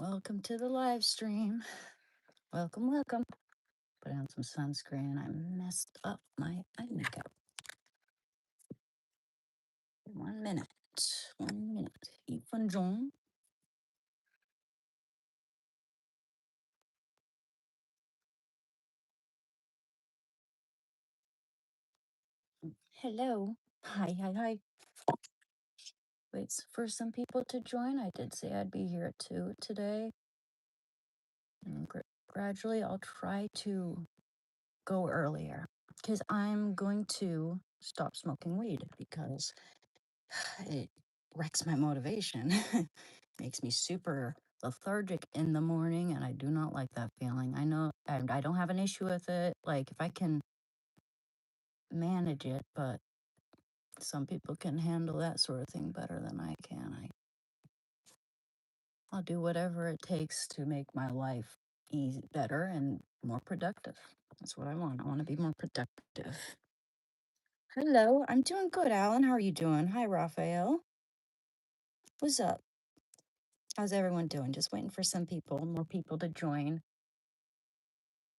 Welcome to the live stream. Welcome, welcome. Put on some sunscreen. I messed up my eye makeup. 1 minute. 1 minute. 1分钟. Hello. Hi, hi, hi. Wait for some people to join. I did say I'd be here at 2 today. And gradually, I'll try to go earlier because I'm going to stop smoking weed because it wrecks my motivation. Makes me super lethargic in the morning, and I do not like that feeling. I know, and I don't have an issue with it. Like, if I can manage it, but some people can handle that sort of thing better than I can. I'll do whatever it takes to make my life better and more productive. That's what I want. I want to be more productive. Hello, I'm doing good, Alan. How are you doing? Hi, Raphael. What's up? How's everyone doing? Just waiting for more people to join.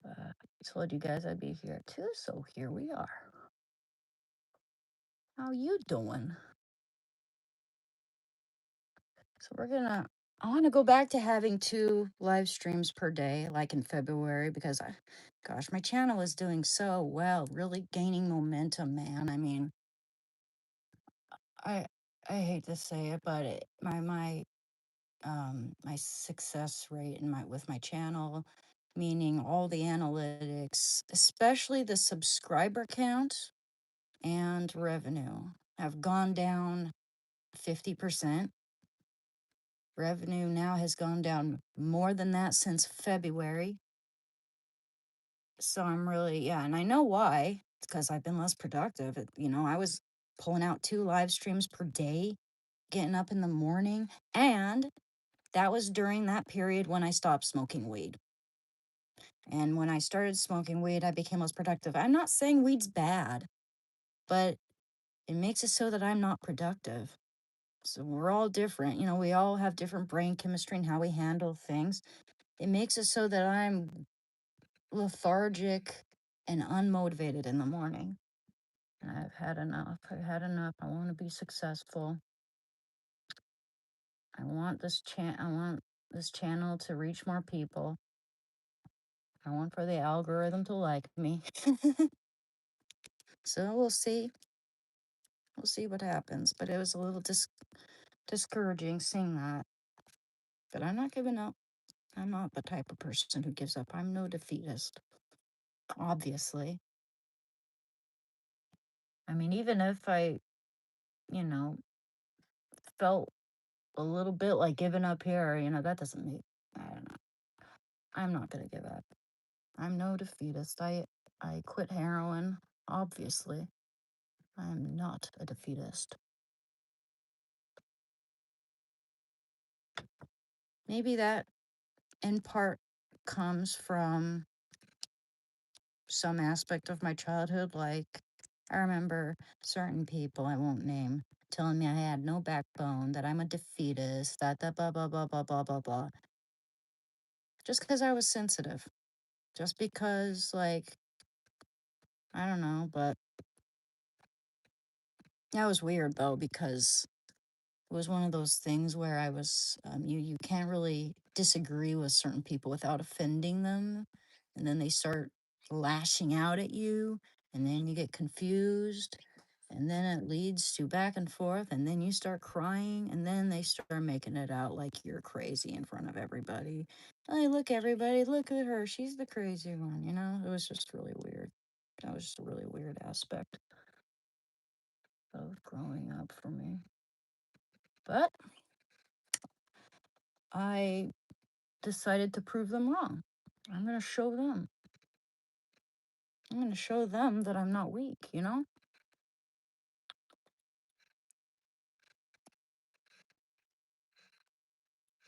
I told you guys I'd be here too, so here we are. How you doing? So I want to go back to having 2 live streams per day, like in February, because gosh, my channel is doing so well, really gaining momentum, man. I mean, I hate to say it, but my success rate with my channel, meaning all the analytics, especially the subscriber count and revenue, have gone down 50%. Revenue now has gone down more than that since February. So I'm really, and I know why. It's because I've been less productive. I was pulling out 2 live streams per day, getting up in the morning, and that was during that period when I stopped smoking weed. And when I started smoking weed, I became less productive. I'm not saying weed's bad, but it makes it so that I'm not productive. So we're all different. We all have different brain chemistry and how we handle things. It makes it so that I'm lethargic and unmotivated in the morning. And I've had enough. I've had enough. I want to be successful. I want this channel to reach more people. I want for the algorithm to like me. So we'll see. We'll see what happens. But it was a little discouraging seeing that. But I'm not giving up. I'm not the type of person who gives up. I'm no defeatist, obviously. I mean, even if I, felt a little bit like giving up here, that doesn't make, I don't know. I'm not going to give up. I'm no defeatist. I quit heroin, obviously. I'm not a defeatist. Maybe that in part comes from some aspect of my childhood. Like, I remember certain people I won't name telling me I had no backbone, that I'm a defeatist, that blah, blah, blah, blah, blah, blah, blah. Just because I was sensitive. Just because, like, I don't know, but that was weird, though, because it was one of those things where I was, you can't really disagree with certain people without offending them. And then they start lashing out at you, and then you get confused. And then it leads to back and forth, and then you start crying, and then they start making it out like you're crazy in front of everybody. Hey, look, everybody, look at her. She's the crazy one, It was just really weird. That was just a really weird aspect of growing up for me. But I decided to prove them wrong. I'm going to show them. I'm going to show them that I'm not weak,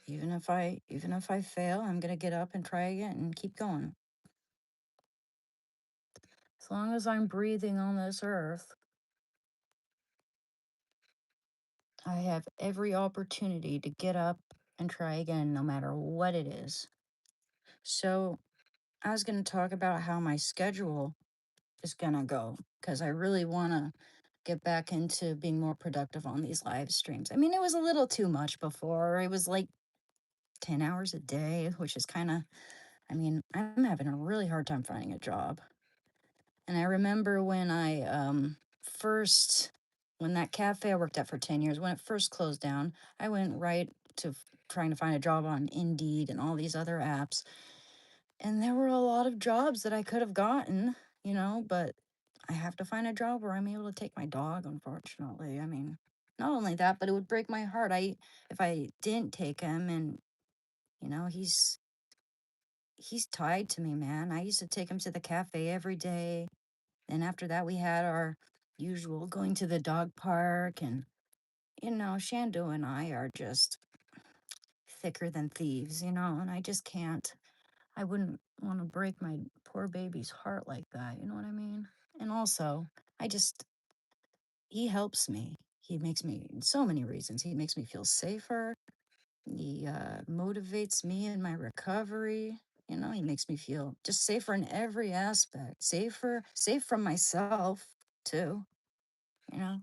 Even if I fail, I'm going to get up and try again and keep going. As long as I'm breathing on this earth, I have every opportunity to get up and try again no matter what it is. So, I was going to talk about how my schedule is going to go because I really want to get back into being more productive on these live streams. I mean, it was a little too much before. It was like 10 hours a day, which is kind of, I mean, I'm having a really hard time finding a job. And I remember when first, when that cafe I worked at for 10 years, when it first closed down, I went right to trying to find a job on Indeed and all these other apps. And there were a lot of jobs that I could have gotten, but I have to find a job where I'm able to take my dog, unfortunately. I mean, not only that, but it would break my heart. If I didn't take him and, you know, he's tied to me, man. I used to take him to the cafe every day. And after that, we had our usual going to the dog park. And, Shando and I are just thicker than thieves, and I just can't. I wouldn't want to break my poor baby's heart like that. You know what I mean? And also, I just, he helps me. He makes me, in so many reasons, he makes me feel safer. He motivates me in my recovery. He makes me feel just safer in every aspect. Safe from myself, too. You know?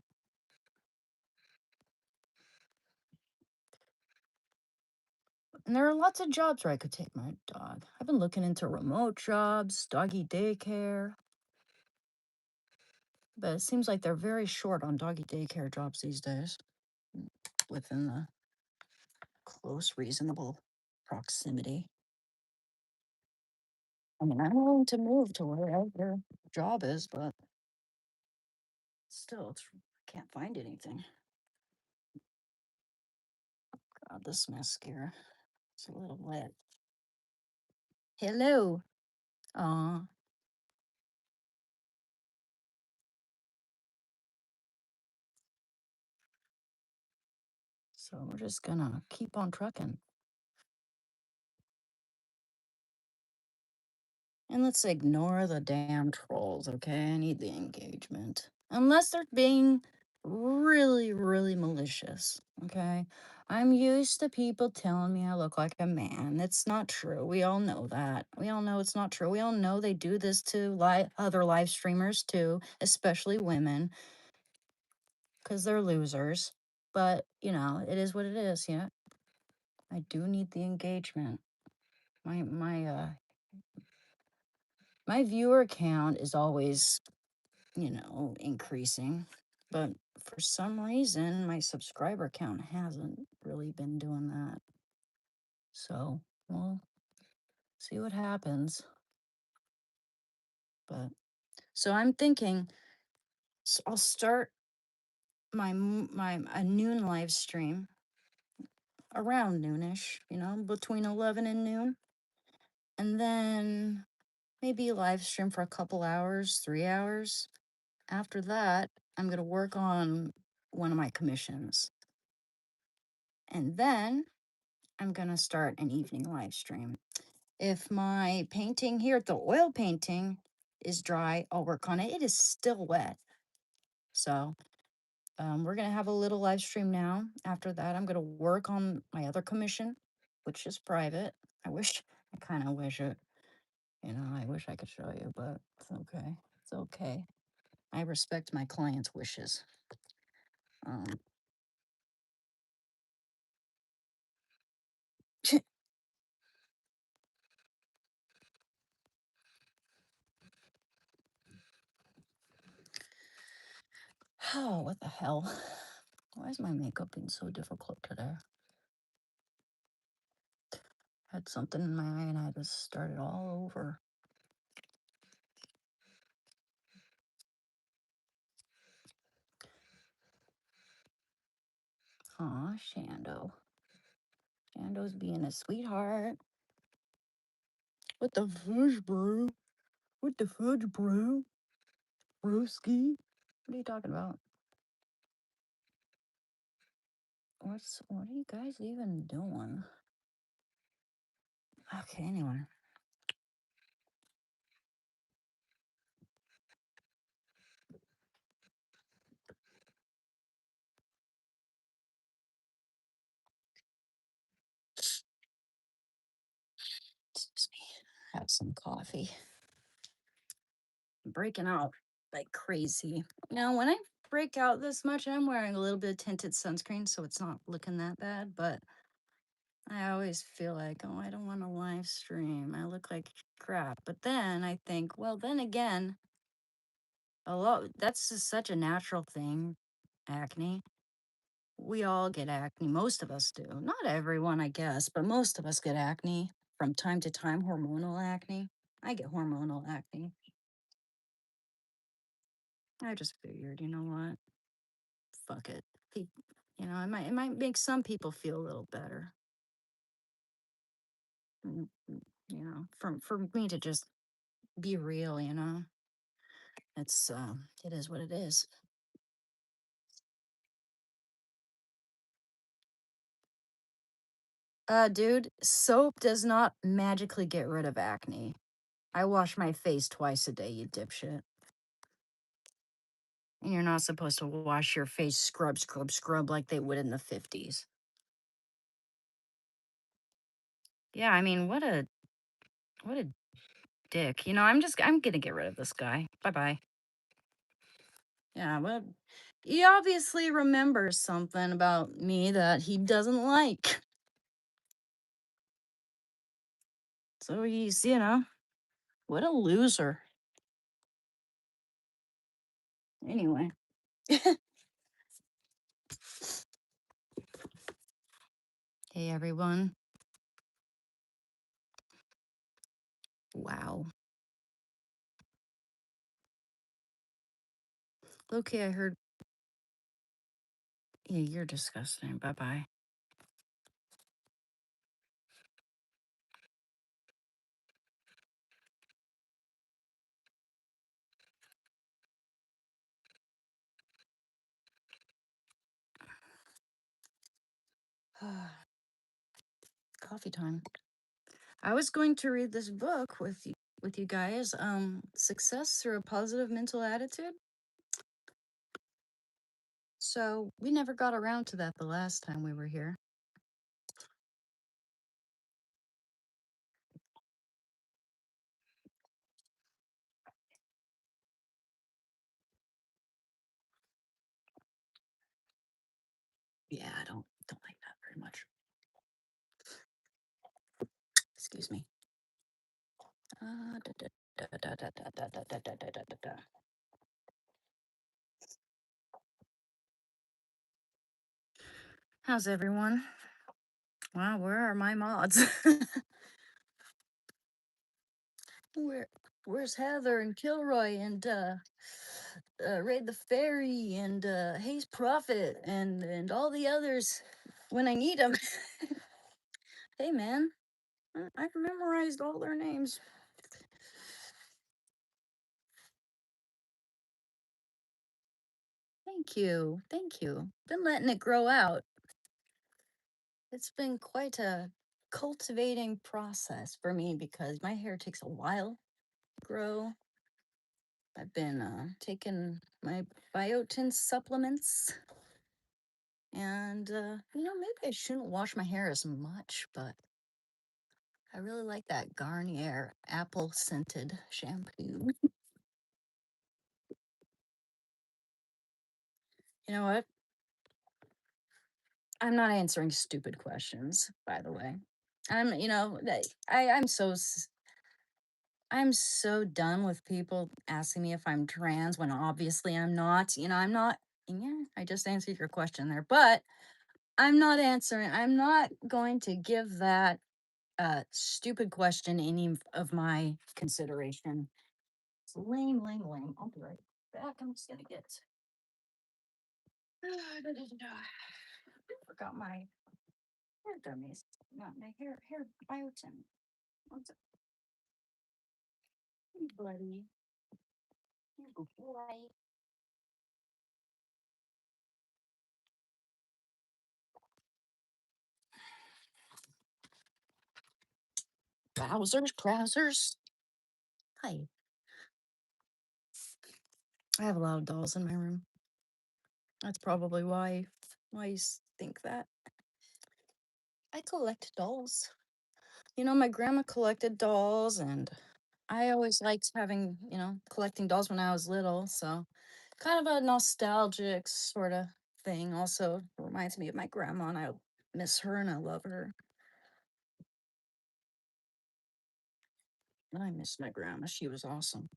And there are lots of jobs where I could take my dog. I've been looking into remote jobs, doggy daycare, but it seems like they're very short on doggy daycare jobs these days, within the close, reasonable proximity. I mean, I'm willing to move to wherever their job is, but still, I can't find anything. God, this mascara, it's a little wet. Hello. Aw. So we're just gonna keep on trucking. And let's ignore the damn trolls, okay? I need the engagement. Unless they're being really, really malicious, okay? I'm used to people telling me I look like a man. That's not true. We all know that. We all know it's not true. We all know they do this to other live streamers too, especially women, because they're losers. But, it is what it is, yeah. I do need the engagement. My viewer count is always, increasing. But for some reason, my subscriber count hasn't really been doing that. So we'll see what happens. But so I'm thinking, I'll start my a noon live stream around noonish, between 11 and noon, and then maybe live stream for a couple hours, 3 hours. After that, I'm gonna work on one of my commissions, and then I'm gonna start an evening live stream. If my painting here, the oil painting, is dry, I'll work on it. It is still wet. So we're gonna have a little live stream now. After that, I'm gonna work on my other commission, which is private. I kind of wish it, I wish I could show you, but it's okay. It's okay. I respect my clients' wishes. Um, oh, what the hell? Why is my makeup being so difficult today? Had something in my eye and I had to start it all over. Aw, Shando. Shando's being a sweetheart. What the fudge, bro? What the fudge, bro? Broski? What are you talking about? What are you guys even doing? Okay, anyway. Have some coffee. I'm breaking out like crazy. Now, when I break out this much, I'm wearing a little bit of tinted sunscreen, so it's not looking that bad. But I always feel like, oh, I don't want to live stream. I look like crap. But then I think, well, then again, a lot that's just such a natural thing, acne. We all get acne. Most of us do. Not everyone, I guess, but most of us get acne from time to time, hormonal acne. I get hormonal acne. I just figured, you know what? Fuck it. It might make some people feel a little better. For me to just be real, it is what it is. Dude, soap does not magically get rid of acne. I wash my face twice a day, you dipshit. And you're not supposed to wash your face scrub, scrub, scrub like they would in the 50s. Yeah, I mean, what a dick. I'm gonna get rid of this guy. Bye-bye. Yeah, well, he obviously remembers something about me that he doesn't like. So what a loser. Anyway. Hey, everyone. Wow. Okay, I heard. Yeah, you're disgusting. Bye-bye. Coffee time. I was going to read this book with you guys, Success Through a Positive Mental Attitude. So we never got around to that the last time we were here. Yeah, I don't like that very much. Excuse me. Da, da, da, da, da, da, da, da, da, da, da, da, da. How's everyone? Wow, where are my mods? Where where's Heather and Kilroy and Raid the Fairy and Hayes Prophet and all the others when I need them? Hey man, I've memorized all their names. Thank you. Been letting it grow out. It's been quite a cultivating process for me because my hair takes a while to grow. I've been taking my biotin supplements, and maybe I shouldn't wash my hair as much, but I really like that Garnier apple scented shampoo. You know what? I'm not answering stupid questions, by the way. I'm so done with people asking me if I'm trans when obviously I'm not. I'm not. Yeah, I just answered your question there, but I'm not going to give that stupid question any of my consideration. It's lame, lame, lame. I'll be right back. I'm just gonna get. Forgot my hair gummies. Not my hair biotin. What's it? Bloody. Boy. Trousers, trousers. Hi. I have a lot of dolls in my room. That's probably why you think that. I collect dolls. My grandma collected dolls, and I always liked having, collecting dolls when I was little. So, kind of a nostalgic sort of thing. Also, reminds me of my grandma, and I miss her and I love her. I miss my grandma. She was awesome.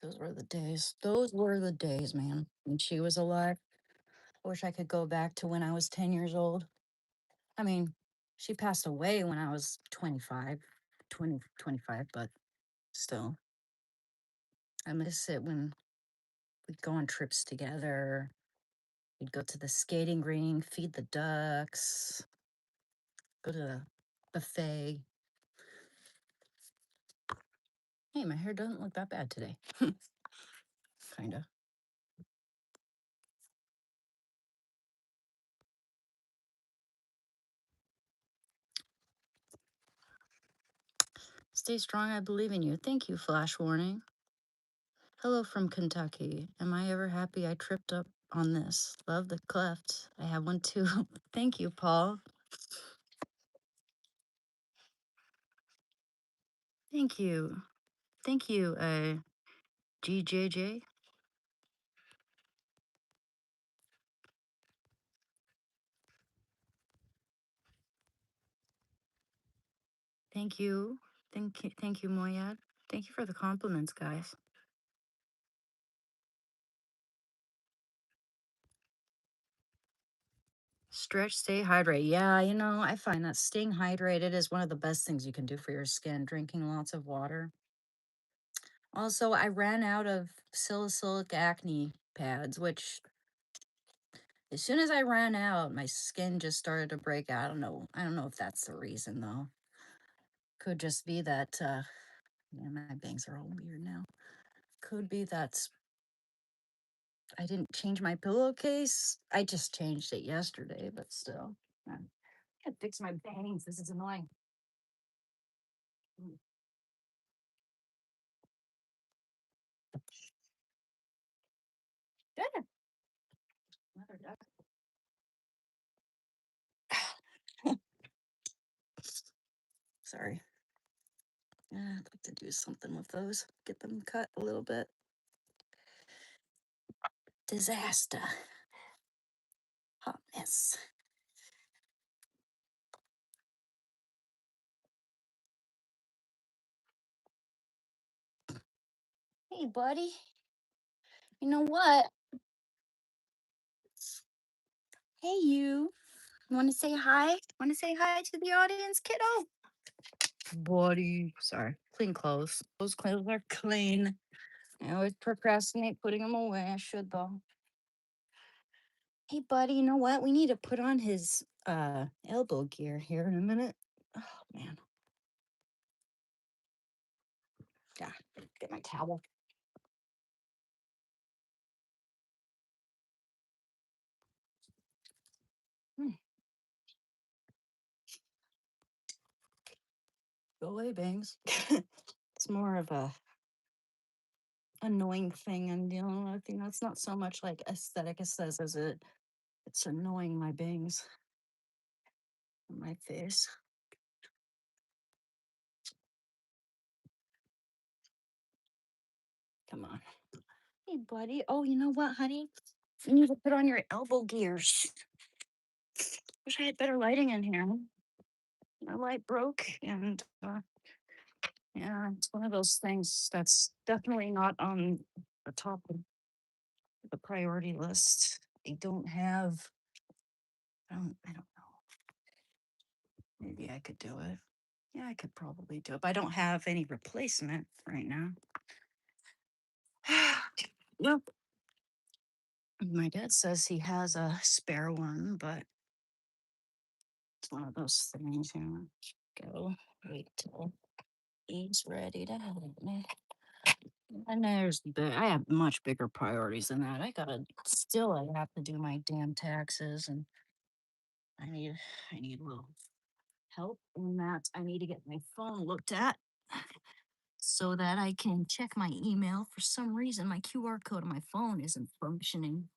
Those were the days. Those were the days, man, when she was alive. I wish I could go back to when I was 10 years old. I mean, she passed away when I was 25, but still, I miss it when we'd go on trips together. We'd go to the skating rink, feed the ducks, go to the buffet. Hey, my hair doesn't look that bad today. Kind of. Stay strong. I believe in you. Thank you, Flash Warning. Hello from Kentucky. Am I ever happy I tripped up on this? Love the cleft. I have one too. Thank you, Paul. Thank you. Thank you, GJJ. Thank you. Thank you, Moyad. Thank you for the compliments, guys. Stretch, stay hydrated. Yeah, I find that staying hydrated is one of the best things you can do for your skin, drinking lots of water. Also, I ran out of salicylic acne pads, which as soon as I ran out, my skin just started to break out. I don't know. I don't know if that's the reason though. Could just be that yeah, my bangs are all weird now. Could be that I didn't change my pillowcase. I just changed it yesterday, but still. I gotta fix my bangs. This is annoying. Mm, Good. Another duck. Sorry. I'd like to do something with those. Get them cut a little bit. Disaster. Hot mess. Hey, buddy. You know what? Hey, you. Want to say hi? Want to say hi to the audience, kiddo? Buddy. Sorry. Clean clothes. Those clothes are clean. I always procrastinate putting them away. I should, though. Hey, buddy. You know what? We need to put on his elbow gear here in a minute. Oh, man. Yeah. Get my towel. Hmm. Go away, bangs. It's more of a annoying thing I'm dealing with. It's not so much like aesthetic as it's annoying my bangs on my face. Come on. Hey, buddy. Oh, you know what, honey? You need to put on your elbow gears. Wish I had better lighting in here. My light broke, and yeah, it's one of those things that's definitely not on the top of the priority list. I don't have. I don't know. Maybe I could do it. Yeah, I could probably do it, but I don't have any replacement right now. Well, my dad says he has a spare one, but it's one of those things, Go wait till he's ready to help me. And I have much bigger priorities than that. I have to do my damn taxes, and I need, I need a little help in that. I need to get my phone looked at so that I can check my email. For some reason, my QR code on my phone isn't functioning.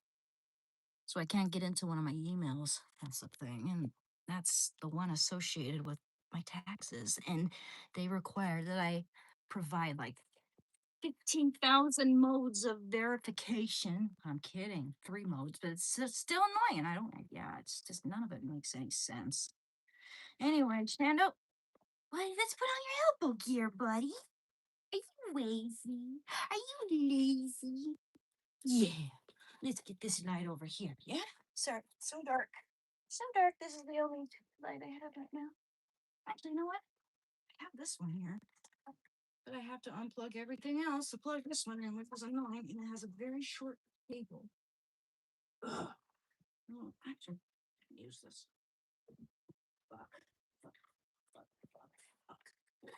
So I can't get into one of my emails. That's the thing. And that's the one associated with my taxes, and they require that I provide like 15,000 modes of verification. I'm kidding, 3 modes, but it's still annoying. I don't, yeah, it's just none of it makes any sense. Anyway, stand up. Why, let's put on your elbow gear, buddy. Are you lazy? Are you lazy? Yeah. Let's get this light over here. Yeah? Sorry, it's so dark. So dark. This is the only light I have right now. Actually, you know what? I have this one here. But I have to unplug everything else to plug this one in, which is annoying, and it has a very short cable. Ugh. No, actually, I can use this. Fuck. Fuck. Fuck. Fuck. Fuck.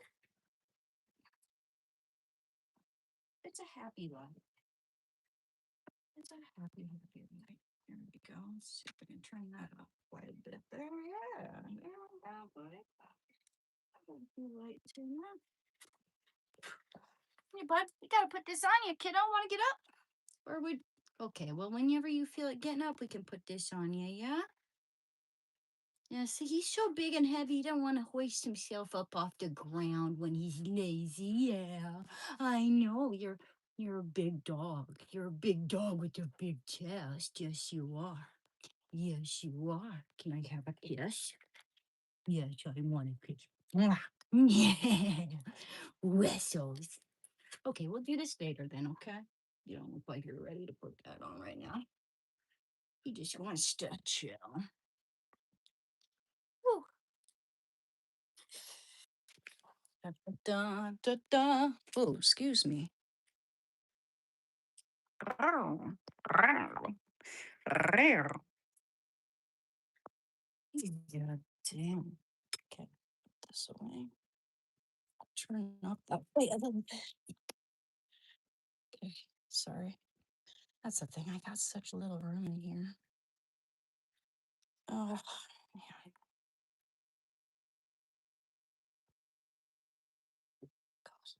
It's a happy light. It's a happy, happy light. There we go. Let's see if I can turn that up quite a bit. There we go. There we go, buddy. Light tune up. Hey, bud, we gotta put this on you, kiddo. Want to get up? Or would okay? Well, whenever you feel it getting up, we can put this on you. Yeah. Yeah. See, he's so big and heavy. He don't want to hoist himself up off the ground when he's lazy. Yeah, I know. You're a big dog. You're a big dog with a big chest. Yes, you are. Yes, you are. Can I have a kiss? Yes, I want a kiss. Mwah. Yeah. Whistles. Okay, we'll do this later then, okay? You don't look like you're ready to put that on right now. You just want to chill. Whew. Da, da, da, da. Oh, excuse me. Oh, yeah, damn. Okay, put this away. Turn up that way a little bit. Okay, sorry. That's the thing. I got such little room in here. Oh, man. Gosh.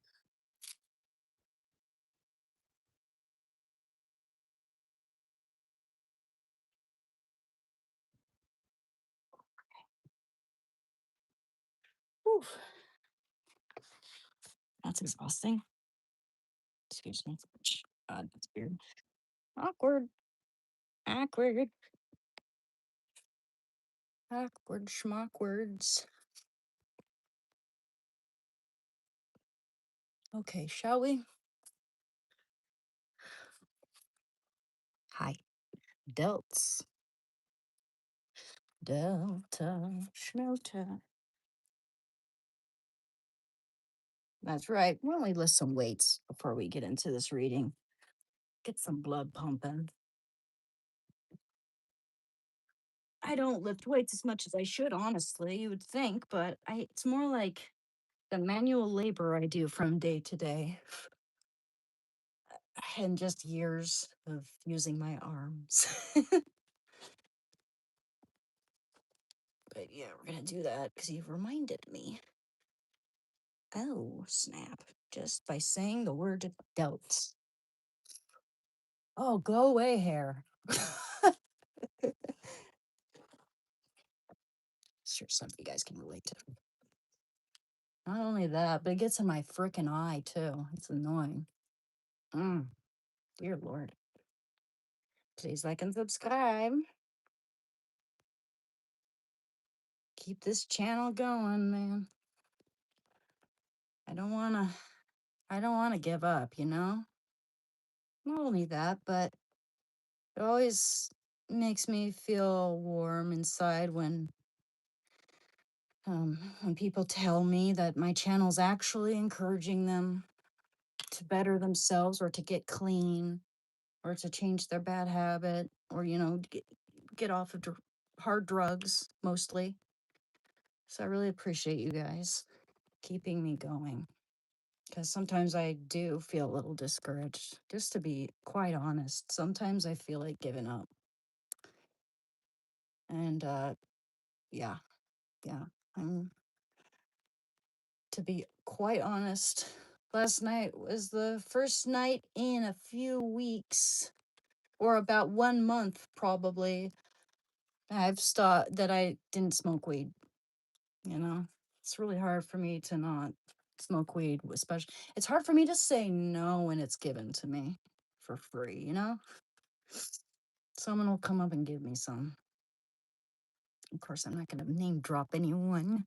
Whew. That's exhausting. Excuse me. God, that's weird. Awkward. Awkward. Awkward schmuckwards. Okay, shall we? Hi. Delts. Delta. Schmelta. That's right. Why don't we list some weights before we get into this reading? Get some blood pumping. I don't lift weights as much as I should, honestly, you would think, but it's more like the manual labor I do from day to day and just years of using my arms. But yeah, we're gonna do that because you've reminded me. Oh, snap. Just by saying the word delts. Oh, go away, hair. Sure, some of you guys can relate to. Not only that, but it gets in my freaking eye too. It's annoying. Mm, dear Lord. Please like and subscribe. Keep this channel going, man. I don't wanna I don't wanna give up, you know? Not only that, but it always makes me feel warm inside when people tell me that my channel's actually encouraging them to better themselves or to get clean or to change their bad habit or, get off of hard drugs mostly. So I really appreciate you guys keeping me going because sometimes I do feel a little discouraged, just to be quite honest. Sometimes I feel like giving up. And yeah, yeah. I'm to be quite honest, last night was the first night in a few weeks, or about 1 month probably, that I didn't smoke weed, you know? It's really hard for me to not smoke weed, especially it's hard for me to say no when it's given to me for free, you know? Someone will come up and give me some. Of course, I'm not gonna name drop anyone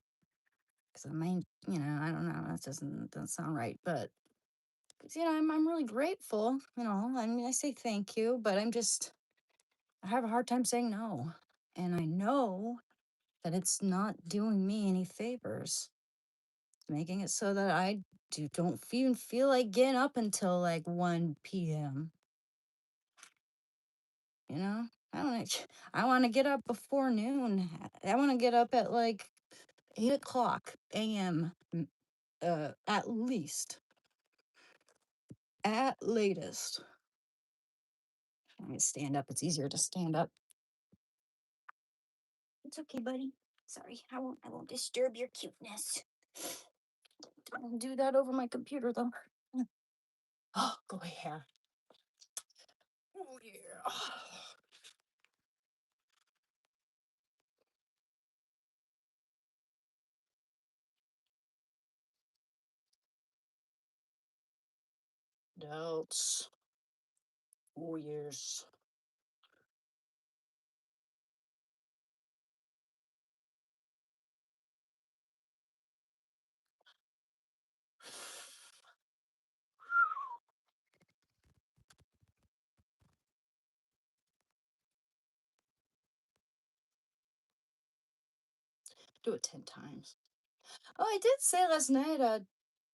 because I might, I don't know, doesn't sound right. But 'cause, I'm really grateful. I mean, I say thank you, but I have a hard time saying no, and I know that it's not doing me any favors, making it so that I don't feel like getting up until like 1 p.m. You know, I don't. I want to get up before noon. I want to get up at like 8 o'clock a.m. At least, at latest. Let me stand up. It's easier to stand up. It's okay, buddy. Sorry, I won't. I won't disturb your cuteness. Don't do that over my computer, though. Oh, go here. Oh yeah. Doubts. Oh yes. Do it 10 times. Oh, I did say last night.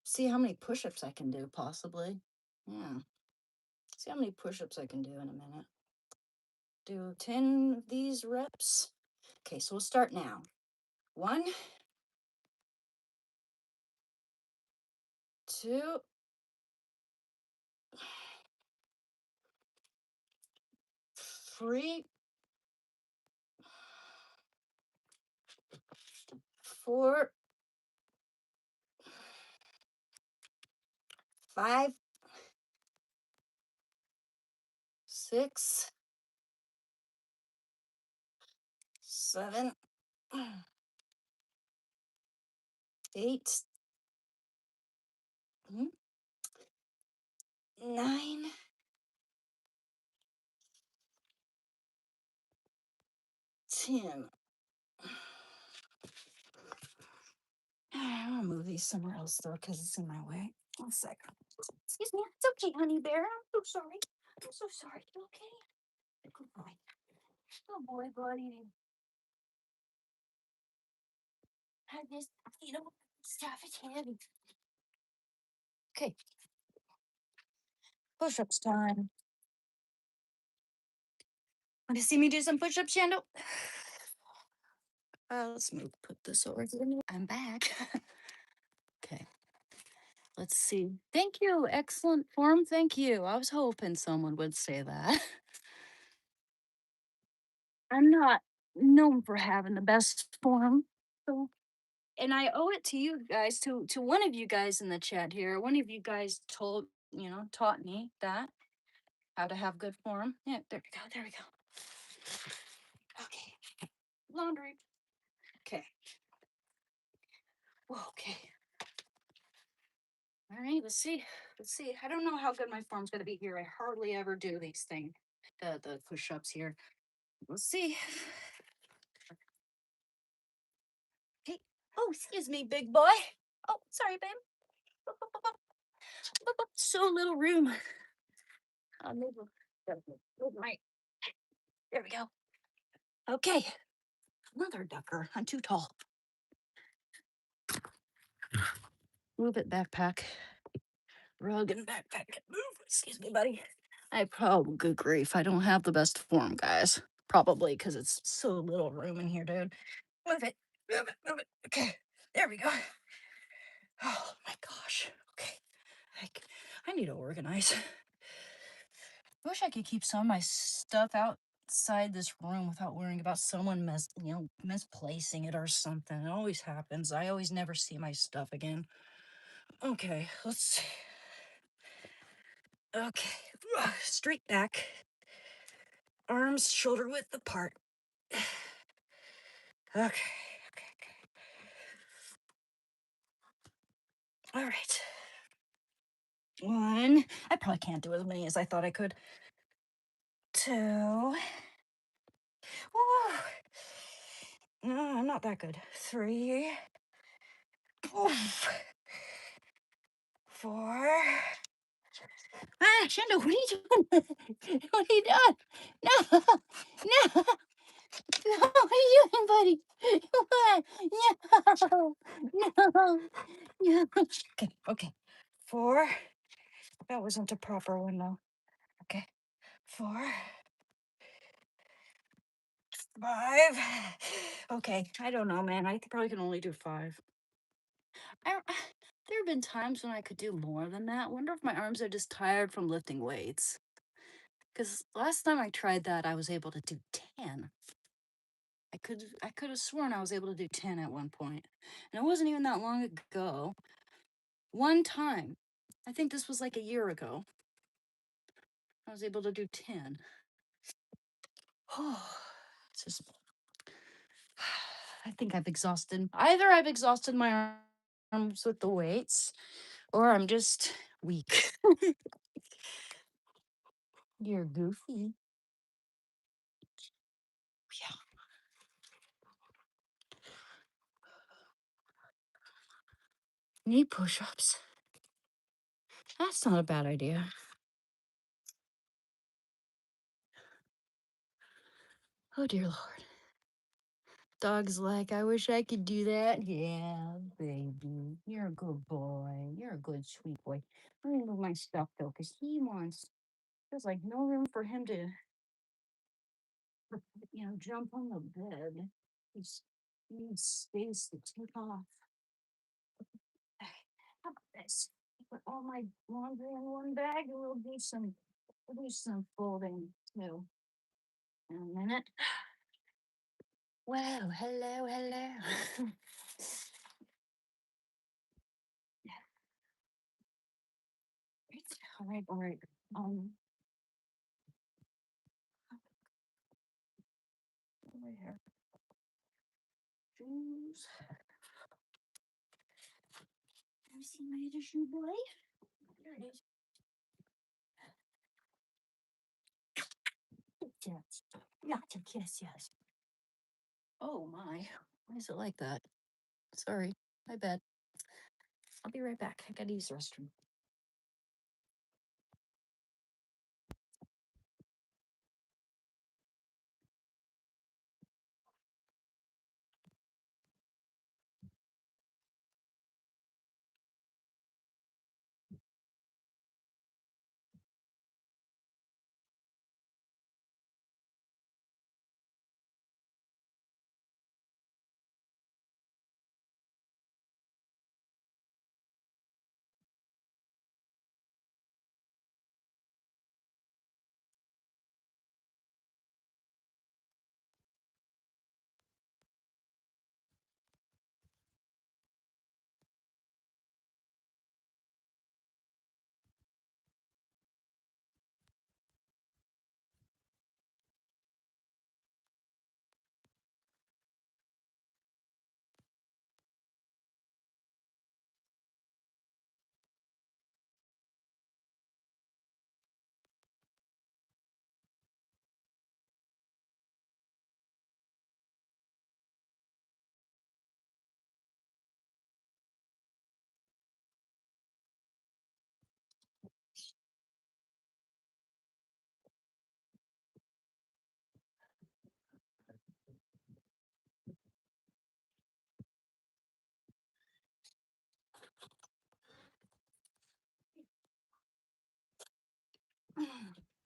See how many push-ups I can do, possibly. Yeah. See how many push-ups I can do in a minute. Do 10 of these reps. Okay, so we'll start now. 1, 2, 3, 4, 5, 6, 7, 8, 9, 10. I'm gonna move these somewhere else though, because it's in my way. 1 second. Excuse me. It's okay, honey bear. I'm so sorry. I'm so sorry. You okay? Good boy. Good boy, buddy. I just, stuff is heavy. Okay, push-ups time. Want to see me do some push-ups, Shando? Let's move. Put this over here. I'm back. Okay. Let's see. Thank you. Excellent form. Thank you. I was hoping someone would say that. I'm not known for having the best form. So, and I owe it to you guys, to one of you guys in the chat here. One of you guys taught me that how to have good form. Yeah, there we go. There we go. Okay. Laundry. Okay. Okay. All right, let's see. Let's see. I don't know how good my form's gonna be here. I hardly ever do these things, the push-ups here. Let's see. Okay. Oh, excuse me, big boy. Oh, sorry, babe. Boop, boop, boop, boop. Boop, boop. So little room. Move, move my. There we go. Okay. Another ducker. I'm too tall. Move it, backpack. Rug and backpack. Move. Excuse me, buddy. Good grief. I don't have the best form, guys. Probably because it's so little room in here, dude. Move it. Move it. Move it. Okay. There we go. Oh my gosh. Okay. I, I need to organize. I wish I could keep some of my stuff outside this room without worrying about someone misplacing it or something. It always happens. I always never see my stuff again. Okay, let's see. Okay. Straight back. Arms shoulder width apart. Okay. Okay. All right. One. I probably can't do as many as I thought I could. Two. Woo. No, I'm not that good. Three. Oof. Four. Ah, Shanda, what are you doing? What are you doing? No, no, no, what are you doing, buddy? What? No, no, no. Okay, okay. Four. That wasn't a proper one, though. Okay. Four. Five. Okay, I don't know, man. I probably can only do five. I don't, there have been times when I could do more than that. Wonder if my arms are just tired from lifting weights. Because last time I tried that, I was able to do 10. I could have sworn I was able to do 10 at one point. And it wasn't even that long ago. One time, I think this was like a year ago, I was able to do 10. Oh, it's just, I think I've exhausted my arms with the weights, or I'm just weak. You're goofy. Yeah. Knee push ups. That's not a bad idea. Oh, dear Lord. Dog's like, I wish I could do that. Yeah, baby. You're a good boy. You're a good, sweet boy. Let me move my stuff, though, because there's like no room for him to, jump on the bed. He's, he needs space to take off. Okay, how about this? Put all my laundry in one bag, and we'll do some folding, too. In a minute. Well, hello, hello. All right, all right. Um, over here. Shoes. Let me see my other shoe boy. There it is. Yes. Gotcha. Yes, yes. Oh my. Why is it like that? Sorry. My bad. I'll be right back. I gotta use the restroom.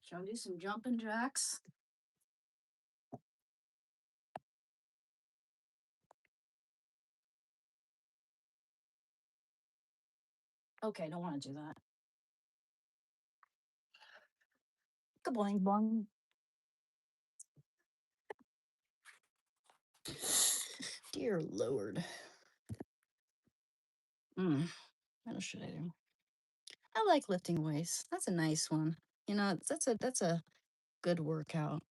Shall I do some jumping jacks? Okay, don't want to do that. Kaboing boing. Dear Lord. What should I do? I like lifting weights. That's a nice one. That's a good workout.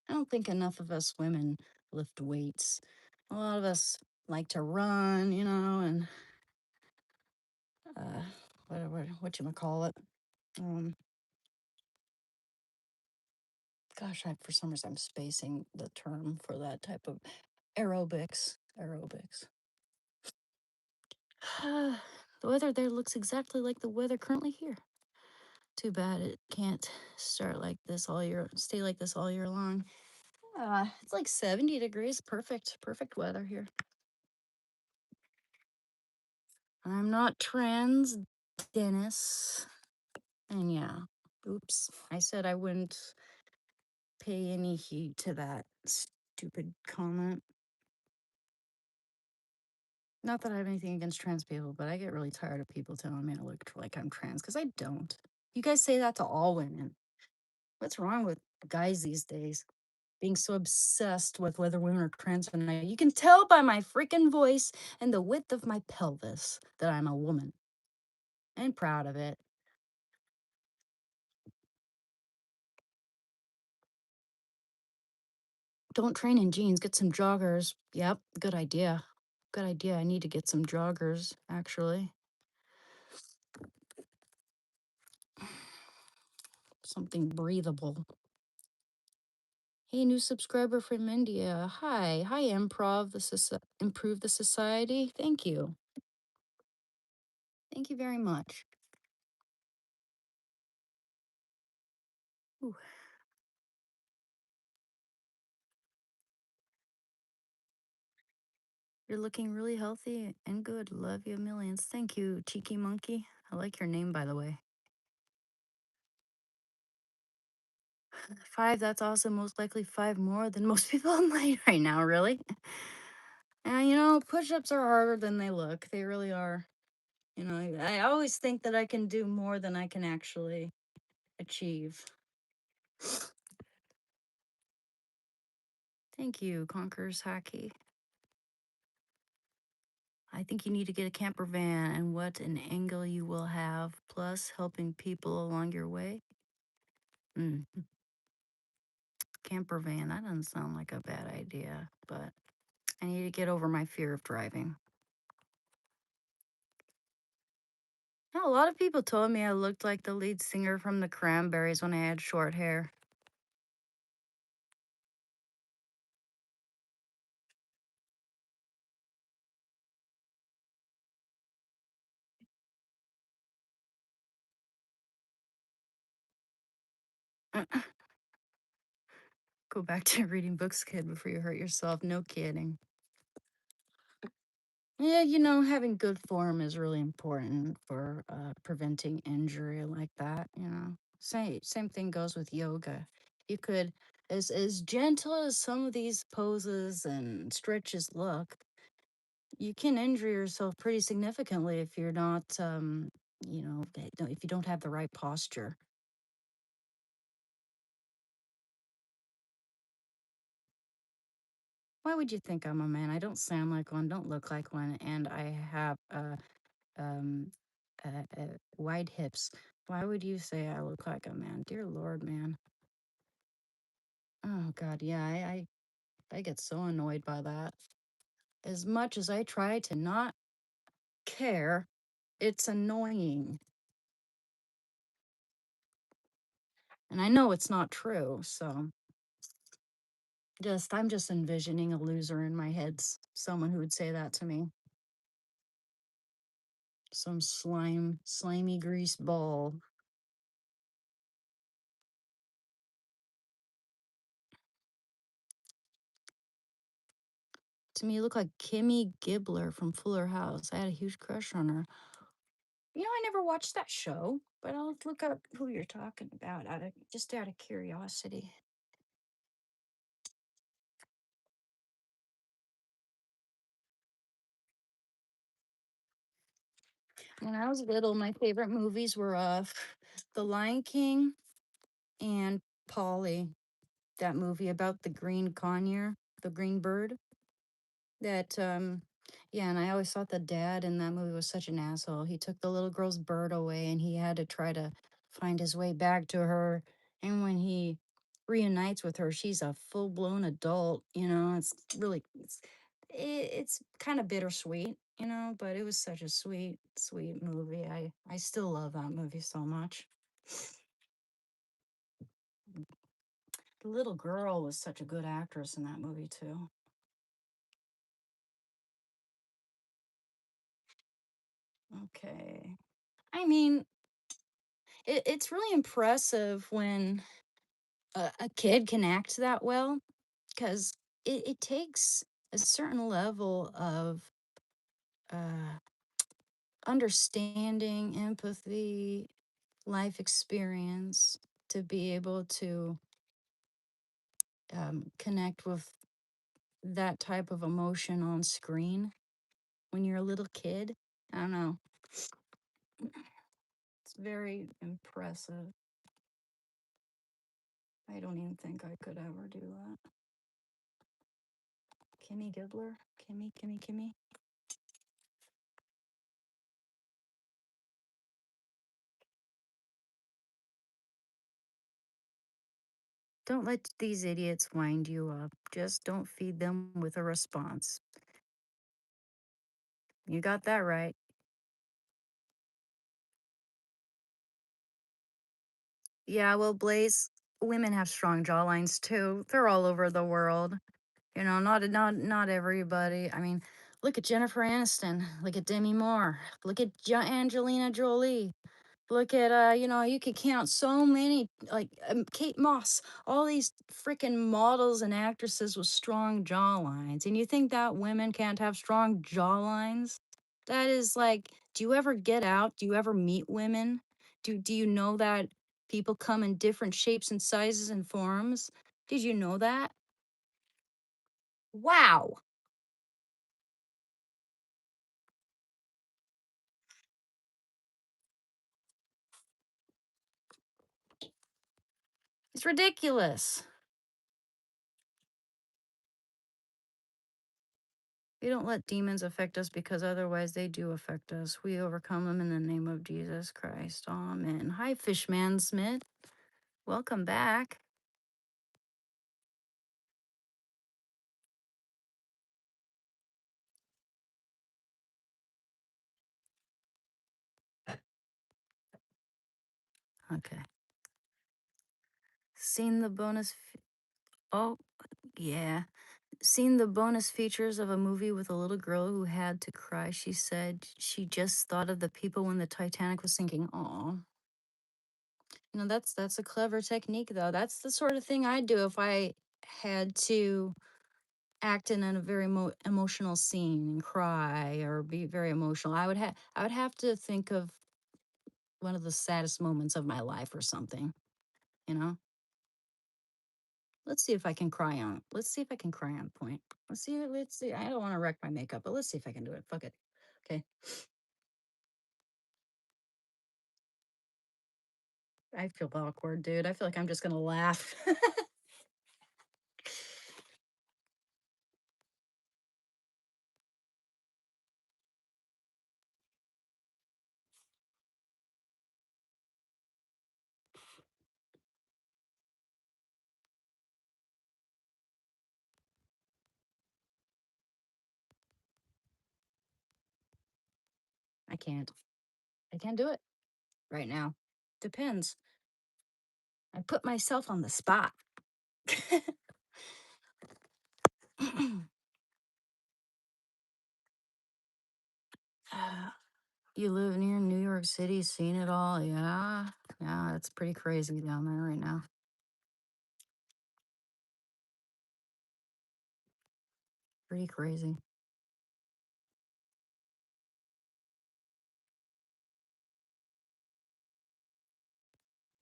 I don't think enough of us women lift weights. A lot of us like to run, and uh, what you call it? Um, Gosh, for some reason I'm spacing the term for that type of aerobics. Aerobics. The weather there looks exactly like the weather currently here. Too bad it can't stay like this all year long. It's like 70 degrees. Perfect weather here. I'm not trans, Dennis. And yeah, oops. I said I wouldn't pay any heed to that stupid comment. Not that I have anything against trans people, but I get really tired of people telling me I look like I'm trans because I don't. You guys say that to all women. What's wrong with guys these days? Being so obsessed with whether women are trans or not. You can tell by my freaking voice and the width of my pelvis that I'm a woman. And proud of it. Don't train in jeans, get some joggers. Yep, good idea. Good idea. I need to get some joggers, actually. Something breathable. Hey, new subscriber from India. Hi. Hi, Improve the Society. Thank you. Thank you very much. Ooh. You're looking really healthy and good. Love you millions. Thank you, Cheeky Monkey. I like your name, by the way. 5, that's awesome. Most likely 5 more than most people online right now, really. And push ups are harder than they look. They really are. I always think that I can do more than I can actually achieve. Thank you, Conquerors Hacky. I think you need to get a camper van and what an angle you will have, plus helping people along your way. Camper van, that doesn't sound like a bad idea, but I need to get over my fear of driving. Now, a lot of people told me I looked like the lead singer from the Cranberries when I had short hair. Go back to reading books, kid, before you hurt yourself. No kidding. Yeah, having good form is really important for preventing injury like that. Same thing goes with yoga. You could, as gentle as some of these poses and stretches look, you can injure yourself pretty significantly if you're not, if you don't have the right posture. Why would you think I'm a man? I don't sound like one, don't look like one, and I have um, wide hips. Why would you say I look like a man? Dear Lord, man. Oh God, yeah, I get so annoyed by that. As much as I try to not care, it's annoying. And I know it's not true, so I'm just envisioning a loser in my head, someone who would say that to me. Some slimy grease ball. To me, you look like Kimmy Gibbler from Fuller House. I had a huge crush on her. I never watched that show, but I'll look up who you're talking about out of curiosity. When I was little, my favorite movies were The Lion King and Polly. That movie about the green conure, the green bird. That Yeah, and I always thought the dad in that movie was such an asshole. He took the little girl's bird away and he had to try to find his way back to her. And when he reunites with her, she's a full-blown adult. It's really it's kind of bittersweet. but it was such a sweet, sweet movie. I still love that movie so much. The little girl was such a good actress in that movie too. Okay. I mean, it's really impressive when a kid can act that well because it takes a certain level of uh, understanding, empathy, life experience to be able to connect with that type of emotion on screen when you're a little kid. I don't know. It's very impressive. I don't even think I could ever do that. Kimmy Gibbler? Kimmy? Don't let these idiots wind you up. Just don't feed them with a response. You got that right. Yeah, well, Blaze, women have strong jawlines too. They're all over the world. Not everybody. I mean, look at Jennifer Aniston. Look at Demi Moore. Look at Angelina Jolie. Look at you could count so many like Kate Moss, all these freaking models and actresses with strong jawlines. And you think that women can't have strong jawlines? That is like, do you ever get out? Do you ever meet women? Do you know that people come in different shapes and sizes and forms? Did you know that? Wow. It's ridiculous. We don't let demons affect us because otherwise they do affect us. We overcome them in the name of Jesus Christ. Amen. Hi, Fishman Smith. Welcome back. Okay. Seen the oh, yeah. Seen the bonus features of a movie with a little girl who had to cry. She said she just thought of the people when the Titanic was sinking. Oh, that's a clever technique though. That's the sort of thing I'd do if I had to act in a very emotional scene and cry or be very emotional. I would have to think of one of the saddest moments of my life or something, you know? Let's see if I can cry on. Let's see if I can cry on point. Let's see. I don't want to wreck my makeup, but let's see if I can do it. Fuck it. Okay. I feel awkward, dude. I feel like I'm just gonna laugh. I can't. I can't do it right now. Depends. I put myself on the spot. You live near New York City, seen it all. Yeah. Yeah, it's pretty crazy down there right now. Pretty crazy.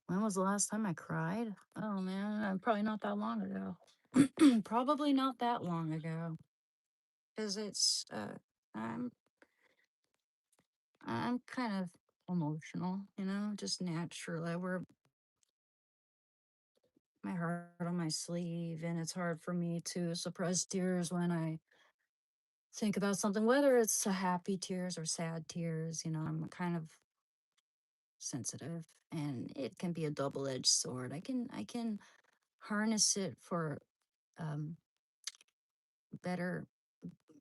When was the last time I cried? Oh man, probably not that long ago. Probably not that long ago. Because I'm I'm kind of emotional, just naturally. I wear my heart on my sleeve, and it's hard for me to suppress tears when I think about something, whether it's happy tears or sad tears. I'm kind of sensitive, and it can be a double-edged sword. I can harness it for um better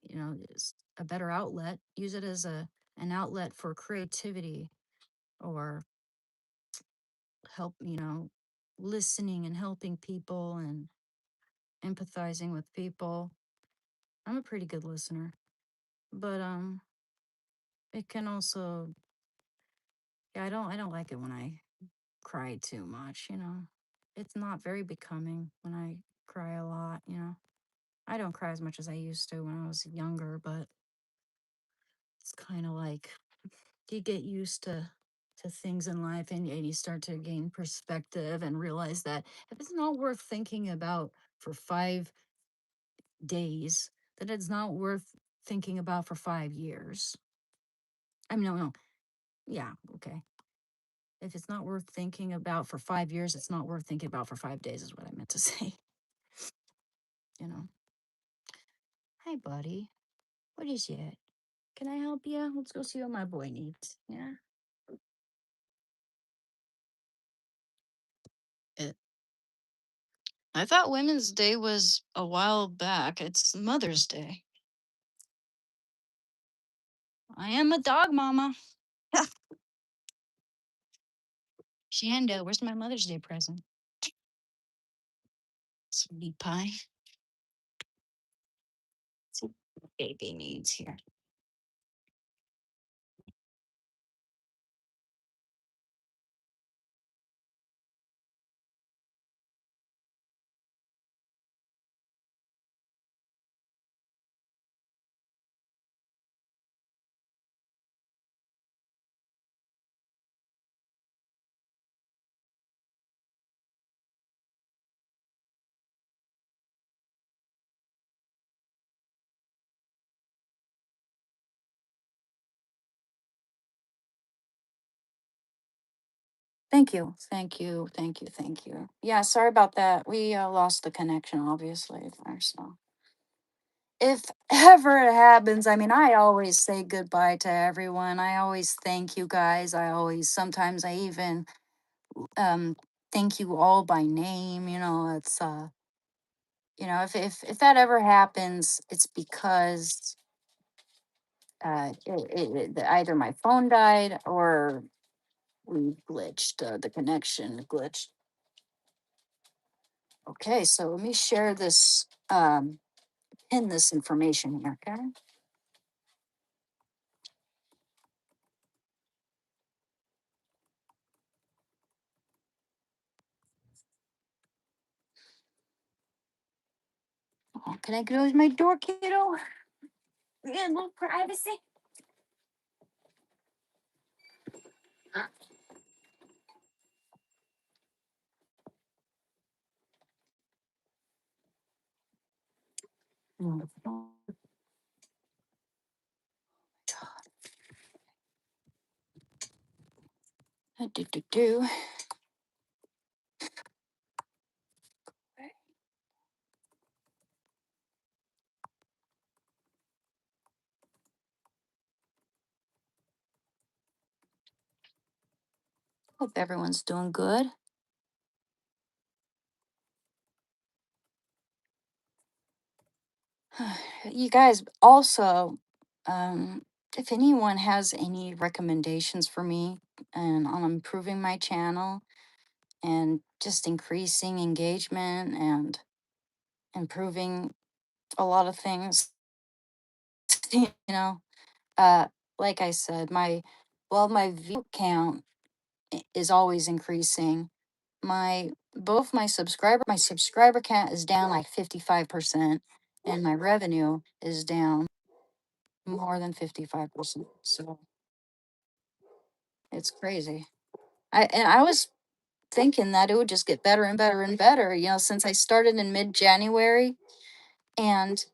is a better outlet. Use it as an outlet for creativity, or help, listening and helping people and empathizing with people. I'm a pretty good listener, but it can also, yeah, I don't like it when I cry too much. It's not very becoming when I cry a lot. I don't cry as much as I used to when I was younger, but it's kind of like you get used to things in life, and you start to gain perspective and realize that if it's not worth thinking about for 5 days, then it's not worth thinking about for 5 years. I mean, no, no. Yeah, okay. If it's not worth thinking about for 5 years, it's not worth thinking about for 5 days, is what I meant to say. you know. Hi, buddy. What is it? Can I help you? Let's go see what my boy needs. Yeah. It, I thought Women's Day was a while back. It's Mother's Day. I am a dog mama. Shanda, where's my Mother's Day present? Sweetie pie. Let's see what baby needs here. Thank you. Thank you. Thank you. Thank you. Yeah, sorry about that. We lost the connection, obviously, there. So if ever it happens, I mean, I always say goodbye to everyone. I always thank you guys. Sometimes I even um, thank you all by name. If that ever happens, it's because either my phone died or we glitched, the connection glitched. Okay, so let me share this, pin this information here, okay? Oh, can I close my door, kiddo? We get a little privacy. Oh, God. Do, do, do. Hope everyone's doing good. You guys also, if anyone has any recommendations for me and on improving my channel and just increasing engagement and improving a lot of things, you know, uh, like I said, my view count is always increasing. My subscriber count is down like 55%, and my revenue is down more than 55%. So it's crazy. I was thinking that it would just get better and better and better, since I started in mid-January. And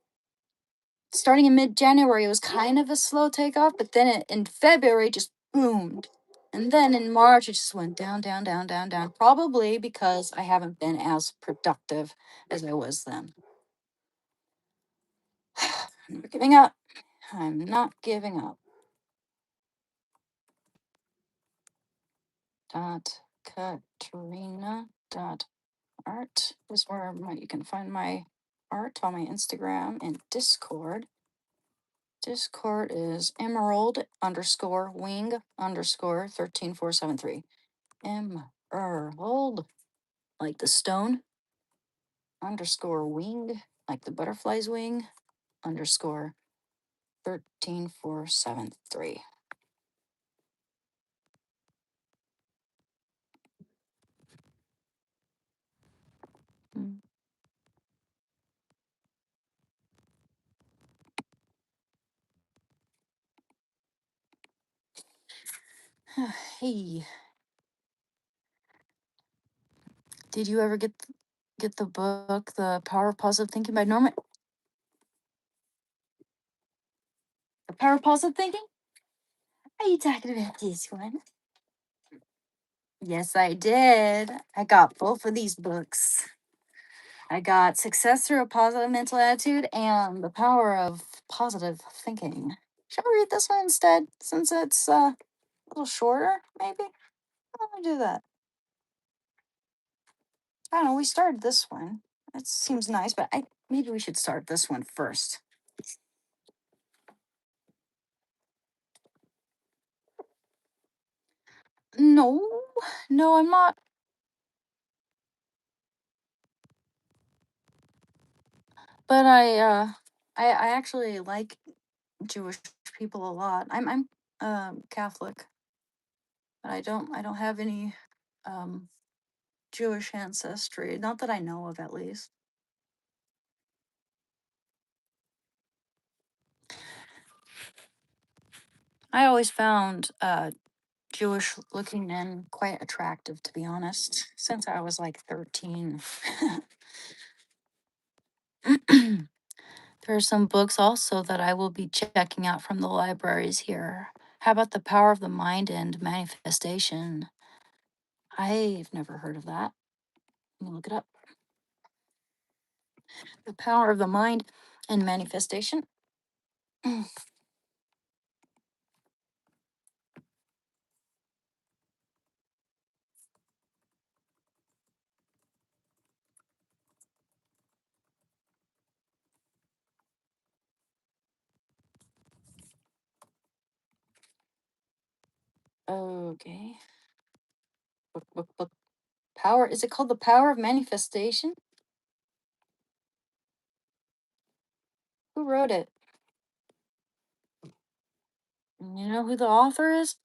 starting in mid-January, it was kind of a slow takeoff, but then in February, it just boomed. And then in March, it just went down, down, down, down, down. Probably because I haven't been as productive as I was then. I'm not giving up. I'm not giving up. Katrina.art is where you can find my art on my Instagram and Discord. Discord is emerald underscore wing underscore 13473. Emerald, like the stone, underscore wing, like the butterfly's wing, underscore 13473. Mm. Hey, did you ever get the book, The Power of Positive Thinking by Norman? The Power of Positive Thinking? Are you talking about this one? Yes, I did. I got both of these books. I got Success Through a Positive Mental Attitude and The Power of Positive Thinking. Shall we read this one instead, since it's a little shorter, maybe? Why don't we do that? I don't know, we started this one. It seems nice, but maybe we should start this one first. No, no, I'm not. But I actually like Jewish people a lot. I'm Catholic, but I don't have any um Jewish ancestry, not that I know of, at least. I always found Jewish looking men quite attractive, to be honest, since I was like 13. There are some books also that I will be checking out from the libraries here. How about The Power of the Mind and Manifestation? I've never heard of that. Let me look it up. The Power of the Mind and Manifestation. Okay. Book. Power. Is it called The Power of Manifestation? Who wrote it? You know who the author is?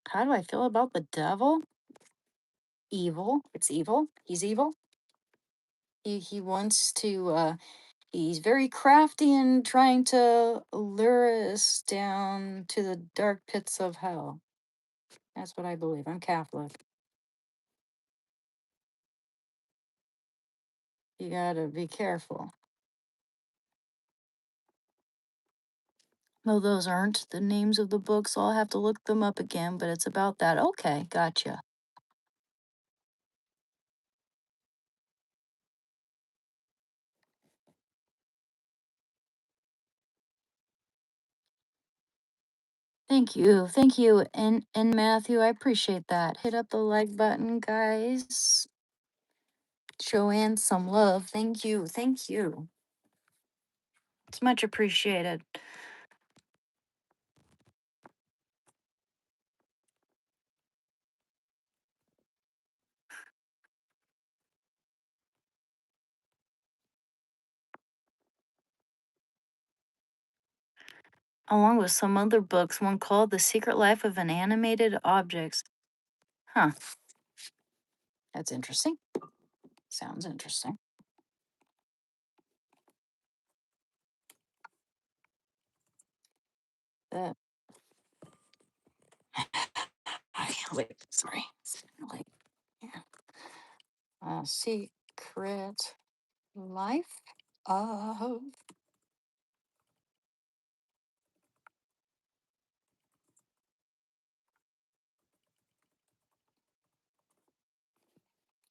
How do I feel about the devil? Evil. It's evil. He's evil. He wants to he's very crafty in trying to lure us down to the dark pits of hell. That's what I believe. I'm Catholic. You gotta be careful. No, those aren't the names of the books. I'll have to look them up again, but it's about that. Okay, gotcha. Thank you. Thank you. And Matthew, I appreciate that. Hit up the like button, guys. Show Ann some love. Thank you. Thank you. It's much appreciated. Along with some other books, one called The Secret Life of Inanimated Objects. Huh. That's interesting. Sounds interesting. That wait, sorry. Like, yeah. Secret Life of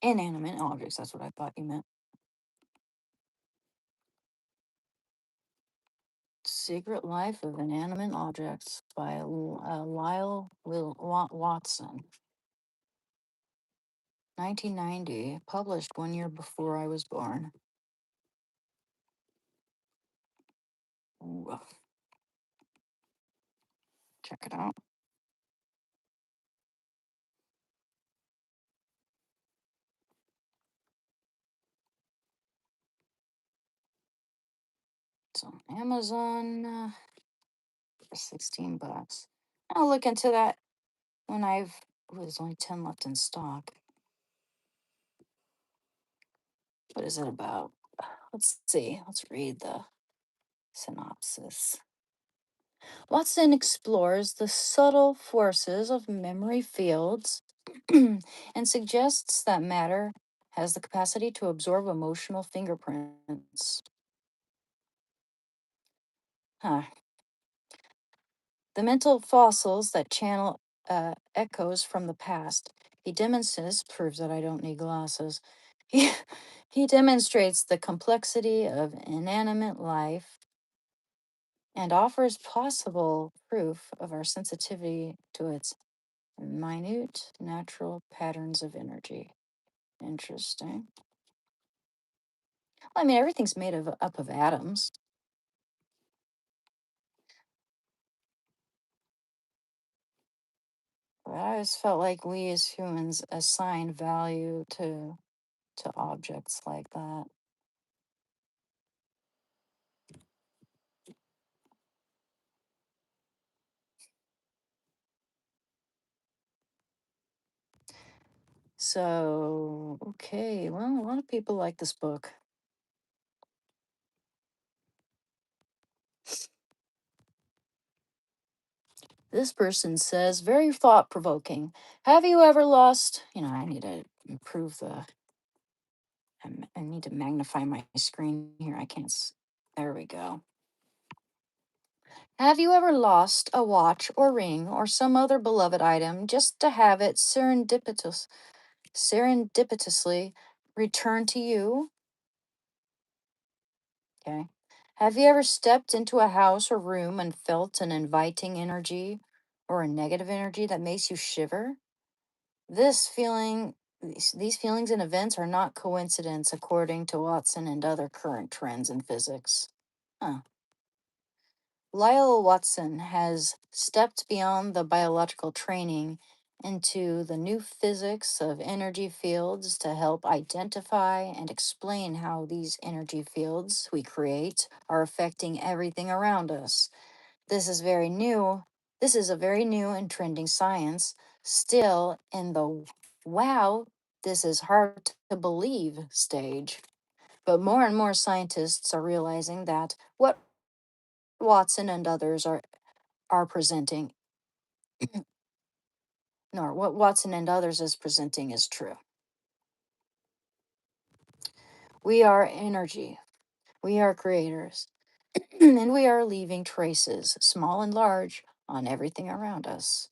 Inanimate Objects. That's what I thought you meant. Secret Life of Inanimate Objects by Lyle Watson. 1990, published 1 year before I was born. Ooh, check it out. It's on Amazon for $16. I'll look into that when there's only 10 left in stock. What is it about? Let's see. Let's read the synopsis. Watson explores the subtle forces of memory fields and suggests that matter has the capacity to absorb emotional fingerprints. Huh. The mental fossils that channel echoes from the past. He demonstrates, proves that I don't need glasses. He, he demonstrates the complexity of inanimate life and offers possible proof of our sensitivity to its minute natural patterns of energy. Interesting. Well, I mean, everything's made up of atoms. But I always felt like we as humans assign value to objects like that. So, okay, well, a lot of people like this book. This person says, very thought provoking. Have you ever lost? I need to improve I need to magnify my screen here. I can't. There we go. Have you ever lost a watch or ring or some other beloved item just to have it serendipitously return to you? Okay. Have you ever stepped into a house or room and felt an inviting energy or a negative energy that makes you shiver? This feeling, these feelings and events are not coincidence, according to Watson and other current trends in physics. Huh. Lyle Watson has stepped beyond the biological training into the new physics of energy fields to help identify and explain how these energy fields we create are affecting everything around us. This is very new. This is a very new and trending science, still in the wow, this is hard to believe stage. But more and more scientists are realizing that what Watson and others are presenting, nor what Watson and others is presenting is true. We are energy. We are creators. And we are leaving traces, small and large, on everything around us.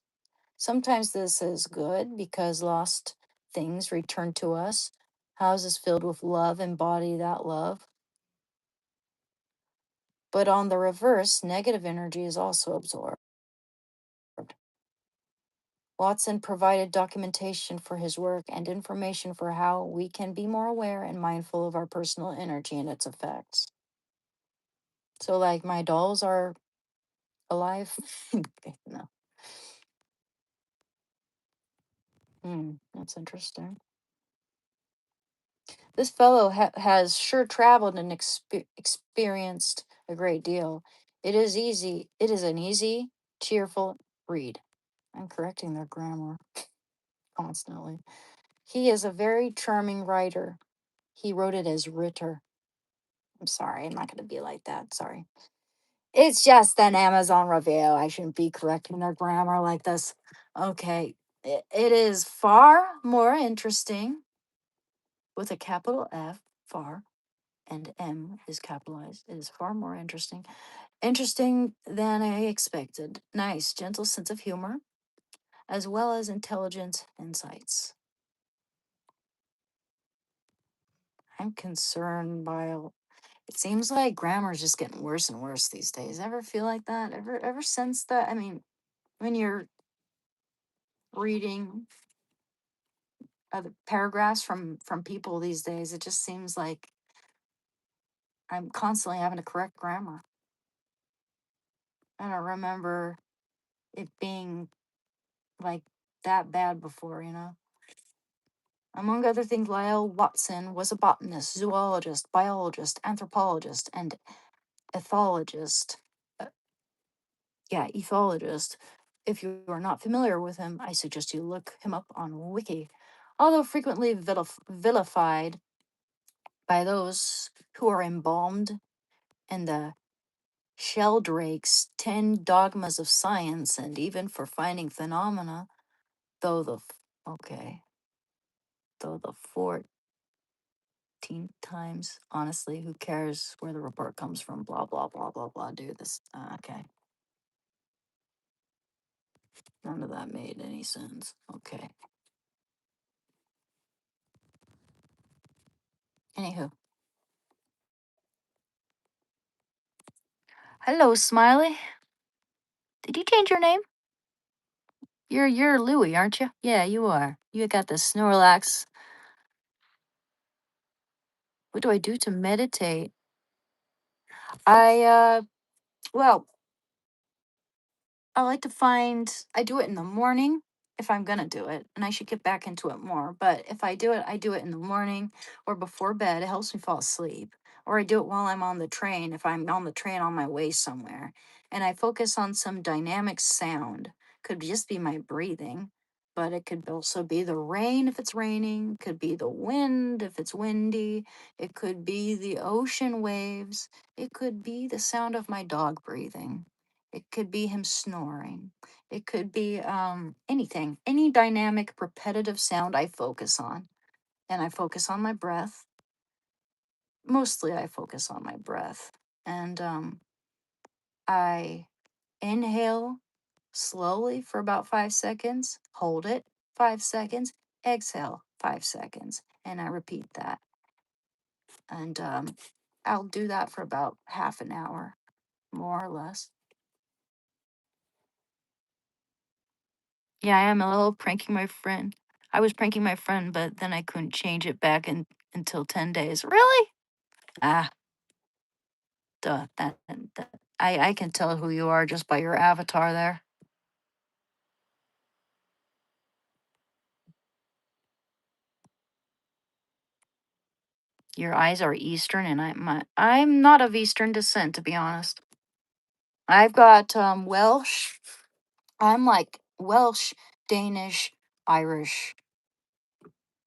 Sometimes this is good because lost things return to us. Houses filled with love embody that love. But on the reverse, negative energy is also absorbed. Watson provided documentation for his work and information for how we can be more aware and mindful of our personal energy and its effects. So, like, my dolls are alive. Okay, no. That's interesting. This fellow has sure traveled and experienced a great deal. It is easy. It is an easy, cheerful read. I'm correcting their grammar constantly. He is a very charming writer. He wrote it as Ritter. I'm sorry, I'm not going to be like that. Sorry. It's just an Amazon review. I shouldn't be correcting their grammar like this. Okay. It is far more interesting with a capital F, far, and M is capitalized. It is far more interesting. Interesting than I expected. Nice, gentle sense of humor, as well as intelligent insights. I'm concerned by it seems like grammar is just getting worse and worse these days. Ever feel like that? Ever sense that? I mean, when you're reading the paragraphs from people these days. It just seems like I'm constantly having to correct grammar. I don't remember it being like that bad before, you know. Among other things, Lyle Watson was a botanist, zoologist, biologist, anthropologist, and ethologist. Uh, yeah, ethologist. If you are not familiar with him, I suggest you look him up on Wiki. Although frequently vilified by those who are embalmed in the Sheldrake's 10 Dogmas of Science, and even for finding phenomena, though the, okay, though the 14 times, honestly, who cares where the report comes from, blah, blah, blah, blah, blah, dude, this, okay. None of that made any sense. Okay. Anywho. Hello, Smiley. Did you change your name? You're Louie, aren't you? Yeah, you are. You got the Snorlax. What do I do to meditate? I well, I like to find I do it in the morning if I'm gonna do it, and I should get back into it more. But if I do it, I do it in the morning or before bed. It helps me fall asleep. Or I do it while I'm on the train, if I'm on the train on my way somewhere. And I focus on some dynamic sound. Could just be my breathing, but it could also be the rain if it's raining, could be the wind if it's windy, it could be the ocean waves, it could be the sound of my dog breathing. It could be him snoring. It could be anything, any dynamic, repetitive sound I focus on. And I focus on my breath. Mostly I focus on my breath. And I inhale slowly for about 5 seconds, hold it 5 seconds, exhale 5 seconds. And I repeat that. And I'll do that for about half an hour, more or less. Yeah, I am a little pranking my friend. I was pranking my friend, but then I couldn't change it back until 10 days. Really? Ah, duh. I can tell who you are just by your avatar there. Your eyes are Eastern, and I'm not of Eastern descent, to be honest. I've got Welsh. I'm like Welsh, Danish, Irish.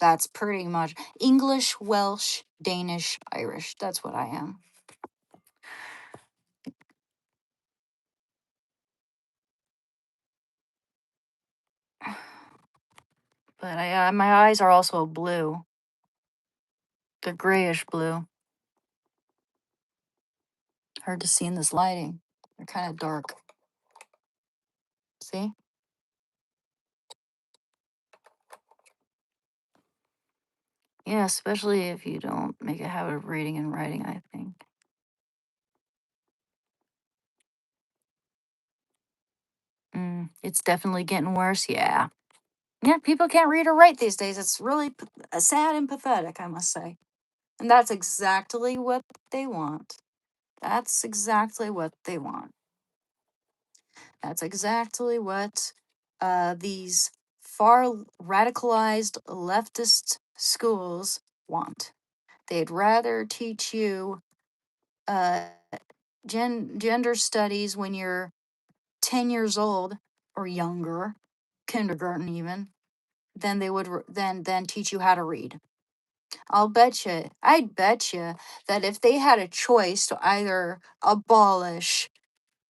That's pretty much English, Welsh, Danish, Irish. That's what I am. But my eyes are also blue. They're grayish blue. Hard to see in this lighting. They're kind of dark. See? Yeah, especially if you don't make a habit of reading and writing, I think. It's definitely getting worse. Yeah. Yeah, people can't read or write these days. It's really sad and pathetic, I must say. And that's exactly what they want. That's exactly what they want. That's exactly what these far radicalized leftist schools want. They'd rather teach you uh, gender studies when you're 10 years old or younger, kindergarten even, than they would than teach you how to read. I'd bet you that if they had a choice to either abolish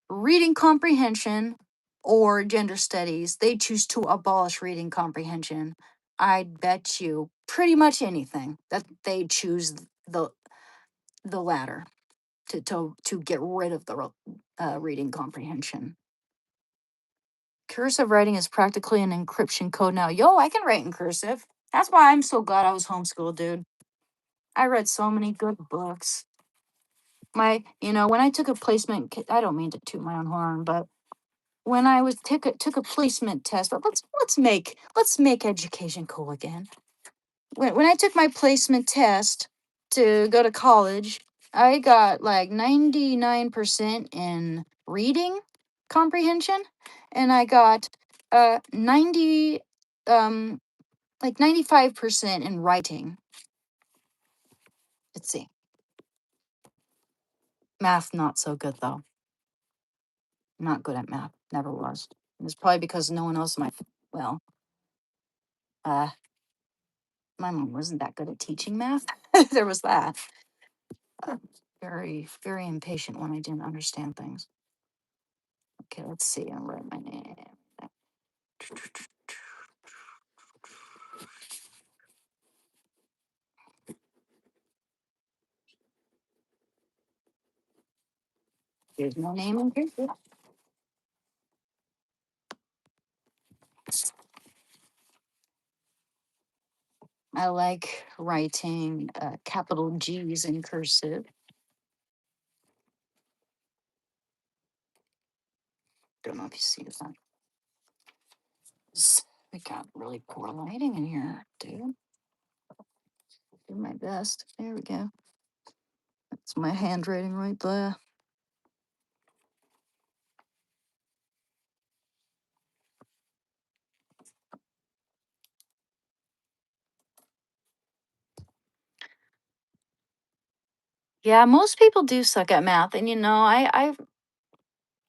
reading comprehension or gender studies, they choose to abolish reading comprehension. I'd bet you pretty much anything that they choose the the latter to get rid of the reading comprehension. Cursive writing is practically an encryption code now. Yo, I can write in cursive. That's why I'm so glad I was homeschooled, dude. I read so many good books. When I took a placement, I don't mean to toot my own horn, but when I was took a placement test, but let's make education cool again. when I took my placement test to go to college, I got like 99% in reading comprehension, and I got 90 um like 95% in writing. Let's see. Math not so good though. Not good at math. Never was. It's probably because no one else in my well, uh my mom wasn't that good at teaching math. There was that. Uh, very impatient when I didn't understand things. Okay, let's see. I'll write my name. Here's my name in here. I like writing capital G's in cursive. Don't know if you see that. We got really poor lighting in here, dude. Do my best. There we go. That's my handwriting right there. Yeah, most people do suck at math, and I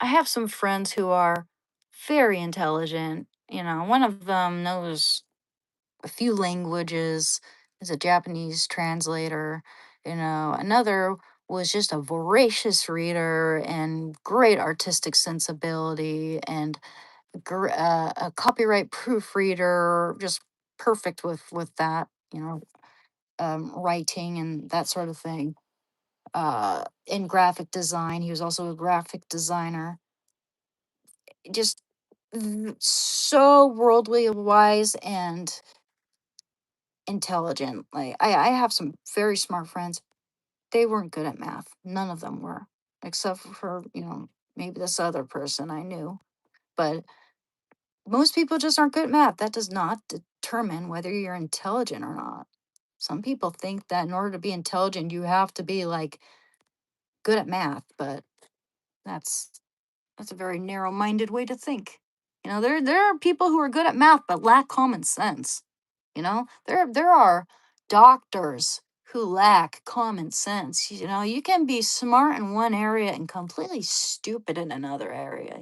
have some friends who are very intelligent. One of them knows a few languages, is a Japanese translator. Another was just a voracious reader and great artistic sensibility and a copyright proofreader, just perfect with that, writing and that sort of thing. In graphic design, he was also a graphic designer. Just so worldly wise and intelligent. Like I have some very smart friends. They weren't good at math. None of them were, except for maybe this other person I knew. But most people just aren't good at math. That does not determine whether you're intelligent or not. Some people think that in order to be intelligent, you have to be like good at math, but that's that's a very narrow-minded way to think. There are people who are good at math but lack common sense. There are doctors who lack common sense. You can be smart in one area and completely stupid in another area.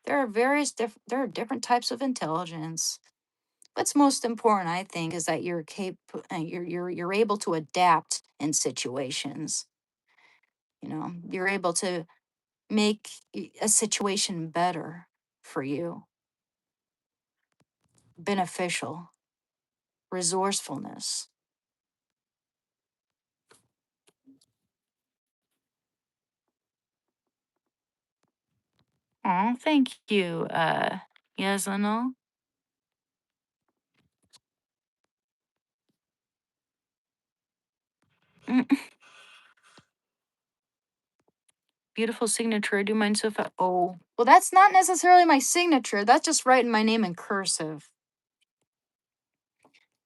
There are different types of intelligence. What's most important, I think, is that you're able to adapt in situations. You're able to make a situation better for you, beneficial, resourcefulness. Oh, thank you. Yes, I know. Mm, beautiful signature. I do mine so fast. Oh, well, that's not necessarily my signature. That's just writing my name in cursive.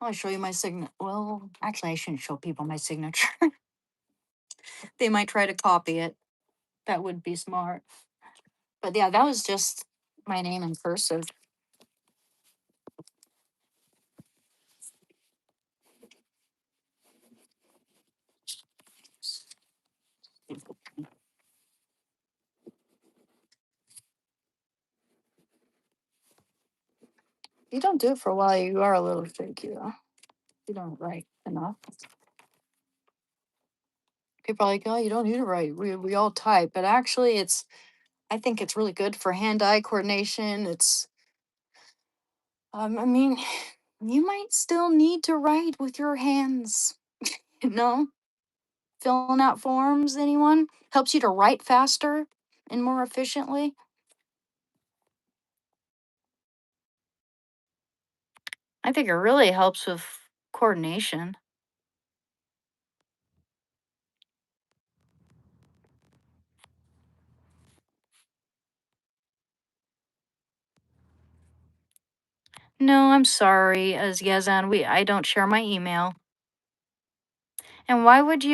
I'll show you my signature. Well, actually, I shouldn't show people my signature. They might try to copy it. That would be smart. But yeah, that was just my name in cursive. You don't do it for a while, you are a little shaky, though. You don't write enough. People are like, oh, you don't need to write. We all type. But actually, I think it's really good for hand-eye coordination. I mean, you might still need to write with your hands, you know? Filling out forms, anyone? Helps you to write faster and more efficiently. I think it really helps with coordination. No, I'm sorry, as Yazan, I don't share my email. And why would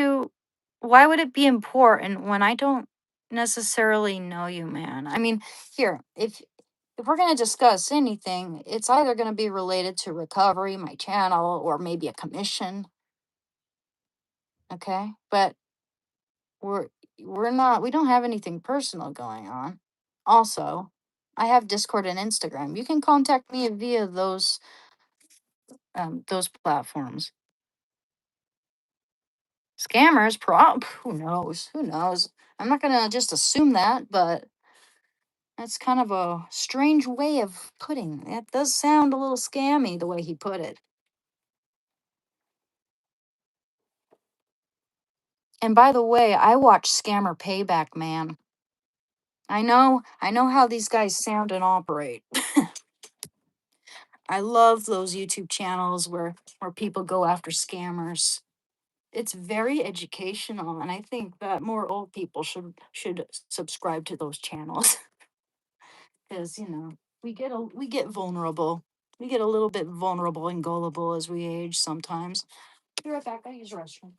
it be important when I don't necessarily know you, man? I mean, here, if we're going to discuss anything, it's either going to be related to recovery, my channel, or maybe a commission, okay? But we're we don't have anything personal going on. Also, I have Discord and Instagram. You can contact me via those platforms. Scammers, who knows? Who knows? I'm not gonna just assume that, but that's kind of a strange way of putting it. It does sound a little scammy the way he put it. And by the way, I watch Scammer Payback, man. I know how these guys sound and operate. I love those YouTube channels where people go after scammers. It's very educational, and I think that more old people should subscribe to those channels because we get vulnerable. We get a little bit vulnerable and gullible as we age sometimes. Be right back. I use the restroom.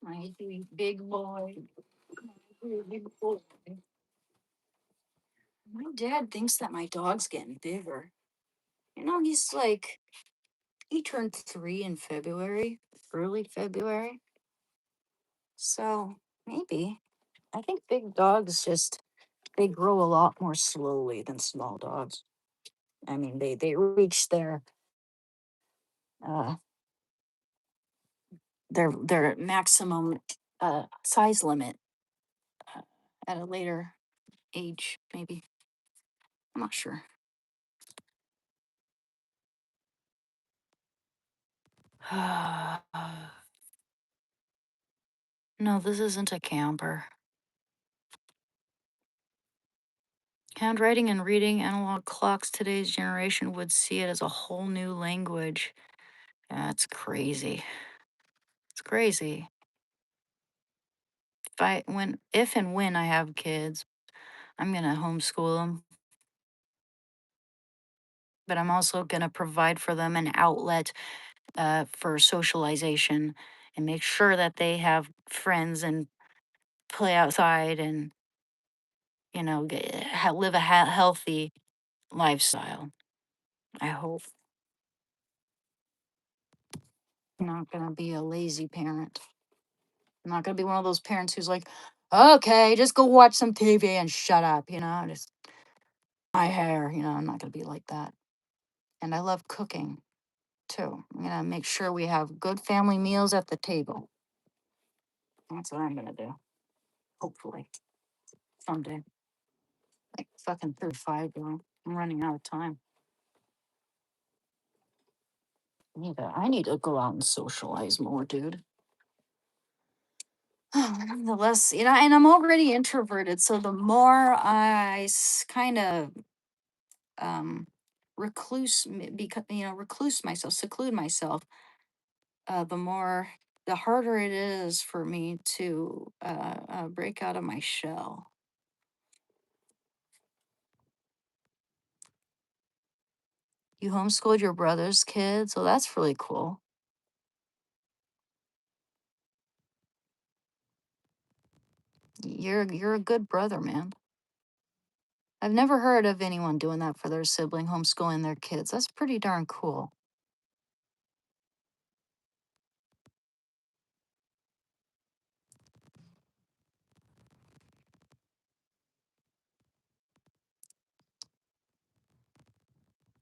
My big boy. My big boy. My dad thinks that my dog's getting bigger. He turned 3 in February, early February. So maybe. I think big dogs they grow a lot more slowly than small dogs. I mean, they reach uh their maximum size limit uh, at a later age, maybe. I'm not sure. No, this isn't a camper. Handwriting and reading analog clocks, today's generation would see it as a whole new language. That's crazy. It's crazy. If and when I have kids, I'm gonna homeschool them, but I'm also gonna provide for them an outlet for socialization and make sure that they have friends and play outside and live a healthy lifestyle. I hope. I'm not gonna be a lazy parent. I'm not gonna be one of those parents who's like, okay, just go watch some TV and shut up, just my hair, I'm not gonna be like that. And I love cooking too. I'm gonna make sure we have good family meals at the table. That's what I'm gonna do. Hopefully. Someday. Like fucking 35, girl. I'm running out of time. I need to go out and socialize more, dude. The less, and I'm already introverted, so the more I kind of um recluse myself, seclude myself, the more, the harder it is for me to break out of my shell. You homeschooled your brother's kids, so that's really cool. You're a good brother, man. I've never heard of anyone doing that for their sibling, homeschooling their kids. That's pretty darn cool.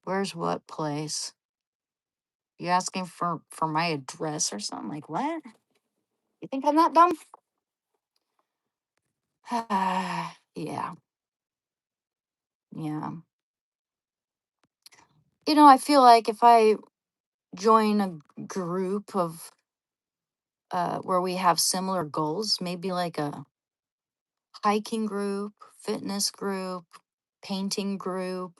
Where's what place? You asking for my address or something? Like what? You think I'm that dumb? Yeah, yeah. I feel like if I join a group of where we have similar goals, maybe like a hiking group, fitness group, painting group,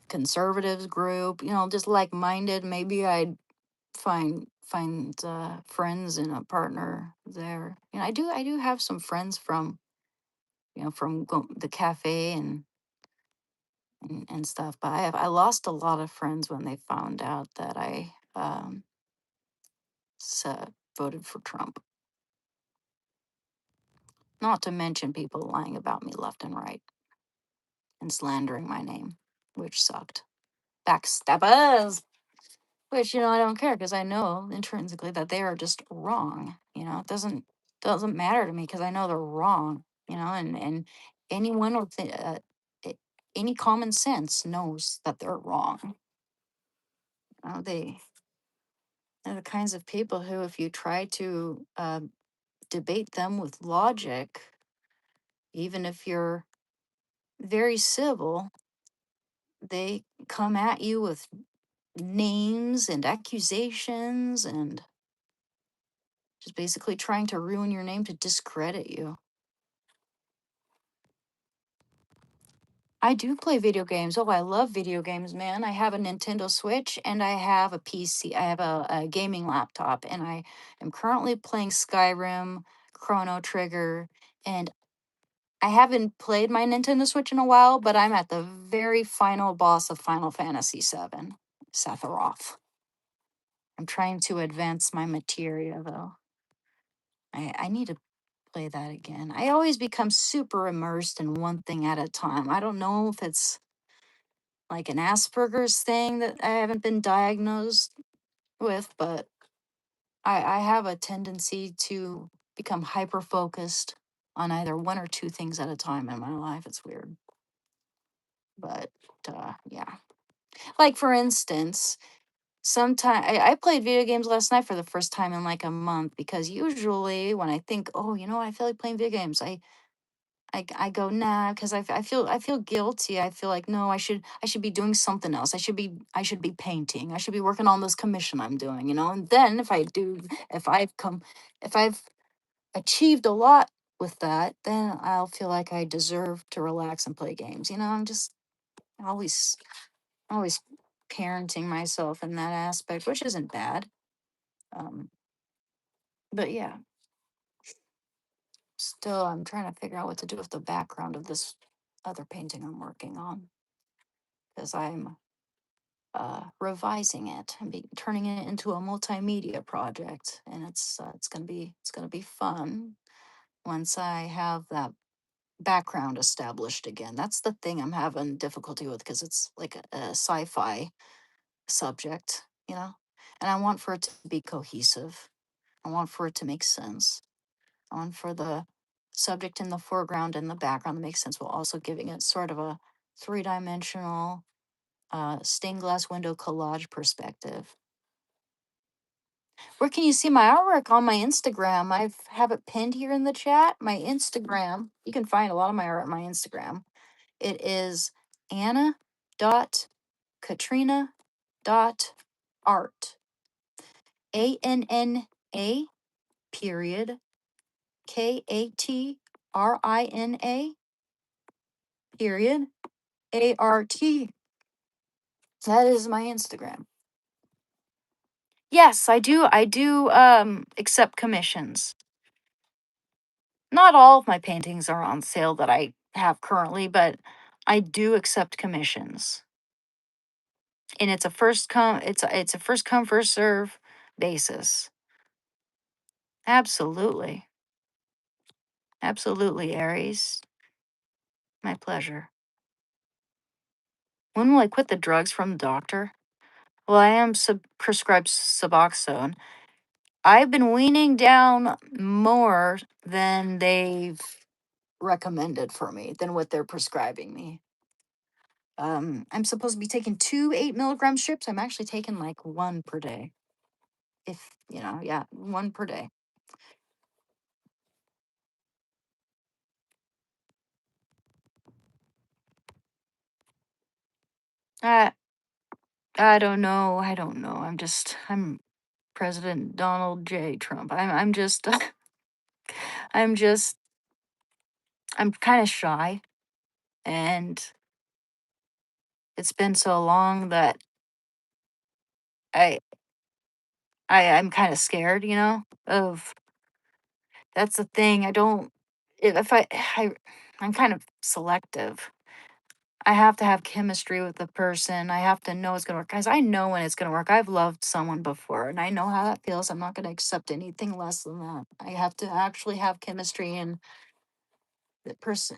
conservatives group, just like-minded, maybe I'd find friends and a partner there. I do have some friends from the cafe and stuff, but I lost a lot of friends when they found out that I voted for Trump. Not to mention people lying about me left and right and slandering my name, which sucked. Backstabbers. Which, I don't care because I know intrinsically that they are just wrong. It doesn't matter to me because I know they're wrong. And anyone with a- any common sense knows that they're wrong. They're the kinds of people who, if you try to debate them with logic, even if you're very civil, they come at you with names and accusations and just basically trying to ruin your name to discredit you. I do play video games. Oh, I love video games, man. I have a Nintendo Switch and I have a PC. I have a gaming laptop, and I am currently playing Skyrim, Chrono Trigger, and I haven't played my Nintendo Switch in a while, but I'm at the very final boss of Final Fantasy VII, Sephiroth. I'm trying to advance my materia, though. I need to play that again. I always become super immersed in one thing at a time. I don't know if it's like an Asperger's thing that I haven't been diagnosed with, but I have a tendency to become hyper focused on either one or two things at a time in my life. It's weird. But yeah. Like, for instance, sometime I played video games last night for the first time in like a month, because usually when I think, oh, I feel like playing video games, I go, nah, because I feel guilty. I feel like, no, I should be doing something else. I should be painting. I should be working on this commission I'm doing. And then if I've achieved a lot with that, then I'll feel like I deserve to relax and play games. I'm just always always parenting myself in that aspect, which isn't bad. Um, but yeah, still, I'm trying to figure out what to do with the background of this other painting I'm working on, because I'm revising it and turning it into a multimedia project, and it's gonna be fun once I have that background established again. That's the thing I'm having difficulty with, because it's like a sci-fi subject, and I want for it to be cohesive. I want for it to make sense. I want for the subject in the foreground and the background to make sense, while also giving it sort of a three-dimensional stained glass window collage perspective. Where can you see my artwork? On my Instagram. I have it pinned here in the chat. My Instagram. You can find a lot of my art on my Instagram. It is Anna.Katrina.art. A period Katrina period ART. That is my Instagram. Yes, I do accept commissions. Not all of my paintings are on sale that I have currently, but I do accept commissions. And it's a first come first serve basis. Absolutely. Absolutely, Aries. My pleasure. When will I quit the drugs from the doctor? Well, I am prescribed Suboxone. I've been weaning down more than they've recommended for me, than what they're prescribing me. I'm supposed to be taking 2 8 milligram strips. I'm actually taking like one per day. If, yeah, one per day. I, I don't know. I don't know. I'm President Donald J. Trump. I'm just, I'm just, I'm kind of shy. And it's been so long that I, I'm kind of scared, of, that's the thing. I don't, if I'm kind of selective. I have to have chemistry with the person. I have to know it's gonna work. Guys, I know when it's gonna work. I've loved someone before and I know how that feels. I'm not gonna accept anything less than that. I have to actually have chemistry and the person,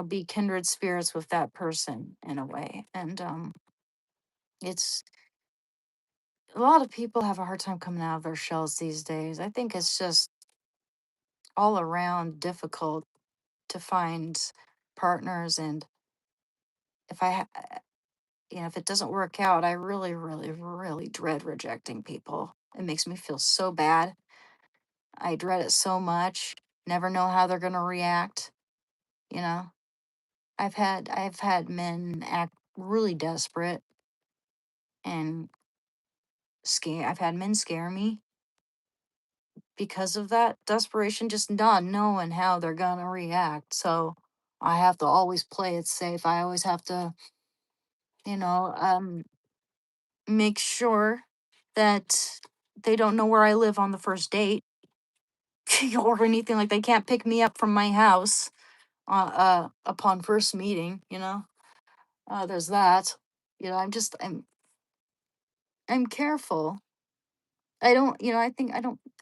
be kindred spirits with that person in a way. And it's a lot of people have a hard time coming out of their shells these days. I think it's just all around difficult to find partners. And if I if it doesn't work out, I really, really, really dread rejecting people. It makes me feel so bad. I dread it so much. Never know how they're gonna react. You know, I've had men act really desperate and scare. I've had men scare me because of that desperation, just not knowing how they're gonna react. So I have to always play it safe. I always have to, you know, um, make sure that they don't know where I live on the first date or anything. Like they can't pick me up from my house upon first meeting. There's that. I'm careful. I don't,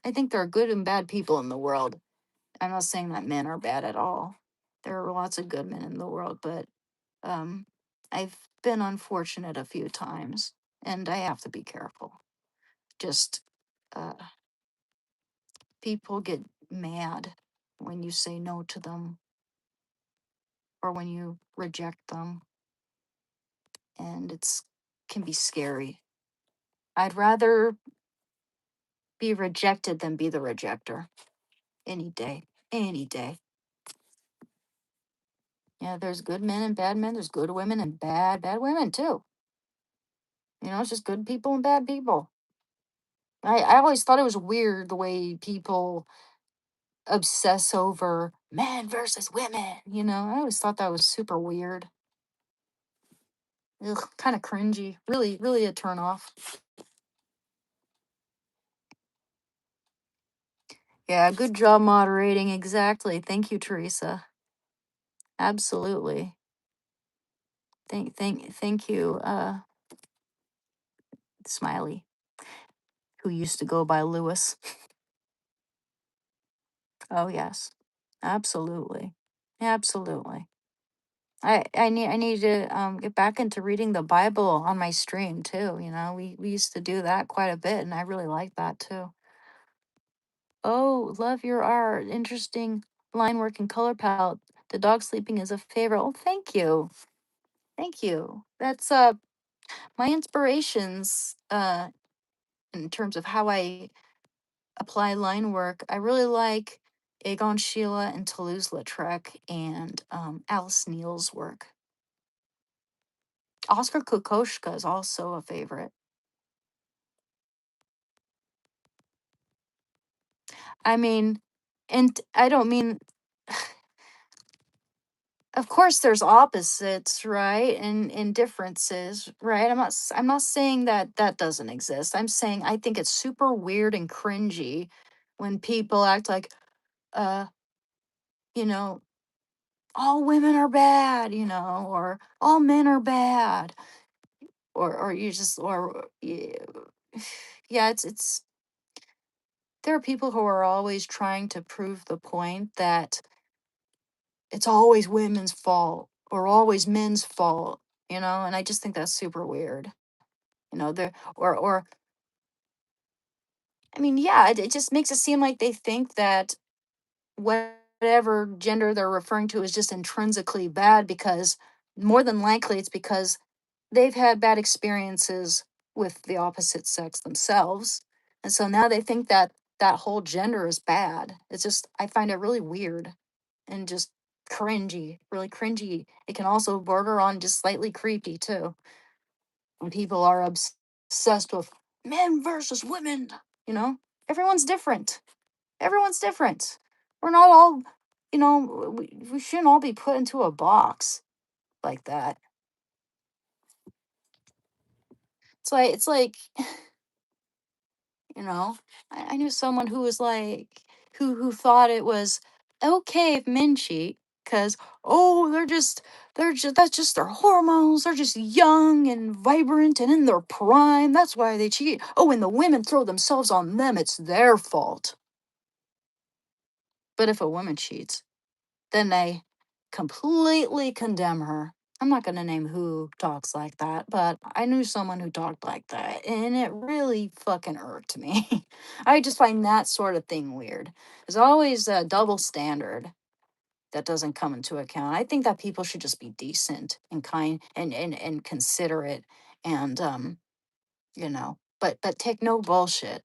I think there are good and bad people in the world. I'm not saying that men are bad at all. There are lots of good men in the world, but um I've been unfortunate a few times and I have to be careful. Just uh people get mad when you say no to them or when you reject them, and it's can be scary. I'd rather be rejected than be the rejecter any day. Any day. Yeah, there's good men and bad men. There's good women and bad women too. It's just good people and bad people. I always thought it was weird the way people obsess over men versus women. I always thought that was super weird. Ugh, kind of cringy. Really, really a turn off. Yeah, good job moderating. Exactly. Thank you, Teresa. Absolutely. Thank you, Smiley, who used to go by Lewis. Oh yes. Absolutely. Absolutely. I need to get back into reading the Bible on my stream too. We used to do that quite a bit and I really like that too. Oh, love your art. Interesting line work and color palette. The dog sleeping is a favorite. Oh, thank you. Thank you. That's my inspirations in terms of how I apply line work. I really like Egon Schiele and Toulouse-Lautrec and Alice Neal's work. Oscar Kokoschka is also a favorite. I mean, and I don't mean, of course there's opposites, right? And differences, right? I'm not saying that that doesn't exist. I'm saying I think it's super weird and cringy when people act like, uh, you know, all women are bad, or all men are bad, or you just or yeah, yeah, it's there are people who are always trying to prove the point that it's always women's fault or always men's fault, and I just think that's super weird. There or I mean, yeah, it just makes it seem like they think that whatever gender they're referring to is just intrinsically bad, because more than likely it's because they've had bad experiences with the opposite sex themselves. And so now they think that that whole gender is bad. It's just, I find it really weird and just cringy, really cringy. It can also border on just slightly creepy too. When people are obsessed with men versus women, you know, everyone's different. Everyone's different. We're not all, we shouldn't all be put into a box like that. It's like you know I knew someone who was like, who thought it was okay if men cheat, because, oh, they're just that's just their hormones, they're just young and vibrant and in their prime, that's why they cheat. Oh, and the women throw themselves on them, it's their fault. But if a woman cheats, then they completely condemn her. I'm not going to name who talks like that, but I knew someone who talked like that, and it really fucking irked me. I just find that sort of thing weird. There's always a double standard that doesn't come into account. I think that people should just be decent and kind and considerate, and but take no bullshit.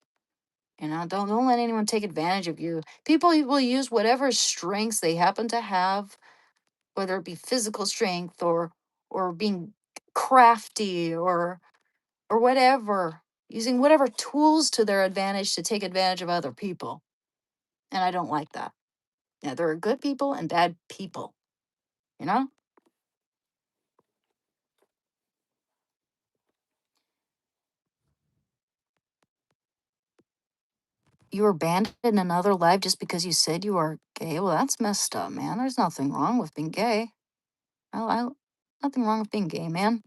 Don't let anyone take advantage of you. People will use whatever strengths they happen to have, whether it be physical strength or being crafty or whatever, using whatever tools to their advantage to take advantage of other people. And I don't like that. Yeah, there are good people and bad people, you know? You were banned in another life just because you said you are gay. Well, that's messed up, man. There's nothing wrong with being gay. I nothing wrong with being gay, man.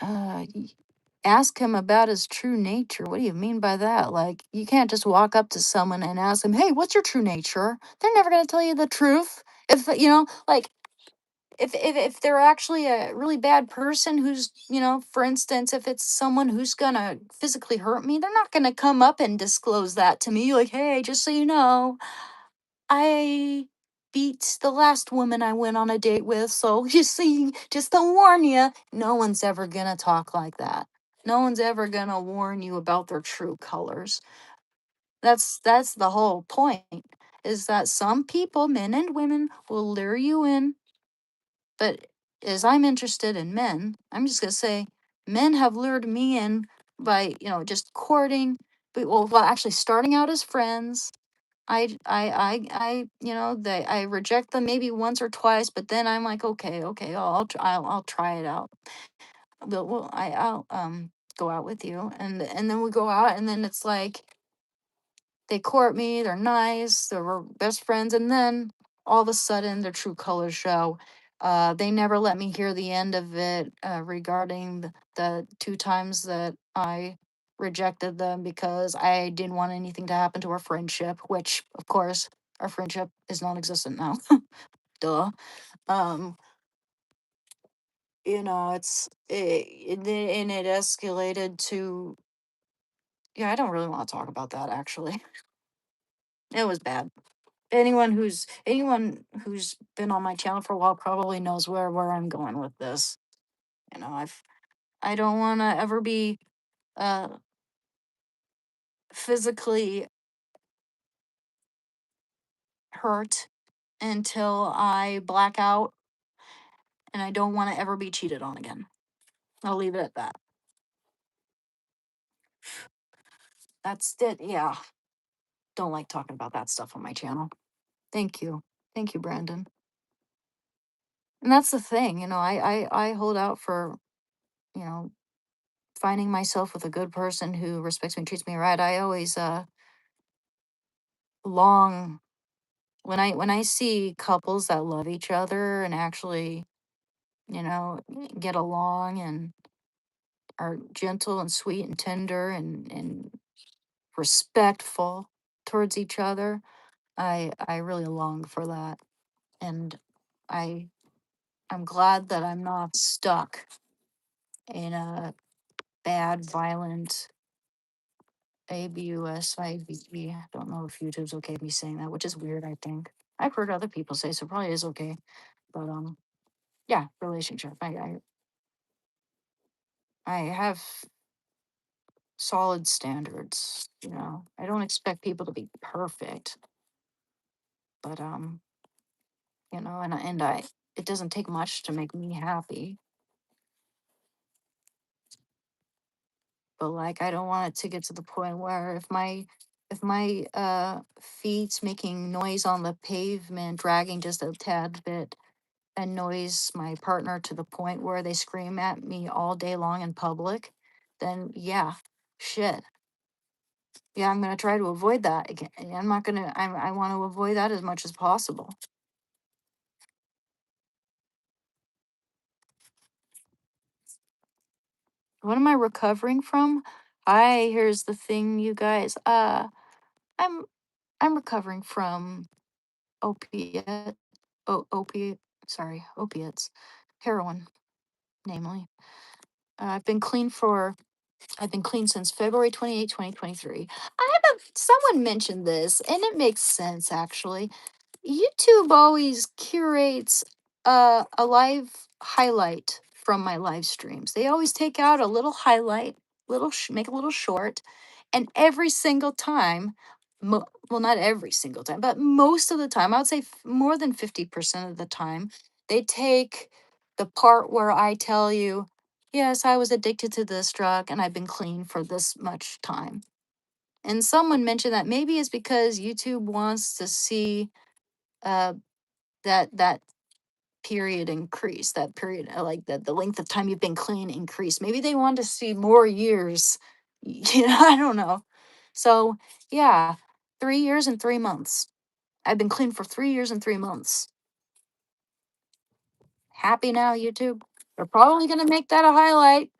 Y Ask him about his true nature. What do you mean by that? Like, you can't just walk up to someone and ask them, "Hey, what's your true nature?" They're never gonna tell you the truth. If, like, if they're actually a really bad person who's, for instance, if it's someone who's gonna physically hurt me, they're not gonna come up and disclose that to me, like, "Hey, just so you know, I beat the last woman I went on a date with, so you see, just to warn you." No one's ever gonna talk like that. No one's ever gonna warn you about their true colors. That's the whole point. Is that some people, men and women, will lure you in, but as I'm interested in men, I'm just gonna say men have lured me in by, just courting, but well, actually starting out as friends. I reject them maybe once or twice, but then I'm like, okay, okay, I'll try it out. But I'll go out with you, and then we go out, and then it's like they court me, they're nice, we're best friends, and then all of a sudden their true colors show. They never let me hear the end of it, regarding the two times that I rejected them because I didn't want anything to happen to our friendship, which, of course, our friendship is non existent now. Duh. Um, and it escalated to, yeah, I don't really want to talk about that actually. It was bad. Anyone who's been on my channel for a while probably knows where I'm going with this. I don't want to ever be uh physically hurt until I black out, and I don't want to ever be cheated on again. I'll leave it at that. That's it. Yeah. Don't like talking about that stuff on my channel. Thank you. Thank you, Brandon. And that's the thing, I hold out for, you know, finding myself with a good person who respects me and treats me right. I always long when I see couples that love each other and actually, get along and are gentle and sweet and tender and respectful towards each other. I really long for that. And I I'm glad that I'm not stuck in a bad, violent ABUSIVE. I don't know if YouTube's okay with me saying that, which is weird, I think. I've heard other people say, so probably is okay. But yeah, relationship. I have solid standards, I don't expect people to be perfect, but and I it doesn't take much to make me happy. But like I don't want it to get to the point where if my feet's making noise on the pavement, dragging just a tad bit, annoys my partner to the point where they scream at me all day long in public, then yeah, shit. Yeah, I'm gonna try to avoid that again. I'm not gonna. I want to avoid that as much as possible. What am I recovering from? Here's the thing, you guys. I'm I'm recovering from opiate, opiate. Sorry, opiates, heroin, namely. I've been clean for I've been clean since February 28th, 2023. Someone mentioned this, and it makes sense actually. YouTube always curates a live highlight from my live streams. They always take out a little highlight, make a little short, and every single time, well, not every single time, but most of the time, I would say more than 50% of the time, they take the part where I tell you, yes, I was addicted to this drug and I've been clean for this much time. And someone mentioned that maybe it's because YouTube wants to see uh, that period increase, that period, like the length of time you've been clean increase. Maybe they want to see more years. I don't know. So yeah, 3 years and 3 months. I've been clean for 3 years and 3 months. Happy now, YouTube? They're probably gonna make that a highlight.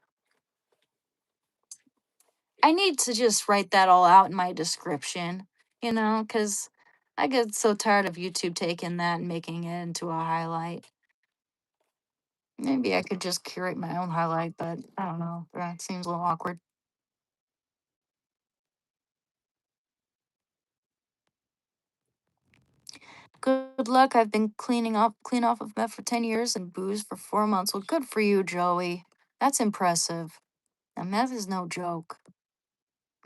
I need to just write that all out in my description, because I get so tired of YouTube taking that and making it into a highlight. Maybe I could just curate my own highlight, but I don't know. That seems a little awkward. Good luck. I've been clean off of meth for 10 years and booze for 4 months. Well, good for you, Joey. That's impressive. Now, meth is no joke.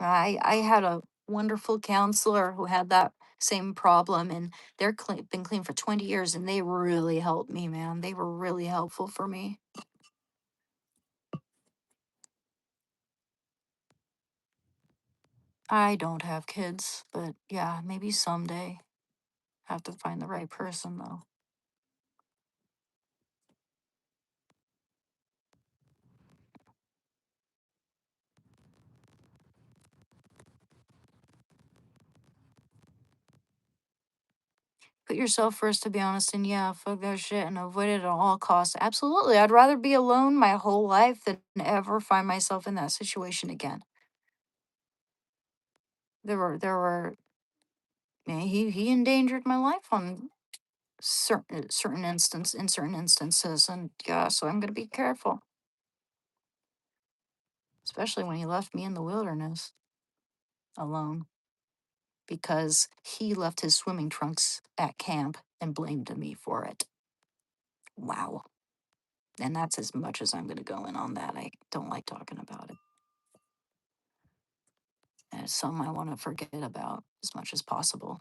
I had a wonderful counselor who had that same problem, and been clean for 20 years, and they really helped me, man. They were really helpful for me. I don't have kids, but yeah, maybe someday. Have to find the right person, though. Put yourself first, to be honest, and yeah, fuck that shit and avoid it at all costs. Absolutely. I'd rather be alone my whole life than ever find myself in that situation again. There were man, he endangered my life on certain instances, and yeah, so I'm gonna be careful. Especially when he left me in the wilderness alone because he left his swimming trunks at camp and blamed me for it. Wow. And that's as much as I'm going to go in on that. I don't like talking about it. And it's something I want to forget about as much as possible.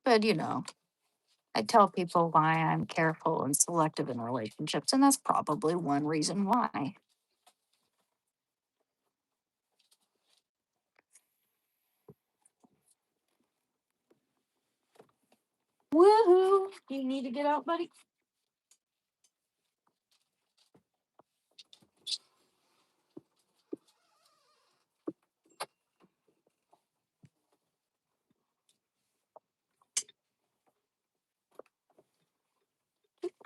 But, I tell people why I'm careful and selective in relationships, and that's probably one reason why. Woohoo! You need to get out, buddy.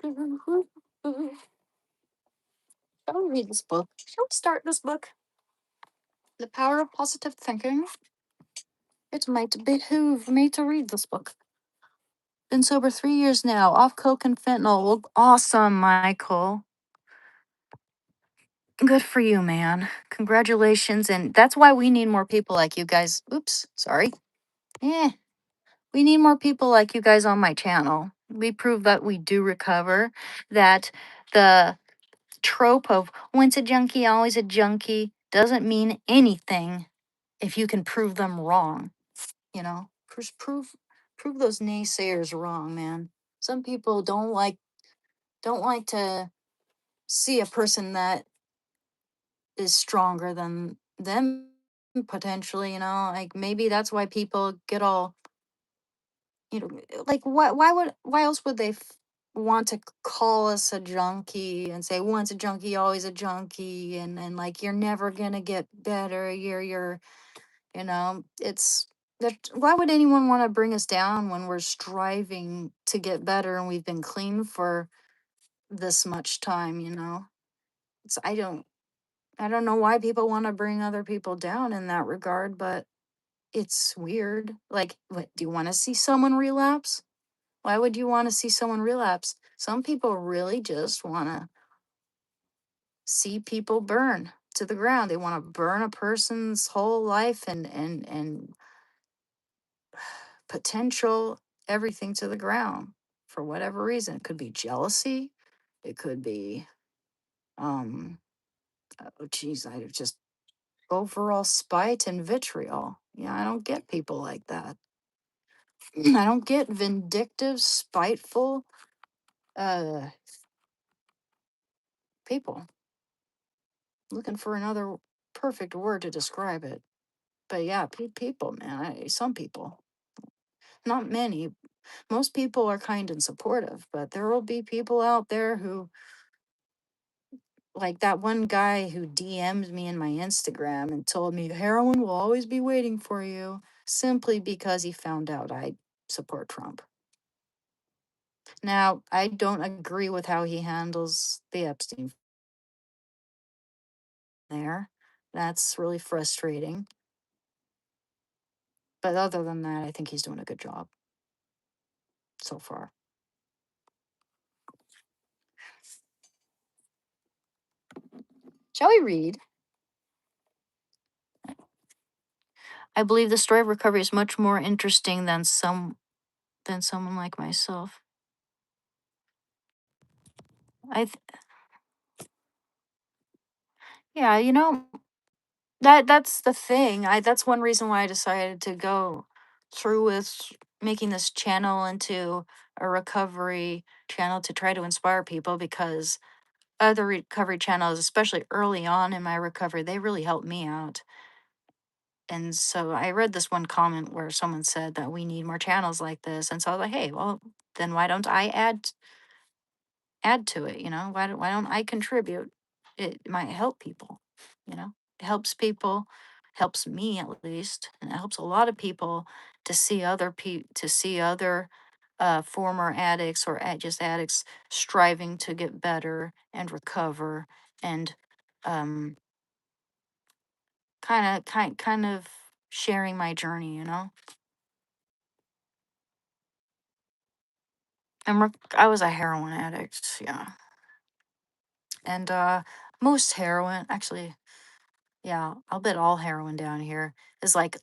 Shall we read this book? Shall we start this book? The Power of Positive Thinking. It might behoove me to read this book. Been sober 3 years now, off coke and fentanyl. Well, awesome, Michael. Good for you, man. Congratulations. And that's why we need more people like you guys. Oops, sorry. Eh, we need more people like you guys on my channel. We prove that we do recover, that the trope of once a junkie, always a junkie doesn't mean anything if you can prove them wrong. You know, prove those naysayers wrong, man. Some people don't like to see a person that is stronger than them potentially, like maybe that's why people get all, like why else would they want to call us a junkie and say once a junkie always a junkie, and like you're never gonna get better, you're it's that, why would anyone want to bring us down when we're striving to get better and we've been clean for this much time, it's I don't know why people want to bring other people down in that regard, but it's weird. Like, what, do you want to see someone relapse? Why would you want to see someone relapse? Some people really just want to see people burn to the ground. They want to burn a person's whole life and potential, everything to the ground for whatever reason. It could be jealousy. It could be, um, oh, geez, I just overall spite and vitriol. Yeah, I don't get people like that. I don't get vindictive, spiteful uh people. Looking for another perfect word to describe it. But yeah, people, man, some people, not many. Most people are kind and supportive, but there will be people out there who, like that one guy who DM'd me in my Instagram and told me heroin will always be waiting for you simply because he found out I support Trump. Now, I don't agree with how he handles the Epstein there. That's really frustrating. But other than that, I think he's doing a good job so far. Shall we read? I believe the story of recovery is much more interesting than someone like myself. I th- yeah, that's the thing. That's one reason why I decided to go through with making this channel into a recovery channel to try to inspire people, because other recovery channels, especially early on in my recovery, they really helped me out. And so I read this one comment where someone said that we need more channels like this. And so I was like, hey, well, then why don't I add to it? Why don't I contribute? It might help people, you know? It helps people, helps me at least, and it helps a lot of people to see other former addicts or just addicts striving to get better and recover, and um kind of sharing my journey. I was a heroin addict, yeah. And most heroin, actually, yeah, I'll bet all heroin down here is like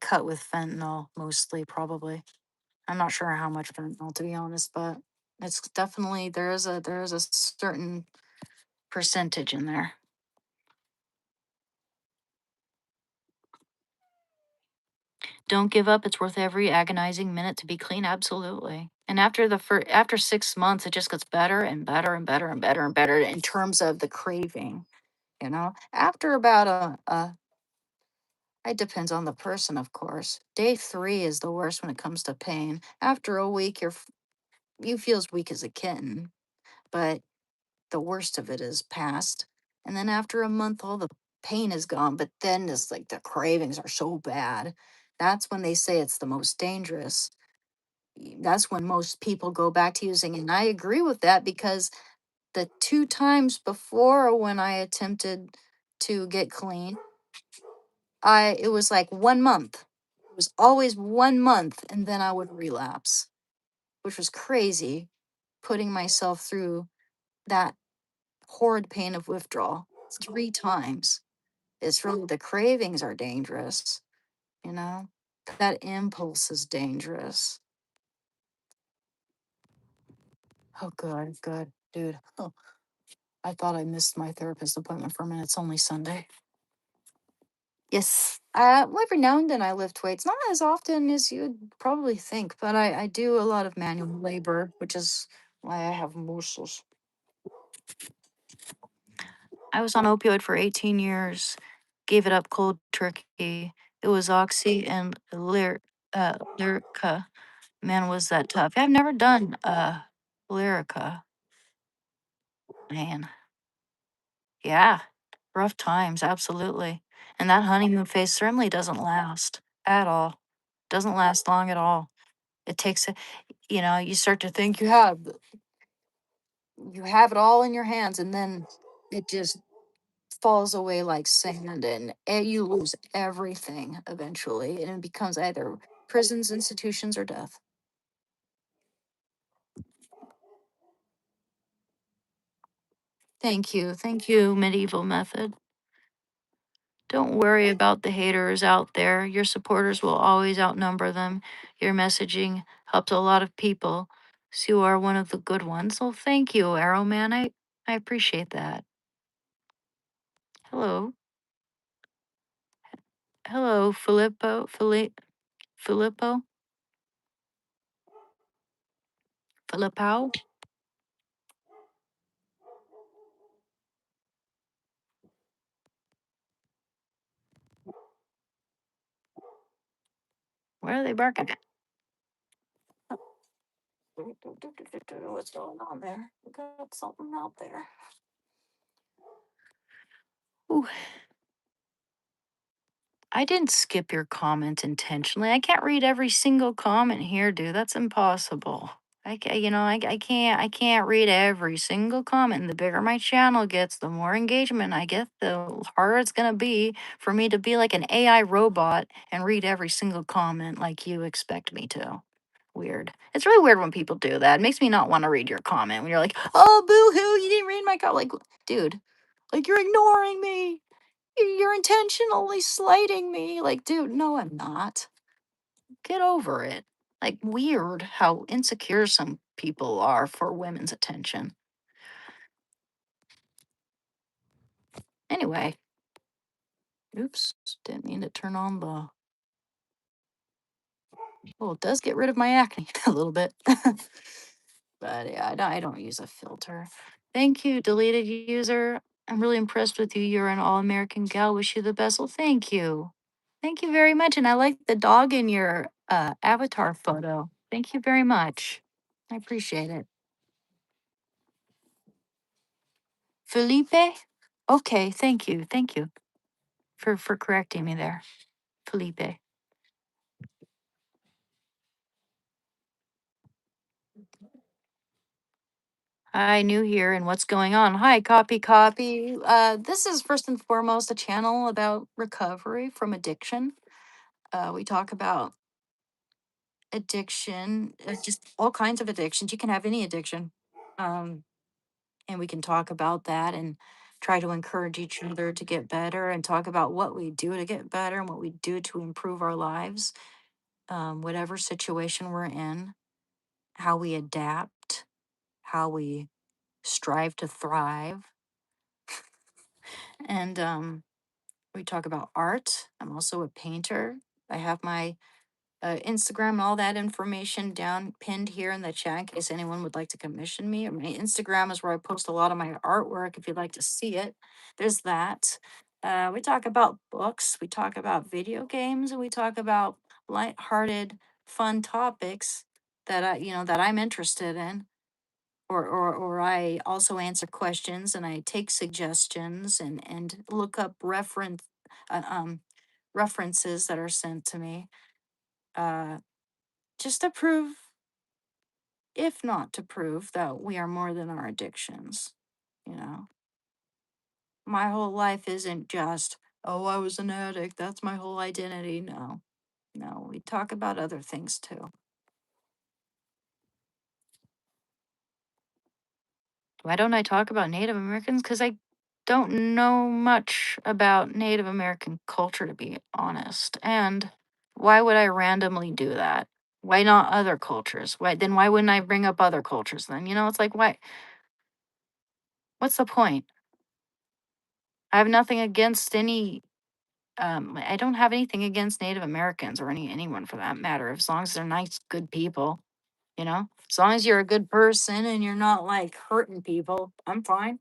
cut with fentanyl, mostly, probably. I'm not sure how much fentanyl, to be honest, but it's definitely there is a certain percentage in there. Don't give up. It's worth every agonizing minute to be clean. Absolutely. And after 6 months, it just gets better and better and better and better and better in terms of the craving. After about It depends on the person, of course. Day 3 is the worst when it comes to pain. After a week, you feel as weak as a kitten, but the worst of it is past. And then after a month, all the pain is gone. But then it's like the cravings are so bad. That's when they say it's the most dangerous. That's when most people go back to using. And I agree with that because the 2 times before when I attempted to get clean, it was like 1 month. It was always 1 month, and then I would relapse, which was crazy, putting myself through that horrid pain of withdrawal 3 times. It's really the cravings are dangerous, you know? That impulse is dangerous. Oh, good, good, dude. Oh, I thought I missed my therapist appointment for a minute. It's only Sunday. Yes. Well, every now and then I lift weights, not as often as you'd probably think, but I do a lot of manual labor, which is why I have muscles. I was on opioid for 18 years, gave it up cold turkey. It was Oxy and Lyrica. Man, was that tough. I've never done Lyrica. Man, yeah, rough times, absolutely. And that honeymoon phase certainly doesn't last at all. Doesn't last long at all. It takes you start to think you have it all in your hands, and then it just falls away like sand, and you lose everything eventually, and it becomes either prisons, institutions, or death. Thank you, medieval method. Don't worry about the haters out there. Your supporters will always outnumber them. Your messaging helps a lot of people, so you are one of the good ones. Well, thank you, Arrow Man. I appreciate that. Hello. Hello, Filippo, Filippo. Where are they barking at? What's going on there? We got something out there. Ooh, I didn't skip your comment intentionally. I can't read every single comment here, dude. That's impossible. I can't read every single comment. And the bigger my channel gets, the more engagement I get, the harder it's gonna be for me to be like an AI robot and read every single comment like you expect me to. Weird. It's really weird when people do that. It makes me not want to read your comment when you're like, "Oh, boo hoo, you didn't read my comment." Like, dude, like you're ignoring me. You're intentionally slighting me. Like, dude, no, I'm not. Get over it. Like, weird how insecure some people are for women's attention. Anyway, oops, didn't mean to turn on the. Well, it does get rid of my acne a little bit. But yeah, I don't use a filter. Thank you, deleted user. I'm really impressed with you. You're an all American gal. Wish you the best. Well, thank you. Thank you very much. And I like the dog in your avatar photo. Thank you very much. I appreciate it. Felipe? Okay, thank you. Thank you for correcting me there. Felipe. Hi, new here, and what's going on? Hi, copy. This is first and foremost a channel about recovery from addiction. We talk about addiction, just all kinds of addictions. You can have any addiction. Um, and we can talk about that and try to encourage each other to get better and talk about what we do to get better and what we do to improve our lives, whatever situation we're in, how we adapt, how we strive to thrive. And we talk about art. I'm also a painter. I have my Instagram and all that information down pinned here in the chat in case anyone would like to commission me. My Instagram is where I post a lot of my artwork if you'd like to see it. There's that. We talk about books, we talk about video games, and we talk about light-hearted, fun topics that that I'm interested in. Or I also answer questions and I take suggestions and look up uh, um, references that are sent to me, uh, just to prove, if not to prove, that we are more than our addictions. You know, my whole life isn't just, oh, I was an addict. That's my whole identity. No, no, we talk about other things too. Why don't I talk about Native Americans? Because I don't know much about Native American culture, to be honest. And why would I randomly do that? Why not other cultures? Why wouldn't I bring up other cultures then? It's like what's the point? I have nothing against any I don't have anything against Native Americans or anyone for that matter, as long as they're nice, good people, you know? As long as you're a good person and you're not like hurting people, I'm fine.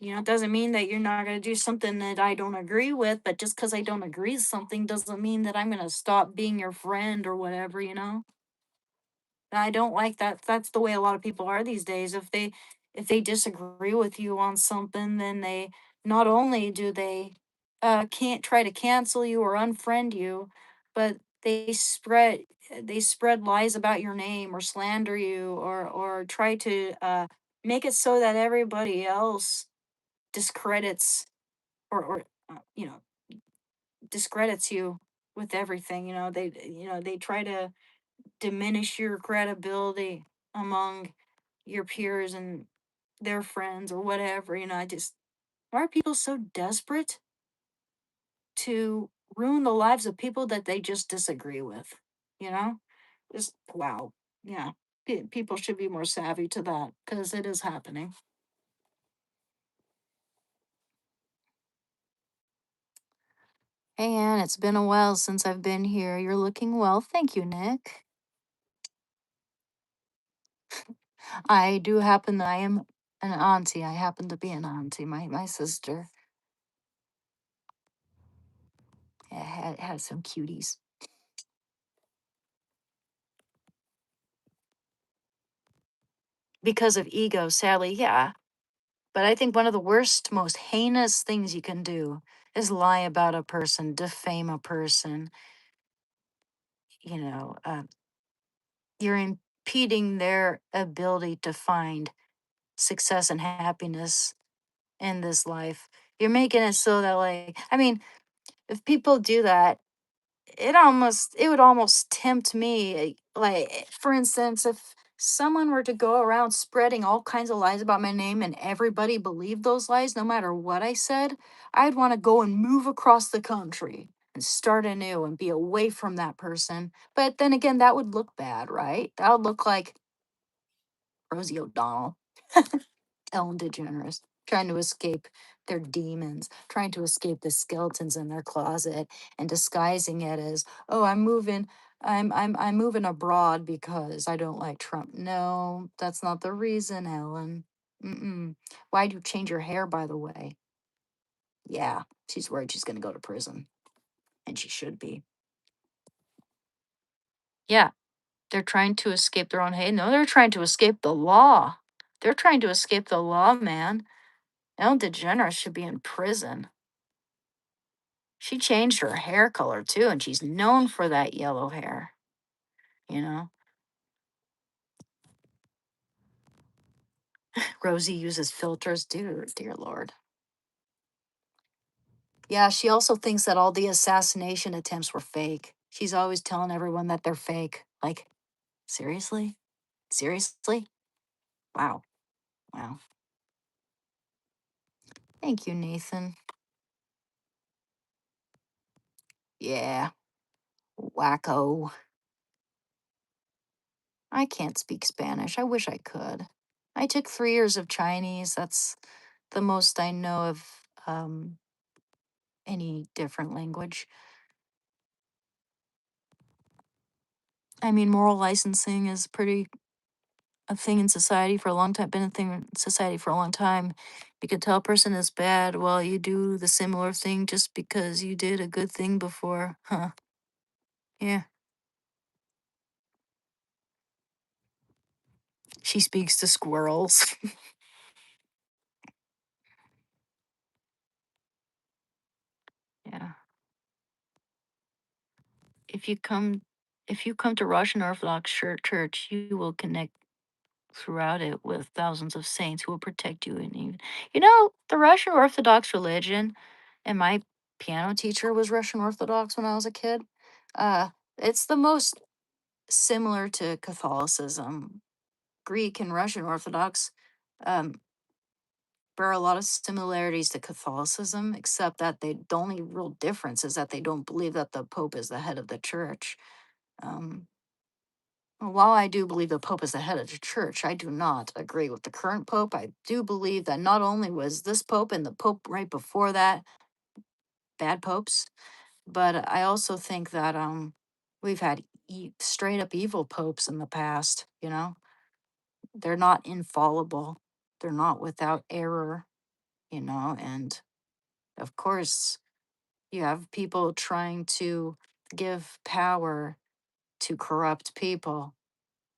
It doesn't mean that you're not going to do something that I don't agree with, but just because I don't agree with something doesn't mean that I'm going to stop being your friend or whatever. I don't like that. That's the way a lot of people are these days. If they disagree with you on something, then they not only do they can't try to cancel you or unfriend you, but they spread lies about your name or slander you or try to make it so that everybody else discredits or discredits you with everything. They try to diminish your credibility among your peers and their friends or whatever. I just Why are people so desperate to ruin the lives of people that they just disagree with? You know, just wow. Yeah, people should be more savvy to that because it is happening. Hey Ann, it's been a while since I've been here. You're looking well. Thank you, Nick. I am an auntie. I happen to be an auntie. My sister had some cuties. Because of ego, sadly, yeah. But I think one of the worst, most heinous things you can do is lie about a person, defame a person. You know, you're impeding their ability to find success and happiness in this life. You're making it so that, like, I mean, if people do that, it would almost tempt me, like, for instance, if someone were to go around spreading all kinds of lies about my name and everybody believed those lies no matter what I said, I'd want to go and move across the country and start anew and be away from that person. But then again, that would look bad, right? That would look like Rosie O'Donnell, Ellen DeGeneres, trying to escape their demons, trying to escape the skeletons in their closet, and disguising it as, "Oh, I'm moving abroad because I don't like Trump." No, that's not the reason, Ellen. Mm-mm. Why'd you change your hair, by the way? Yeah, she's worried she's gonna go to prison, and she should be. Yeah, they're trying to escape their own hate. No, they're trying to escape the law. They're trying to escape the law, man. Ellen DeGeneres should be in prison. She changed her hair color too, and she's known for that yellow hair, you know? Rosie uses filters, dear Lord. Yeah, she also thinks that all the assassination attempts were fake. She's always telling everyone that they're fake. Like, seriously? Seriously? Wow. Wow. Thank you, Nathan. Yeah, wacko. I can't speak Spanish. I wish I could. I took 3 years of Chinese. That's the most I know of any different language. I mean, moral licensing is pretty a thing in society for a long time, been a thing in society for a long time. You could tell a person is bad while you do the similar thing just because you did a good thing before. Huh. Yeah. She speaks to squirrels. Yeah. If you come if you come to Russian Orthodox Church, you will connect throughout it with thousands of saints who will protect you. And even, the Russian Orthodox religion, and my piano teacher was Russian Orthodox when I was a kid. Uh, it's the most similar to Catholicism. Greek and Russian Orthodox um, bear a lot of similarities to Catholicism, except that the only real difference is that they don't believe that the Pope is the head of the church. Um, While I do believe the Pope is the head of the church, I do not agree with the current Pope. I do believe that not only was this Pope and the Pope right before that bad popes, but I also think that we've had straight up evil popes in the past. They're not infallible. They're not without error. And of course you have people trying to give power to corrupt people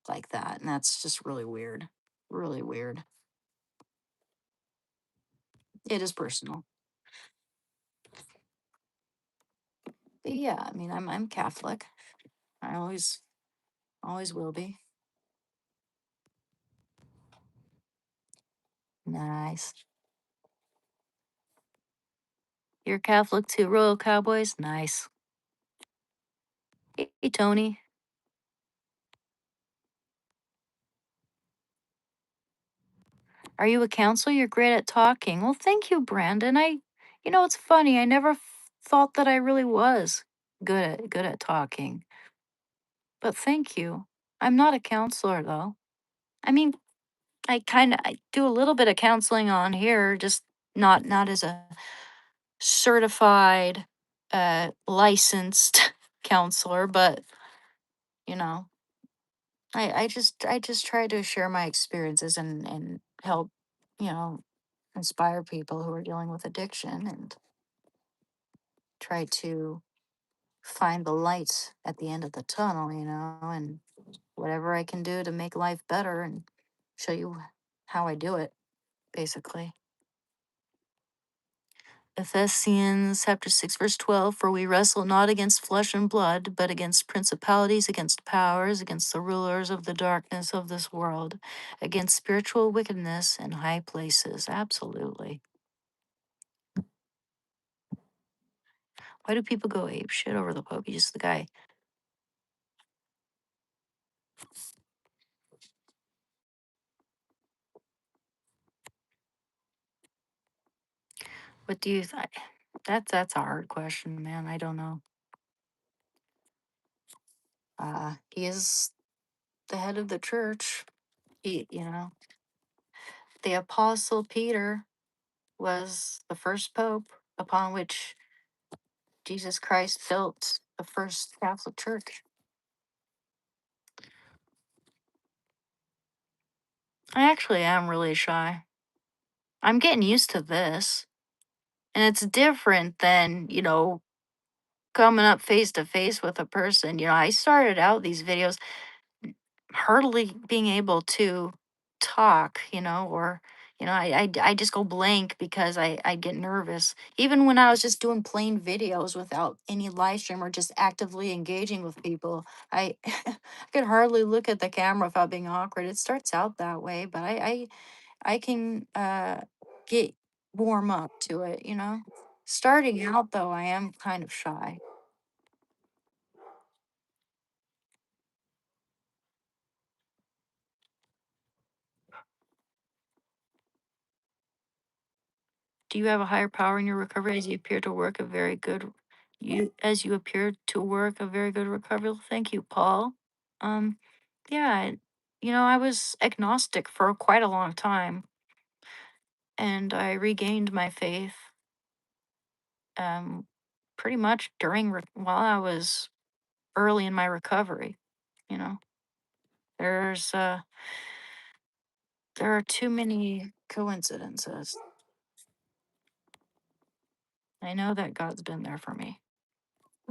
like that, and that's just really weird. Really weird. It is personal. But yeah, I mean, I'm Catholic. I always will be. Nice. You're Catholic too, Royal Cowboys? Nice. Hey, Tony. Are you a counselor? You're great at talking. Well, thank you, Brandon. It's funny. I never thought that I really was good at talking. But thank you. I'm not a counselor though. I mean, I do a little bit of counseling on here, just not as a certified, licensed counselor, but you know, I just try to share my experiences and help, you know, inspire people who are dealing with addiction and try to find the light at the end of the tunnel, and whatever I can do to make life better and show you how I do it, basically. Ephesians chapter 6, verse 12, for we wrestle not against flesh and blood, but against principalities, against powers, against the rulers of the darkness of this world, against spiritual wickedness in high places. Absolutely. Why do people go ape shit over the Pope? He's just the guy. What do you think? That's a hard question, man. I don't know. He is the head of the church. The Apostle Peter was the first pope upon which Jesus Christ built the first Catholic church. I actually am really shy. I'm getting used to this. And it's different than, coming up face to face with a person. I started out these videos hardly being able to talk, or I just go blank because I get nervous. Even when I was just doing plain videos without any live stream or just actively engaging with people, I I could hardly look at the camera without being awkward. It starts out that way, but I can get warm up to it. Starting out though, I am kind of shy. Do you have a higher power in your recovery as you appear to work a very good recovery? Well, thank you, Paul. Um, yeah, I was agnostic for quite a long time, and I regained my faith um pretty much while I was early in my recovery. You know, there's There are too many coincidences. I know that God's been there for me.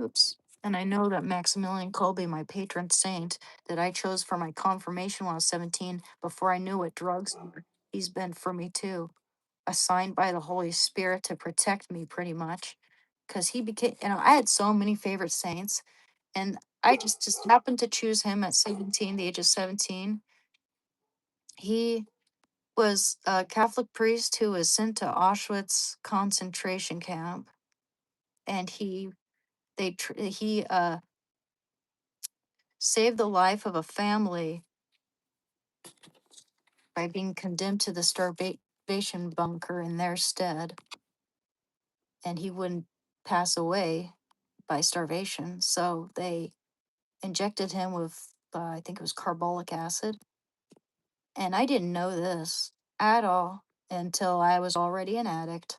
Oops. And I know that Maximilian Kolbe, my patron saint, that I chose for my confirmation when I was 17, before I knew what drugs were, he's been for me too. Assigned by the Holy Spirit to protect me pretty much. Because he became, I had so many favorite saints, and I just happened to choose him at 17, the age of 17. He was a Catholic priest who was sent to Auschwitz concentration camp, and he saved the life of a family by being condemned to the starvation bunker in their stead, and he wouldn't pass away by starvation. So they injected him with, I think it was carbolic acid. And I didn't know this at all until I was already an addict.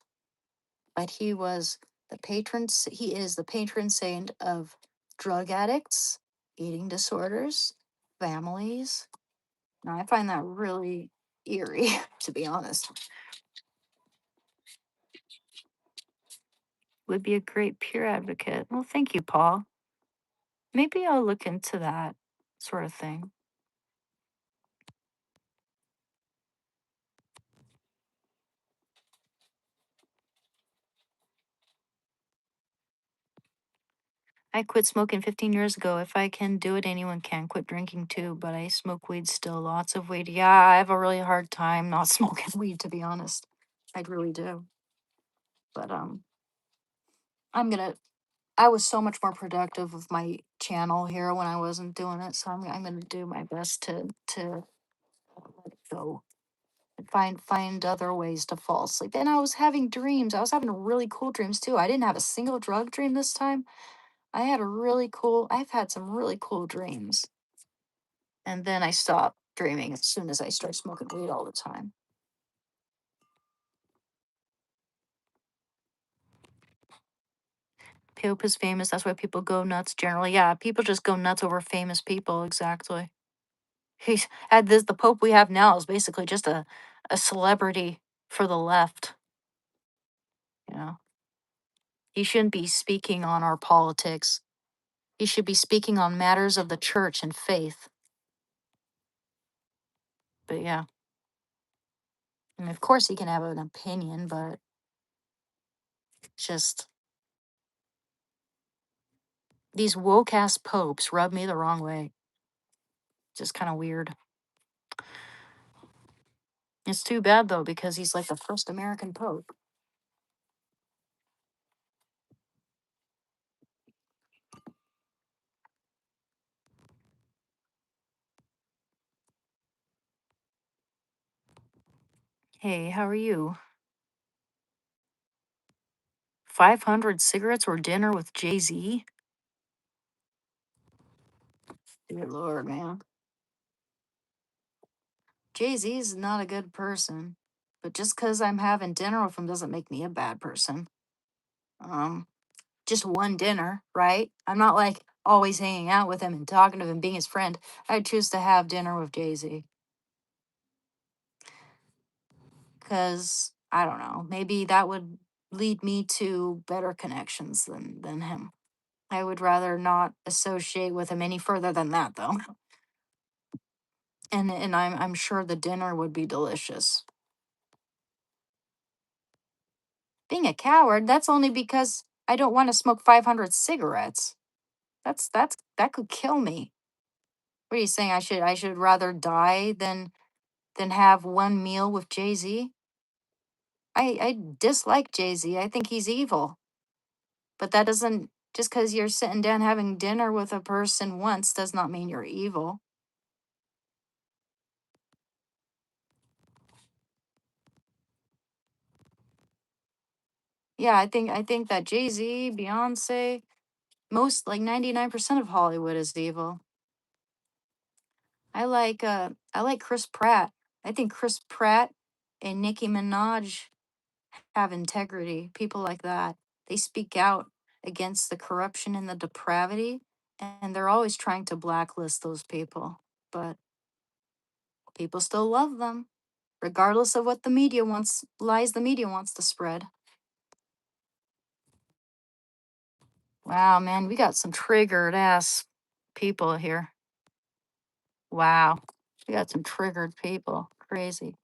But he is the patron saint of drug addicts, eating disorders, families. Now, I find that really eerie, to be honest. Would be a great peer advocate. Well, thank you, Paul. Maybe I'll look into that sort of thing. I quit smoking 15 years ago. If I can do it, anyone can. Quit drinking too, but I smoke weed still. Lots of weed. Yeah, I have a really hard time not smoking weed, to be honest. I really do. But I'm gonna. I was so much more productive with my channel here when I wasn't doing it, so I'm gonna do my best to let it go and find other ways to fall asleep. And I was having dreams. I was having really cool dreams too. I didn't have a single drug dream this time. I've had some really cool dreams. And then I stopped dreaming as soon as I started smoking weed all the time. Pope is famous. That's why people go nuts generally. Yeah, people just go nuts over famous people. Exactly. He's had this. The Pope we have now is basically just a celebrity for the left. You know, he shouldn't be speaking on our politics. He should be speaking on matters of the church and faith. But yeah, I mean, of course he can have an opinion, but just these woke ass popes rub me the wrong way. Just kind of weird. It's too bad though, because he's like the first American pope. Hey, how are you? 500 cigarettes or dinner with Jay Z? Dear Lord, man. Jay Z's not a good person, but just because I'm having dinner with him doesn't make me a bad person. Um, just one dinner, right? I'm not like always hanging out with him and talking to him, being his friend. I choose to have dinner with Jay Z because I don't know, maybe that would lead me to better connections than him. I would rather not associate with him any further than that, though. And I'm sure the dinner would be delicious. Being a coward, that's only because I don't want to smoke 500 cigarettes. That could kill me. What are you saying? I should rather die than have one meal with Jay Z? I dislike Jay Z. I think he's evil. But that doesn't, just because you're sitting down having dinner with a person once does not mean you're evil. Yeah, I think that Jay Z, Beyonce, most like 99% of Hollywood is evil. I like Chris Pratt. I think Chris Pratt and Nicki Minaj have integrity. People like that. They speak out against the corruption and the depravity, and they're always trying to blacklist those people. But people still love them. regardless of what the media wants, lies the media wants to spread. Wow, man, we got some triggered ass people here. Wow. We got some triggered people. Crazy.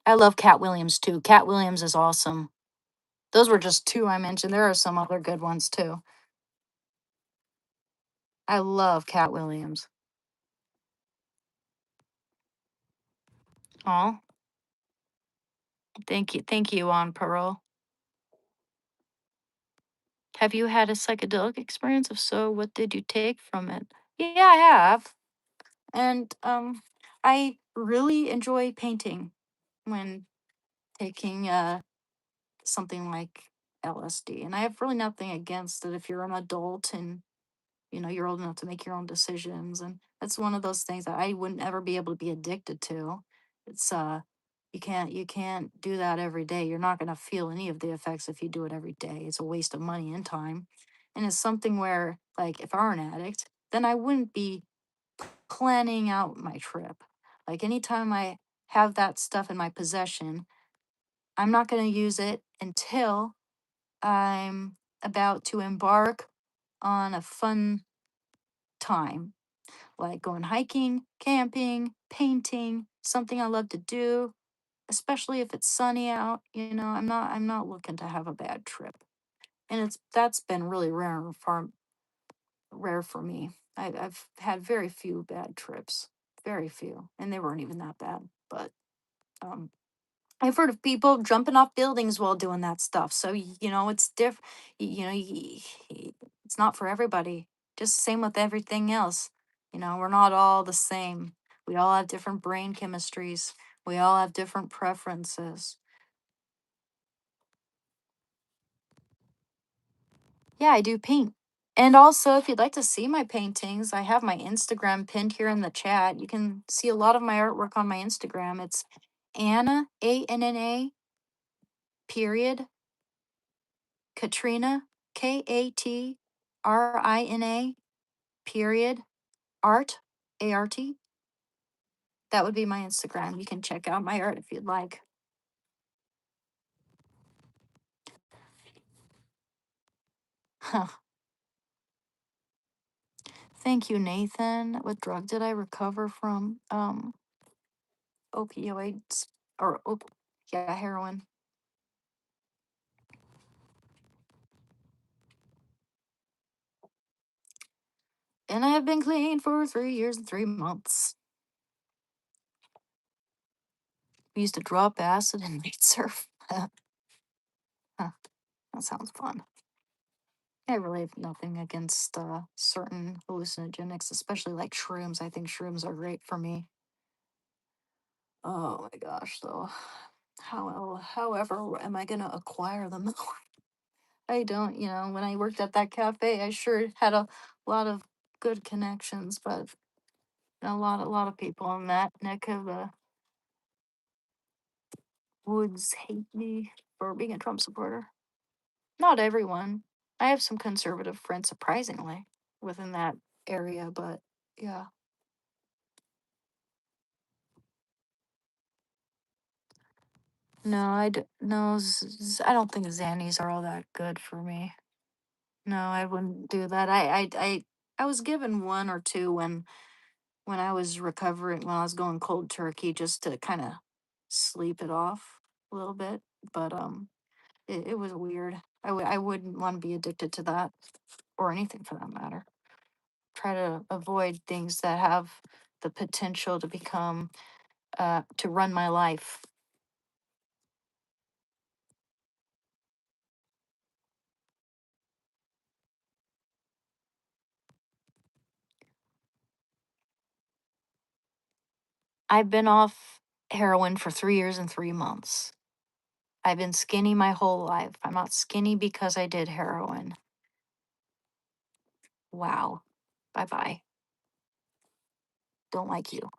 I love Cat Williams too. Cat Williams is awesome. Those were just two I mentioned. There are some other good ones too. I love Cat Williams. Oh, thank you. Thank you, on parole. Have you had a psychedelic experience? If so, what did you take from it? Yeah, I have. And I really enjoy painting when taking something like LSD. And I have really nothing against it if you're an adult and you're old enough to make your own decisions. And that's one of those things that I wouldn't ever be able to be addicted to. It's you can't do that every day. You're not going to feel any of the effects if you do it every day. It's a waste of money and time. And it's something where, like, if I were an addict, then I wouldn't be planning out my trip. Like, anytime I have that stuff in my possession, I'm not going to use it until I'm about to embark on a fun time, like going hiking, camping, painting, something I love to do, especially if it's sunny out. I'm not looking to have a bad trip. And that's been really rare for me. I've had very few bad trips, very few, and they weren't even that bad. But um, I've heard of people jumping off buildings while doing that stuff. So it's different. It's not for everybody. Just same with everything else. We're not all the same. We all have different brain chemistries. We all have different preferences. Yeah, I do paint. And also, if you'd like to see my paintings, I have my Instagram pinned here in the chat. You can see a lot of my artwork on my Instagram. It's Anna, ANNA, period, Katrina, Katrina, period, art, ART. That would be my Instagram. You can check out my art if you'd like. Huh. Thank you, Nathan. What drug did I recover from? Opioids yeah, heroin. And I have been clean for 3 years and 3 months. We used to drop acid and meat surf. Huh, that sounds fun. I really have nothing against certain hallucinogenics, especially like shrooms. I think shrooms are great for me. Oh my gosh, though. However, am I gonna acquire them? I don't. When I worked at that cafe, I sure had a lot of good connections, but a lot of people in that neck of the woods hate me for being a Trump supporter. Not everyone. I have some conservative friends, surprisingly, within that area, but yeah. No, no, I don't think Xannies are all that good for me. No, I wouldn't do that. I was given one or two when I was recovering, when I was going cold turkey, just to kind of sleep it off a little bit. But it was weird. I wouldn't want to be addicted to that or anything for that matter. Try to avoid things that have the potential to become to run my life. I've been off heroin for 3 years and 3 months. I've been skinny my whole life. I'm not skinny because I did heroin. Wow. Bye bye. Don't like you.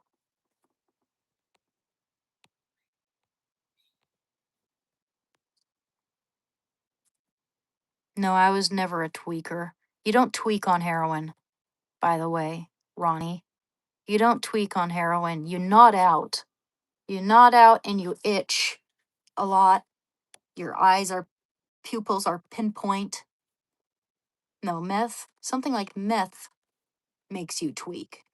No, I was never a tweaker. You don't tweak on heroin, by the way, Ronnie. You don't tweak on heroin. You nod out. You nod out and you itch a lot. Your eyes are pupils are pinpoint. No, meth, something like meth makes you tweak.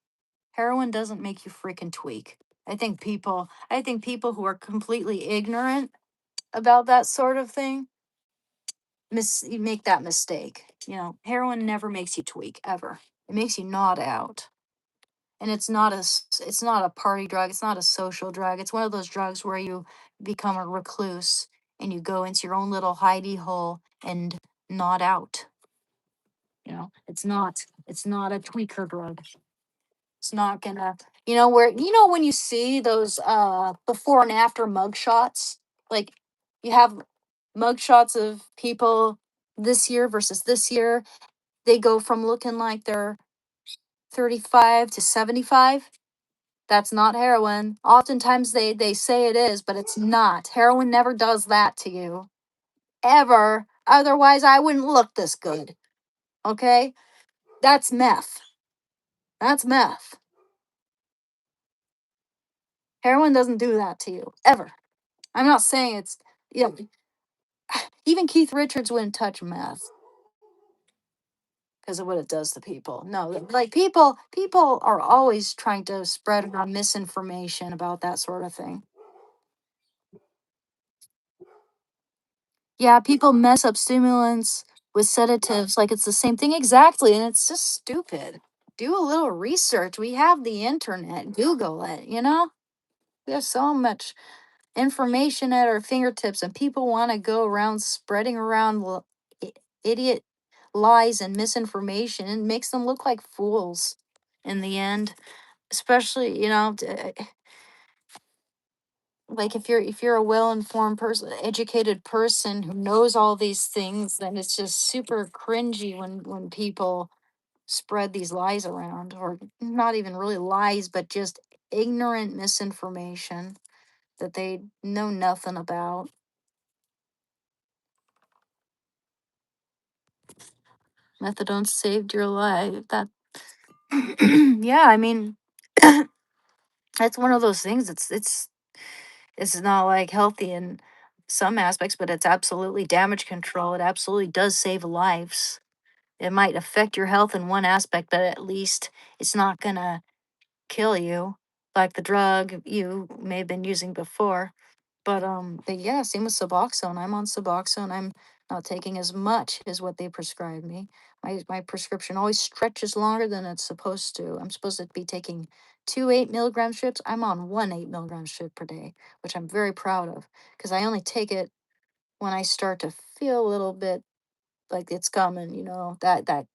Heroin doesn't make you freaking tweak. I think people who are completely ignorant about that sort of thing you make that mistake. Heroin never makes you tweak ever. It makes you nod out. And it's not a party drug, it's not a social drug. It's one of those drugs where you become a recluse and you go into your own little hidey hole and nod out. It's not a tweaker drug. It's not gonna, when you see those before and after mug shots, like you have mug shots of people this year versus this year, they go from looking like they're 35 to 75. That's not heroin. Oftentimes they say it is, but it's not. Heroin never does that to you. Ever. Otherwise, I wouldn't look this good. Okay? That's meth. That's meth. Heroin doesn't do that to you. Ever. I'm not saying it's, you know, even Keith Richards wouldn't touch meth because of what it does to people. No, like people are always trying to spread around misinformation about that sort of thing. Yeah, people mess up stimulants with sedatives like it's the same thing exactly, and it's just stupid. Do a little research. We have the internet. Google it. We have so much information at our fingertips, and people want to go around spreading around idiot lies and misinformation. It makes them look like fools in the end, especially, like if you're a well-informed person, educated person who knows all these things, then it's just super cringy when people spread these lies around, or not even really lies, but just ignorant misinformation that they know nothing about. Methadone saved your life. That yeah, I mean, it's one of those things. It's not like healthy in some aspects, but it's absolutely damage control. It absolutely does save lives. It might affect your health in one aspect, but at least it's not gonna kill you like the drug you may have been using before. But yeah, same with Suboxone. I'm on Suboxone. I'm not taking as much as what they prescribe me. My prescription always stretches longer than it's supposed to. I'm supposed to be taking two 8 milligram strips. I'm on one 8 milligram strip per day, which I'm very proud of because I only take it when I start to feel a little bit like it's coming. That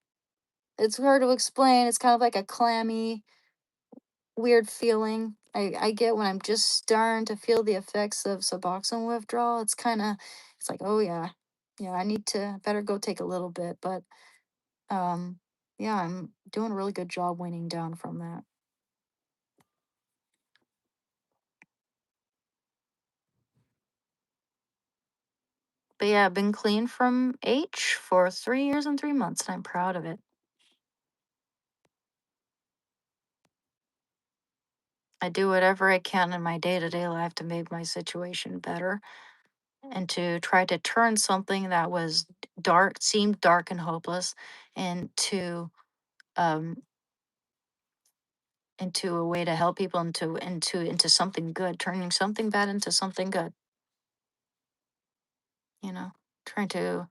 it's hard to explain. It's kind of like a clammy, weird feeling I get when I'm just starting to feel the effects of Suboxone withdrawal. It's like, oh yeah, yeah, I need to better go take a little bit. But um, yeah, I'm doing a really good job weaning down from that. But yeah, I've been clean from H for 3 years and 3 months, and I'm proud of it. I do whatever I can in my day to day life to make my situation better and to try to turn something that was dark, seemed dark and hopeless, into um, into a way to help people into something good, turning something bad into something good, you know, trying to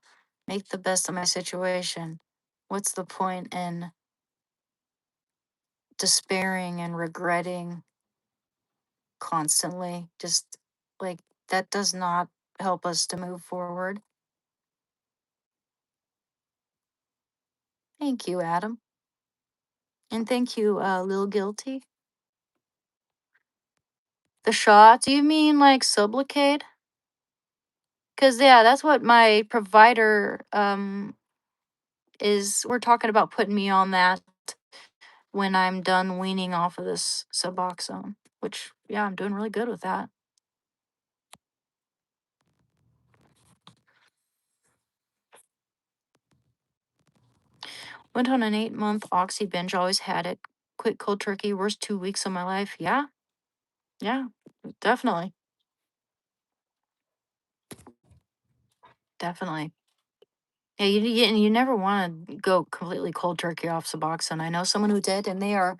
make the best of my situation. What's the point in despairing and regretting constantly? Just like that does not help us to move forward. Thank you, Adam. And thank you, Lil Guilty. The shot? Do you mean like Sublocade? Cause yeah, that's what my provider is. We're talking about putting me on that when I'm done weaning off of this Suboxone, which, yeah, I'm doing really good with that. Went on an 8-month oxy binge, always had it. quit cold turkey, worst 2 weeks of my life. Yeah, yeah, definitely, definitely. Yeah, and you never want to go completely cold turkey off Suboxone. I know someone who did, and they are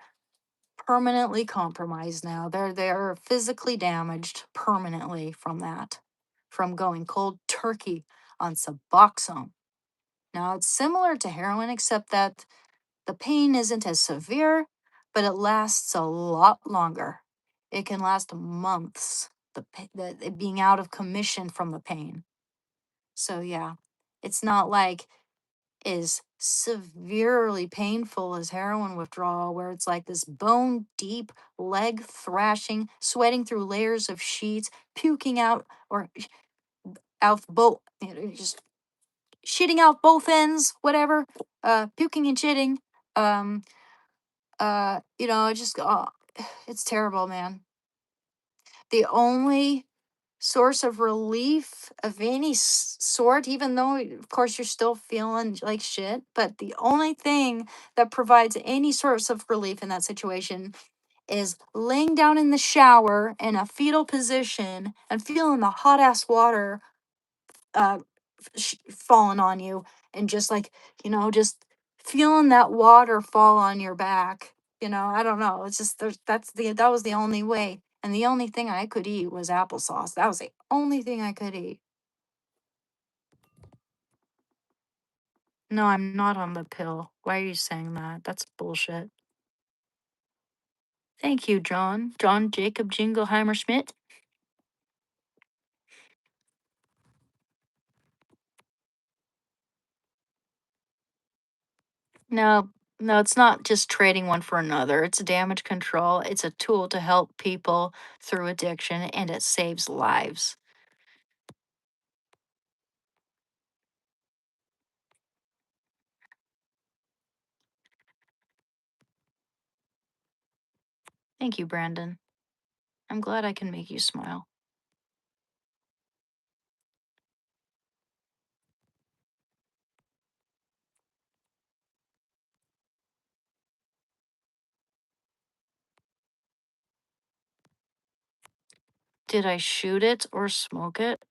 permanently compromised now. They're physically damaged permanently from that, from going cold turkey on Suboxone. Now it's similar to heroin, except that the pain isn't as severe, but it lasts a lot longer. It can last months. The being out of commission from the pain. So yeah, it's not like is severely painful as heroin withdrawal, where it's like this bone deep, leg thrashing, sweating through layers of sheets, puking out or out both, just shitting out both ends, whatever, puking and shitting. Um, just it's terrible, man. The only source of relief of any sort, even though, of course, you're still feeling like shit. But the only thing that provides any source of relief in that situation is laying down in the shower in a fetal position and feeling the hot ass water uh, falling on you, and just like, just feeling that water fall on your back. I don't know. It's just that was the only way. And the only thing I could eat was applesauce. That was the only thing I could eat. No, I'm not on the pill. Why are you saying that? That's bullshit. Thank you, John. John Jacob Jingleheimer Schmidt. No, no, it's not just trading one for another. It's damage control. It's a tool to help people through addiction, and it saves lives. Thank you, Brandon. I'm glad I can make you smile. Did I shoot it or smoke it?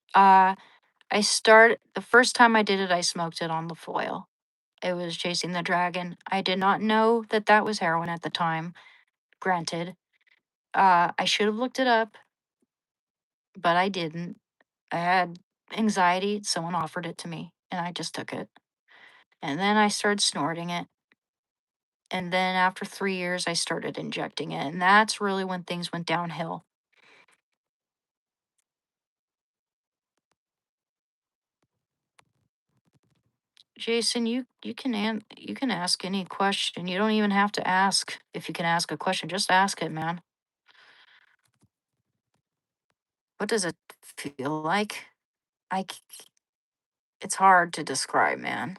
The first time I did it, I smoked it on the foil. It was Chasing the Dragon. I did not know that that was heroin at the time, granted. I should have looked it up, but I didn't. I had anxiety. Someone offered it to me, and I just took it. And then I started snorting it. And then after 3 years, I started injecting it. And that's really when things went downhill. Jason, you can ask any question. You don't even have to ask if you can ask a question. Just ask it, man. What does it feel like? I c- it's hard to describe, man.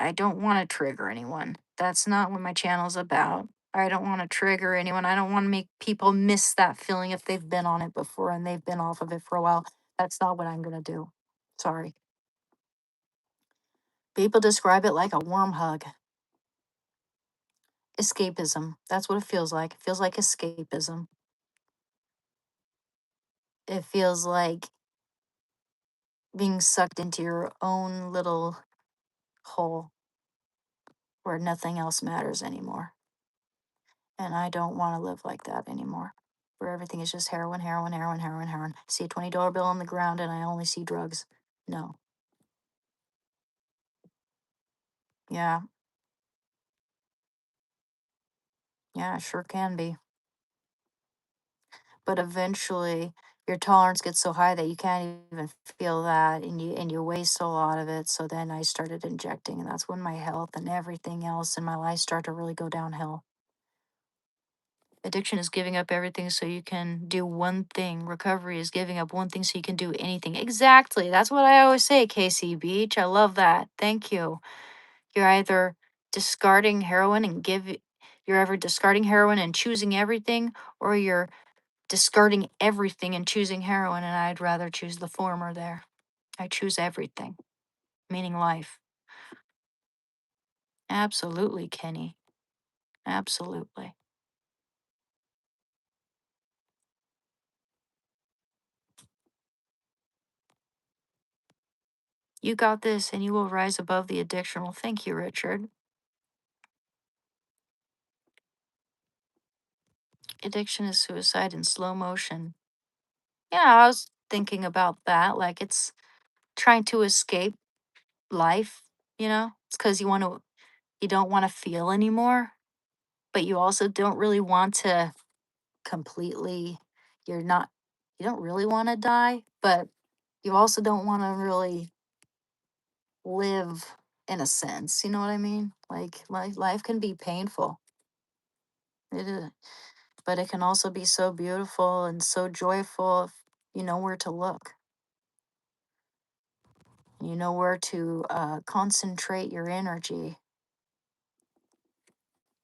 I don't want to trigger anyone. That's not what my channel's about. I don't want to trigger anyone. I don't want to make people miss that feeling if they've been on it before and they've been off of it for a while. That's not what I'm going to do. Sorry. People describe it like a warm hug. Escapism. That's what it feels like. It feels like escapism. It feels like being sucked into your own little hole where nothing else matters anymore. And I don't want to live like that anymore, where everything is just heroin, heroin, heroin, heroin, heroin. See a $20 bill on the ground and I only see drugs. No. Yeah. Yeah, it sure can be. But eventually your tolerance gets so high that you can't even feel that, and you waste a lot of it. So then I started injecting, and that's when my health and everything else in my life started to really go downhill. Addiction is giving up everything so you can do one thing. Recovery is giving up one thing so you can do anything. Exactly. That's what I always say, Casey Beach. I love that. Thank you. You're either discarding heroin and you're ever discarding heroin and choosing everything, or you're discarding everything and choosing heroin. And I'd rather choose the former there. I choose everything, meaning life. Absolutely, Kenny. Absolutely. You got this and you will rise above the addiction. Well, thank you, Richard. Addiction is suicide in slow motion. Yeah, I was thinking about that. Like it's trying to escape life, you know? It's because you don't want to feel anymore, but you also don't really want to completely, you're not, you don't really want to die, but you also don't want to really live in a sense. You know what I mean? Like life can be painful. It is, but it can also be so beautiful and so joyful if you know where to look. You know where to concentrate your energy.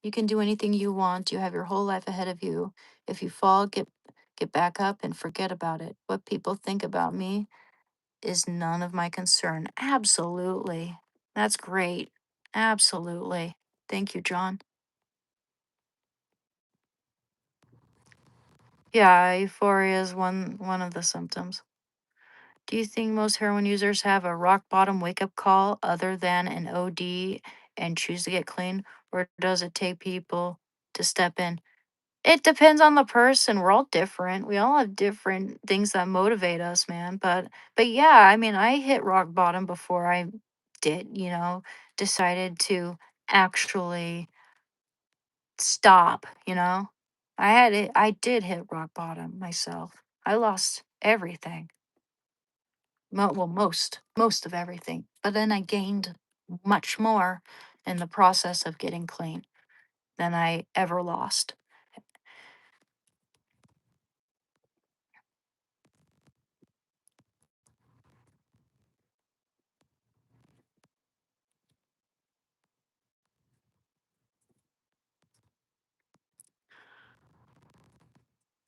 You can do anything you want. You have your whole life ahead of you. If you fall, get back up and forget about it. What people think about me is none of my concern. Absolutely. That's great. Absolutely. Thank you, John. Yeah, euphoria is one of the symptoms. Do you think most heroin users have a rock bottom wake up call other than an OD and choose to get clean? Or does it take people to step in? It depends on the person. We're all different. We all have different things that motivate us, man. But yeah, I mean, I hit rock bottom before I decided to actually stop, you know? I did hit rock bottom myself. I lost everything. Well, most of everything. But then I gained much more in the process of getting clean than I ever lost.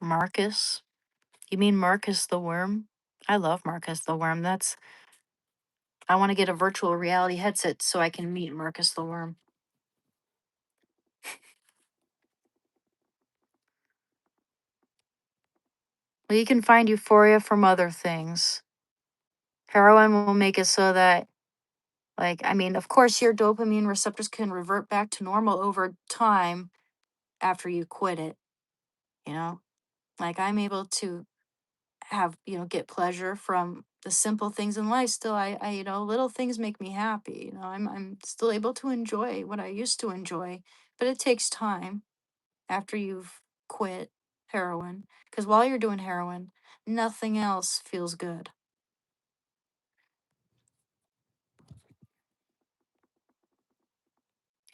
Marcus? You mean Marcus the Worm? I love Marcus the Worm. I want to get a virtual reality headset so I can meet Marcus the Worm. Well, you can find euphoria from other things. Heroin will make it so that, like, I mean, of course, your dopamine receptors can revert back to normal over time after you quit it, you know? Like, I'm able to get pleasure from the simple things in life. Still, little things make me happy. I'm still able to enjoy what I used to enjoy, but it takes time after you've quit heroin. Because while you're doing heroin, nothing else feels good.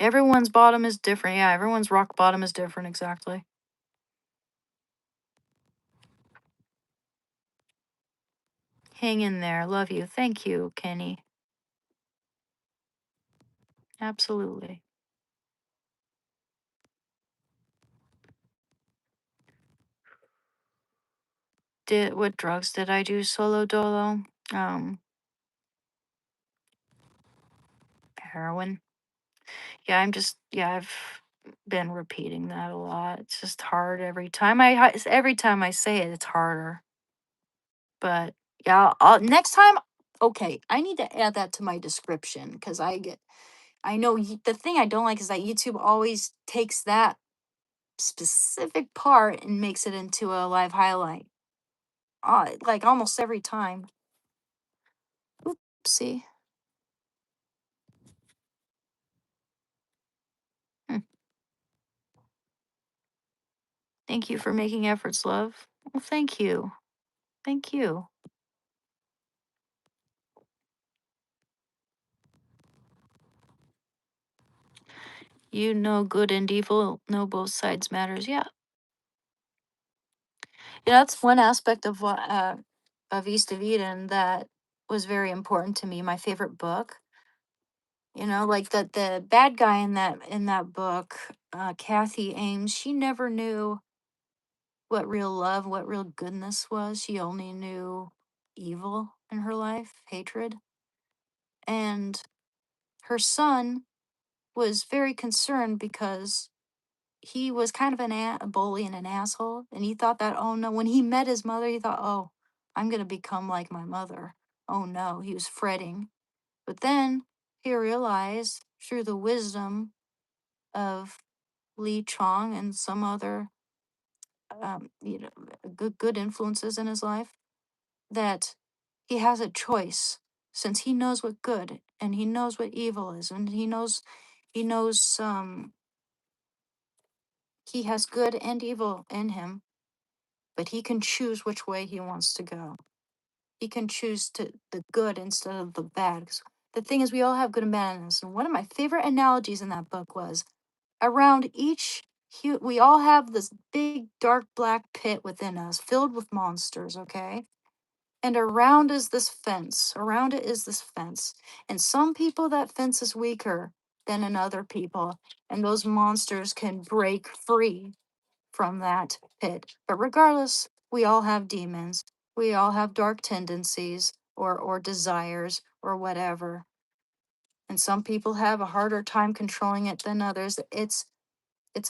Everyone's bottom is different. Yeah, everyone's rock bottom is different. Exactly. Hang in there. Love you. Thank you, Kenny. Absolutely. What drugs did I do solo dolo? Um, Heroin. Yeah, I've been repeating that a lot. It's just hard every time I say it, it's harder. But yeah, next time. Okay, I need to add that to my description because I know the thing I don't like is that YouTube always takes that specific part and makes it into a live highlight. Like almost every time. See, thank you for making efforts, love. Well, thank you, thank you. You know, good and evil, know both sides matters. Yeah, yeah, that's one aspect of what of East of Eden that was very important to me. My favorite book, like the bad guy in that book, Kathy Ames. She never knew what real love, what real goodness was. She only knew evil in her life, hatred, and her son was very concerned because he was kind of a bully and an asshole. And he thought that, oh no, when he met his mother, he thought, oh, I'm going to become like my mother. Oh no, he was fretting. But then he realized through the wisdom of Lee Chong and some other good influences in his life that he has a choice, since he knows what good and he knows what evil is, and he knows he has good and evil in him, but he can choose which way he wants to go. He can choose to the good instead of the bad. 'Cause the thing is, we all have good and bad in us. And one of my favorite analogies in that book was around we all have this big dark black pit within us filled with monsters, okay? And around it is this fence. And some people, that fence is weaker than in other people. And those monsters can break free from that pit. But regardless, we all have demons. We all have dark tendencies or desires or whatever. And some people have a harder time controlling it than others. It's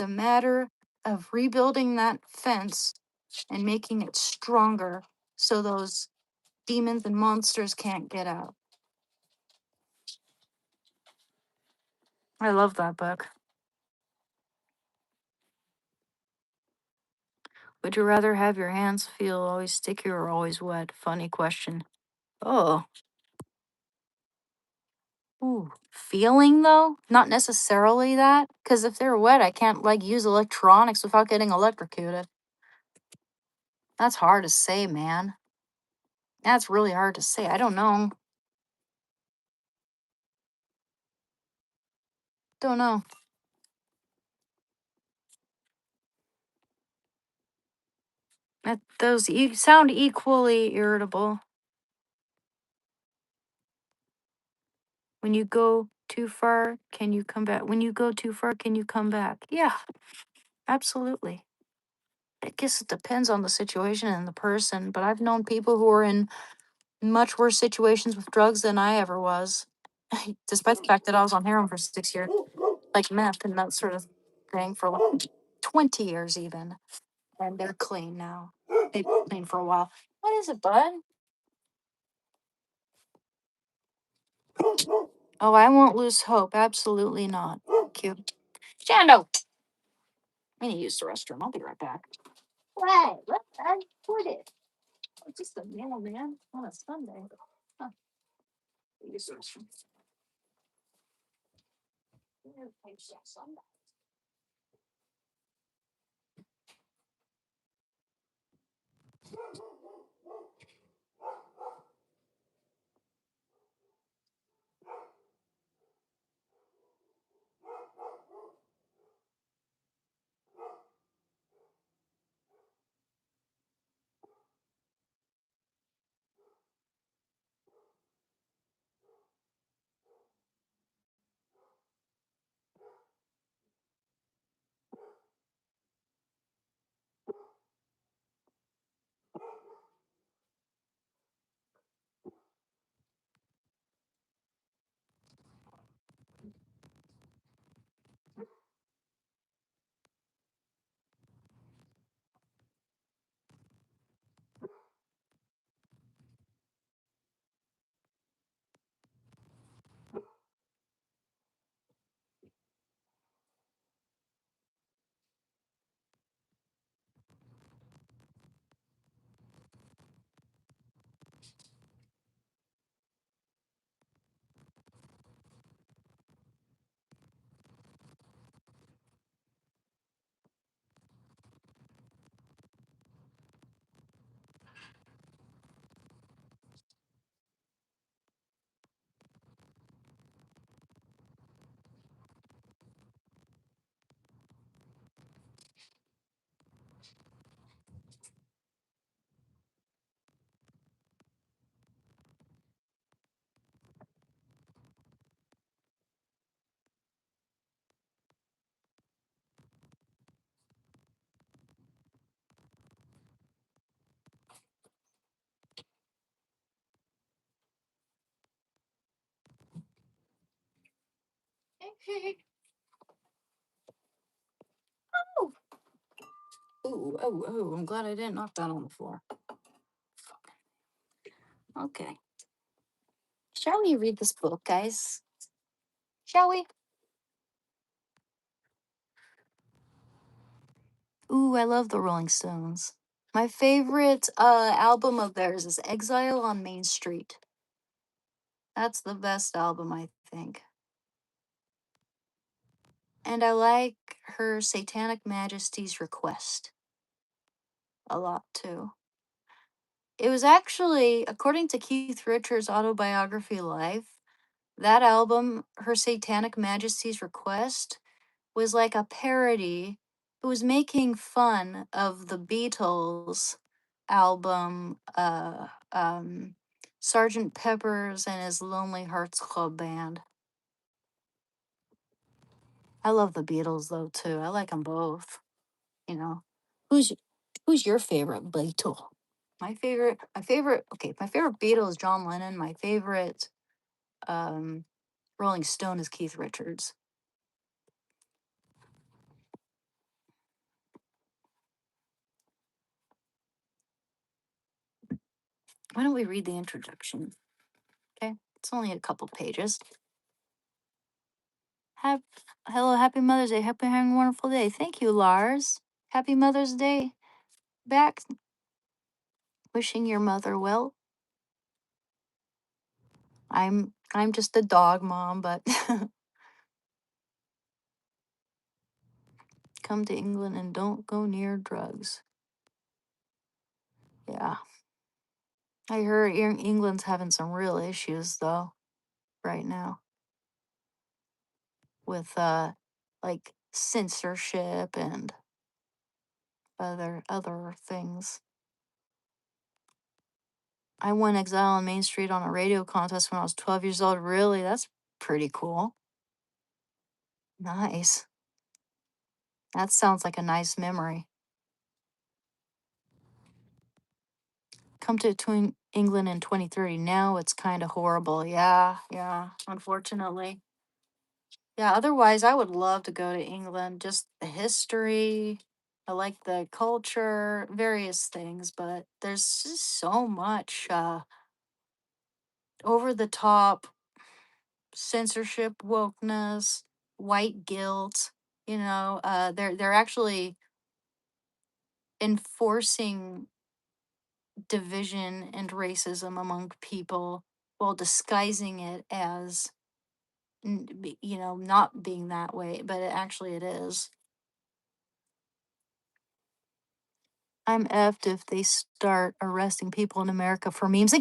a matter of rebuilding that fence and making it stronger so those demons and monsters can't get out. I love that book. Would you rather have your hands feel always sticky or always wet? Funny question. Oh, ooh. Feeling though? Not necessarily that. Because if they're wet, I can't like use electronics without getting electrocuted. That's hard to say, man. That's really hard to say. I don't know. Don't know. Those sound equally irritable. When you go too far, can you come back? When you go too far, can you come back? Yeah, absolutely. I guess it depends on the situation and the person, but I've known people who are in much worse situations with drugs than I ever was, despite the fact that I was on heroin for 6 years, like meth and that sort of thing for like 20 years even. And they're clean now. They've been clean for a while. What is it, bud? Oh, I won't lose hope. Absolutely not. Cute. Shando, I'm gonna use the restroom. I'll be right back. What? What it? It's just a mailman on a Sunday. Huh. Use the restroom. Oh, oh, I'm glad I didn't knock that on the floor. Okay. Shall we read this book, guys? Shall we? Ooh, I love the Rolling Stones. My favorite album of theirs is Exile on Main Street. That's the best album, I think. And I like her Satanic Majesty's Request a lot too. It was actually, according to Keith Richards' autobiography Life, that album, Her Satanic Majesty's Request, was like a parody. It was making fun of the Beatles album, Sergeant Pepper's and His Lonely Hearts Club Band. I love the Beatles though too. I like them both. You know, who's who's your favorite Beatle? My favorite Beatle is John Lennon. My favorite um, Rolling Stone is Keith Richards. Why don't we read the introduction? Okay, it's only a couple pages. Hap- Hello, happy Mother's Day. Happy having a wonderful day. Thank you, Lars. Happy Mother's Day. Back, wishing your mother well. I'm just a dog mom, but come to England and don't go near drugs. Yeah. I heard England's having some real issues though right now with like censorship and other things. I won Exile on Main Street on a radio contest when I was 12 years old. Really? That's pretty cool. Nice. That sounds like a nice memory. Come to England in 2030. Now it's kind of horrible. Yeah, unfortunately. Yeah, otherwise, I would love to go to England. Just the history. I like the culture, various things, but there's just so much over the top censorship, wokeness, white guilt. They're actually enforcing division and racism among people while disguising it as not being that way, but it is. I'm effed if they start arresting people in America for memes.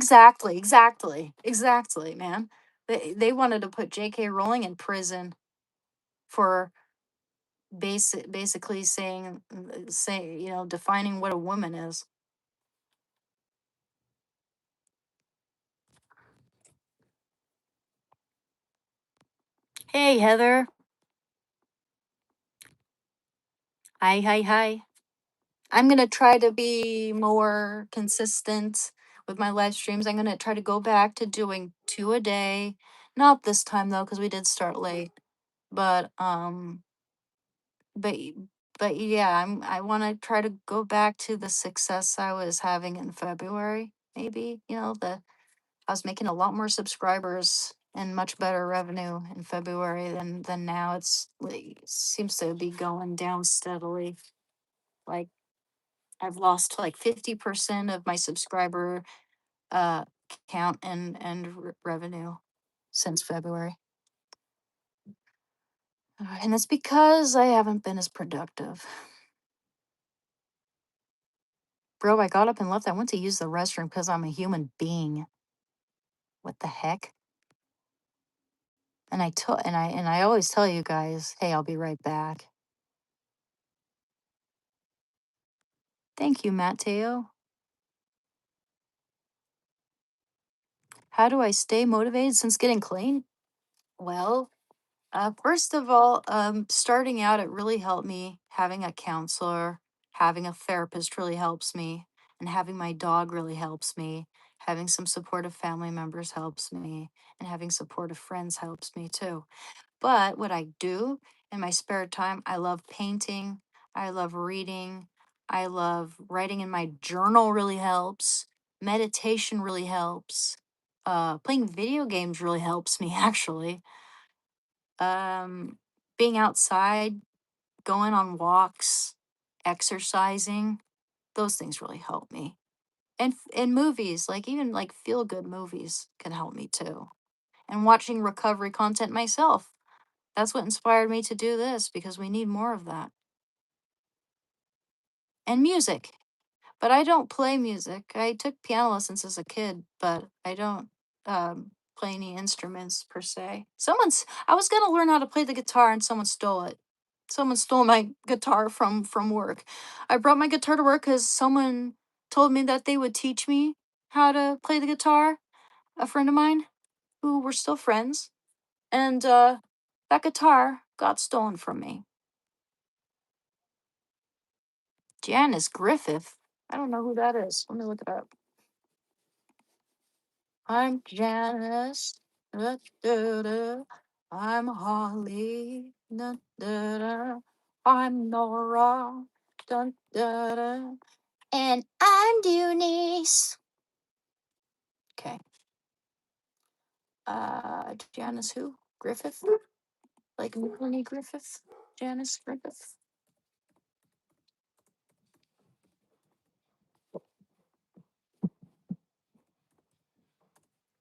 Exactly, man. They wanted to put J.K. Rowling in prison for basically defining what a woman is. Hey, Heather. Hi. I'm gonna try to be more consistent with my live streams. I'm gonna try to go back to doing two a day. Not this time though, because we did start late. But but y- but yeah, I want to try to go back to the success I was having in February. Maybe the I was making a lot more subscribers and much better revenue in February than now. It's like, seems to be going down steadily. Like I've lost like 50% of my subscriber uh count and revenue since February. And it's because I haven't been as productive. Bro, I got up and left. I went to use the restroom because I'm a human being. What the heck? And I always tell you guys, hey, I'll be right back. Thank you, Matteo. How do I stay motivated since getting clean? Well, first of all, starting out, it really helped me. Having a counselor, having a therapist really helps me, and having my dog really helps me. Having some supportive family members helps me, and having supportive friends helps me too. But what I do in my spare time, I love painting, I love reading, I love writing in my journal, really helps. Meditation really helps. Playing video games really helps me actually. Um, Being outside, going on walks, exercising, those things really help me. And movies, like even like feel good movies can help me too. And watching recovery content myself. That's what inspired me to do this because we need more of that. And music. But I don't play music. I took piano lessons as a kid, but I don't play any instruments per se. I was gonna learn how to play the guitar, and someone stole it. Someone stole my guitar from work. I brought my guitar to work because someone told me that they would teach me how to play the guitar. A friend of mine who were still friends, and that guitar got stolen from me. Janice Griffith. I don't know who that is. Let me look it up. I'm Janice. Da, da, da. I'm Holly. Da, da, da. I'm Nora. Da, da, da. And I'm Eunice. Okay. Janice who? Griffith? Like Melanie Griffith? Janice Griffith?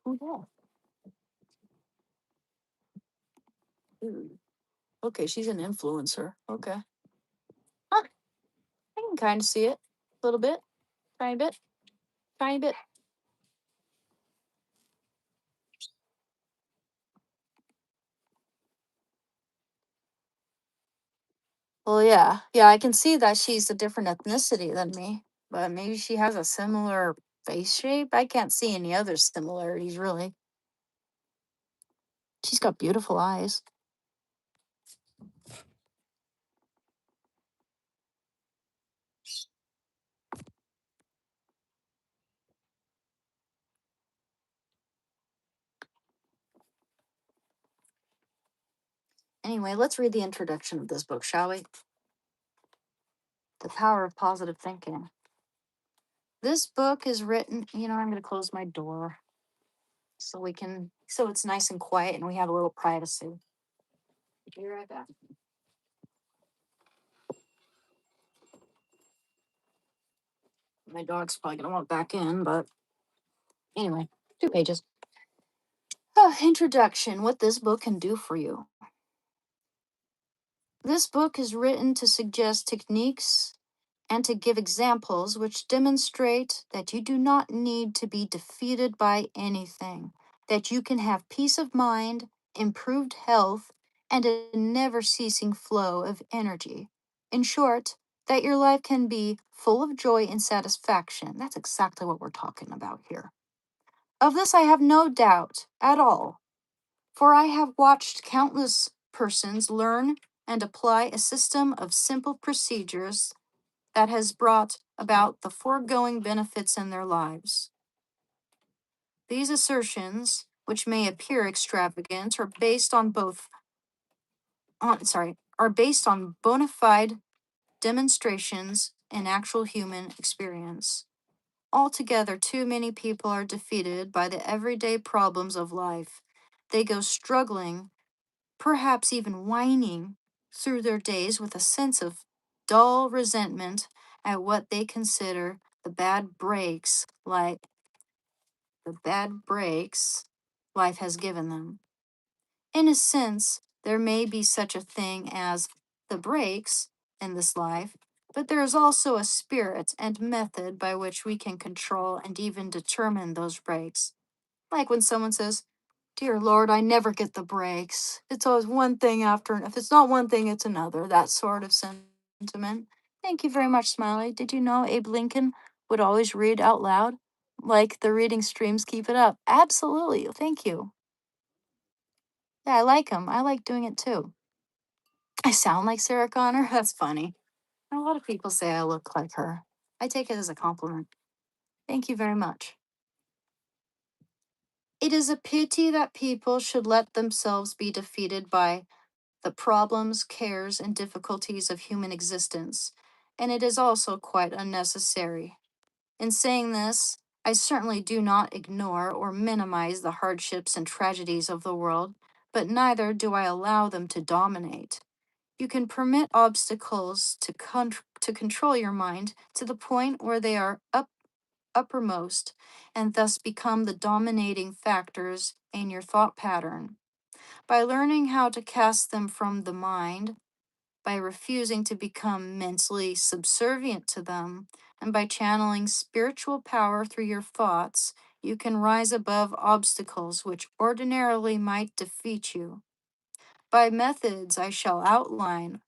Who that? Ooh. Okay, she's an influencer. Okay. Huh, I can kind of see it. A little bit. Tiny bit. Tiny bit. Well, yeah. Yeah, I can see that she's a different ethnicity than me, but maybe she has a similar face shape. I can't see any other similarities, really. She's got beautiful eyes. Anyway, let's read the introduction of this book, shall we? The Power of Positive Thinking. This book is written, I'm going to close my door so it's nice and quiet and we have a little privacy. Be right back. My dog's probably going to want back in, but anyway, 2 pages. Introduction: what this book can do for you. This book is written to suggest techniques and to give examples which demonstrate that you do not need to be defeated by anything, that you can have peace of mind, improved health, and a never ceasing flow of energy. In short, that your life can be full of joy and satisfaction. That's exactly what we're talking about here. Of this, I have no doubt at all, for I have watched countless persons learn and apply a system of simple procedures that has brought about the foregoing benefits in their lives. These assertions, which may appear extravagant, are based on bona fide demonstrations in actual human experience. Altogether, too many people are defeated by the everyday problems of life. They go struggling, perhaps even whining, through their days with a sense of dull resentment at what they consider the bad breaks life has given them. In a sense, there may be such a thing as the breaks in this life, but there is also a spirit and method by which we can control and even determine those breaks. Like when someone says, "Dear Lord, I never get the breaks. It's always one thing after, and if it's not one thing, it's another." That sort of sentiment. Thank you very much, Smiley. Did you know Abe Lincoln would always read out loud? Like the reading streams keep it up. Absolutely. Thank you. Yeah, I like him. I like doing it too. I sound like Sarah Connor. That's funny. A lot of people say I look like her. I take it as a compliment. Thank you very much. It is a pity that people should let themselves be defeated by the problems, cares, and difficulties of human existence, and it is also quite unnecessary. In saying this, I certainly do not ignore or minimize the hardships and tragedies of the world, but neither do I allow them to dominate. You can permit obstacles to control your mind to the point where they are uppermost and thus become the dominating factors in your thought pattern. By learning how to cast them from the mind, by refusing to become mentally subservient to them, and by channeling spiritual power through your thoughts, you can rise above obstacles which ordinarily might defeat you. By methods I shall outline,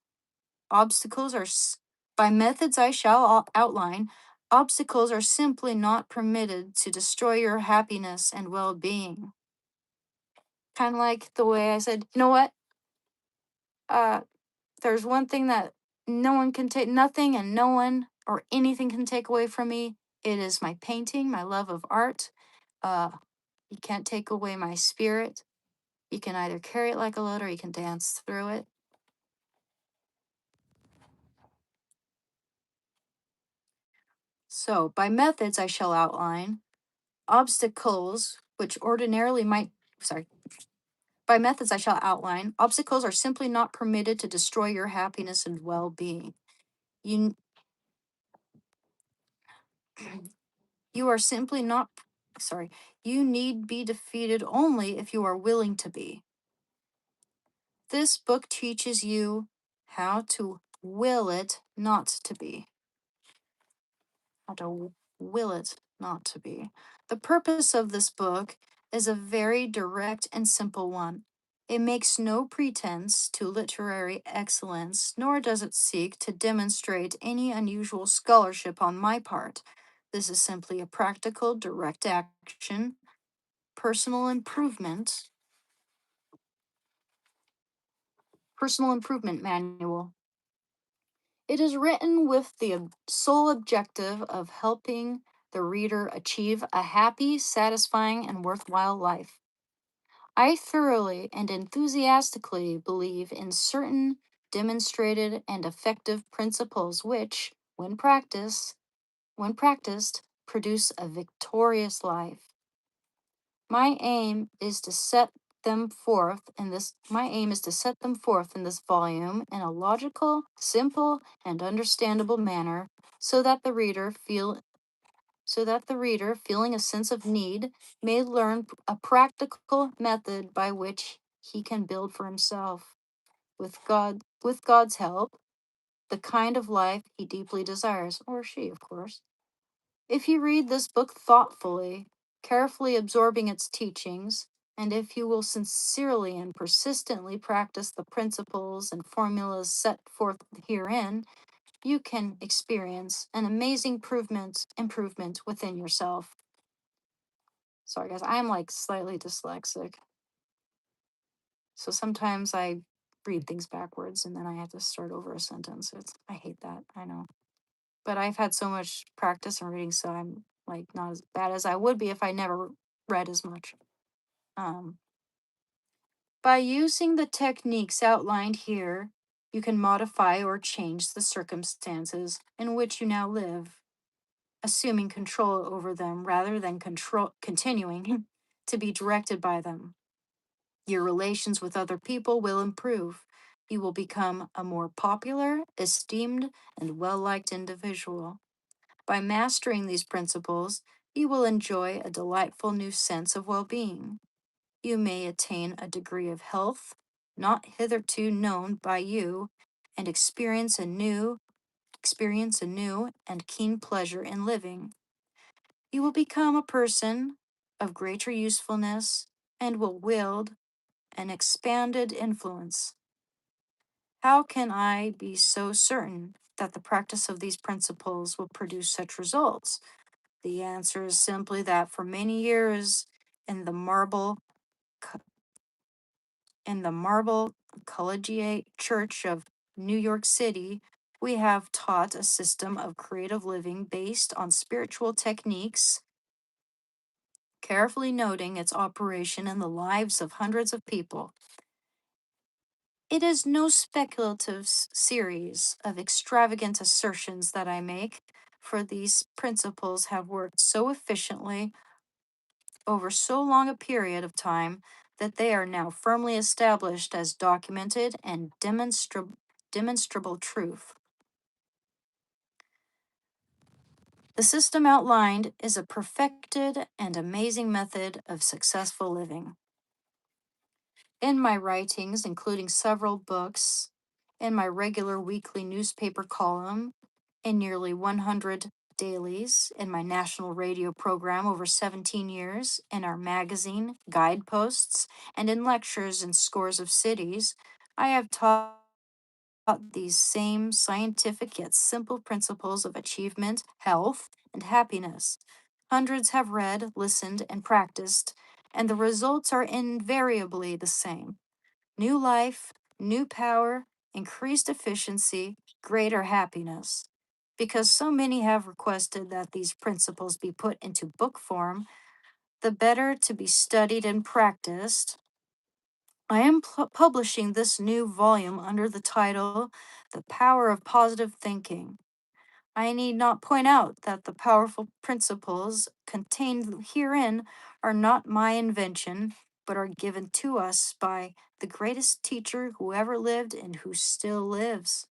obstacles are s- by methods I shall outline, obstacles are simply not permitted to destroy your happiness and well-being. Kind of like the way I said, you know what? Uh, there's one thing that no one can take, nothing and no one or anything can take away from me. It is my painting, my love of art. Uh, you can't take away my spirit. You can either carry it like a load or you can dance through it. So, by methods I shall outline, obstacles which ordinarily might, sorry, by methods I shall outline, obstacles are simply not permitted to destroy your happiness and well being. You, you are simply not, sorry, you need be defeated only if you are willing to be. This book teaches you how to will it not to be. How to will it not to be. The purpose of this book is a very direct and simple one. It makes no pretense to literary excellence, nor does it seek to demonstrate any unusual scholarship on my part. This is simply a practical, direct action, personal improvement, personal improvement manual. It is written with the sole objective of helping the reader achieve a happy, satisfying, and worthwhile life. I thoroughly and enthusiastically believe in certain demonstrated and effective principles which, when practiced, produce a victorious life. My aim is to set them forth in this my aim is to set them forth in this volume in a logical, simple, and understandable manner so that the reader feeling a sense of need may learn a practical method by which he can build for himself with God's help the kind of life he deeply desires, or she, of course. If you read this book thoughtfully, carefully absorbing its teachings, and if you will sincerely and persistently practice the principles and formulas set forth herein, you can experience an amazing improvement within yourself. Sorry guys, I'm like slightly dyslexic. So sometimes I read things backwards and then I have to start over a sentence. I hate that, I know. But I've had so much practice in reading, so I'm like not as bad as I would be if I never read as much. Um, by using the techniques outlined here, you can modify or change the circumstances in which you now live, assuming control over them rather than continuing to be directed by them. Your relations with other people will improve. You will become a more popular, esteemed, and well liked individual. By mastering these principles, you will enjoy a delightful new sense of well being. You may attain a degree of health not hitherto known by you and experience a new and keen pleasure in living. You will become a person of greater usefulness and will wield an expanded influence. How can I be so certain that the practice of these principles will produce such results? The answer is simply that for many years in the marble in the marble collegiate church of New York City, we have taught a system of creative living based on spiritual techniques, carefully noting its operation in the lives of hundreds of people. It is no speculative series of extravagant assertions that I make, for these principles have worked so efficiently over so long a period of time that they are now firmly established as documented and demonstrable truth. The system outlined is a perfected and amazing method of successful living. In my writings, including several books, in my regular weekly newspaper column, in nearly 100 dailies, in my national radio program over 17 years, in our magazine, guideposts, and in lectures in scores of cities, I have taught these same scientific yet simple principles of achievement, health, and happiness. Hundreds have read, listened, and practiced, and the results are invariably the same: new life, new power, increased efficiency, greater happiness. Because so many have requested that these principles be put into book form, the better to be studied and practiced, I am publishing this new volume under the title The Power of Positive Thinking. I need not point out that the powerful principles contained herein are not my invention, but are given to us by the greatest teacher who ever lived and who still lives.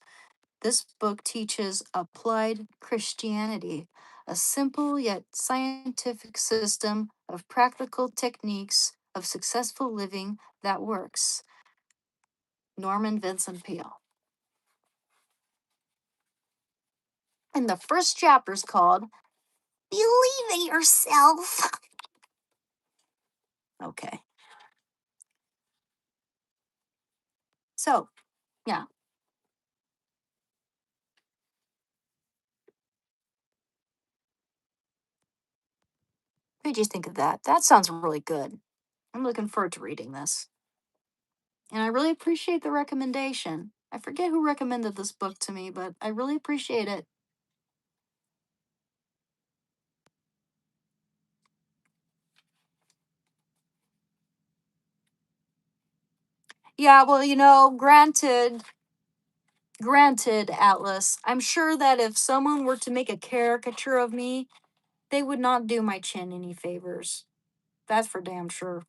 This book teaches applied Christianity, a simple yet scientific system of practical techniques of successful living that works. Norman Vincent Peale. And the first chapter is called Believe in Yourself. Okay. So, yeah. What did you think of that? That sounds really good. I'm looking forward to reading this. And I really appreciate the recommendation. I forget who recommended this book to me, but I really appreciate it. Yeah, well, granted, Atlas, I'm sure that if someone were to make a caricature of me, they would not do my chin any favors. That's for damn sure.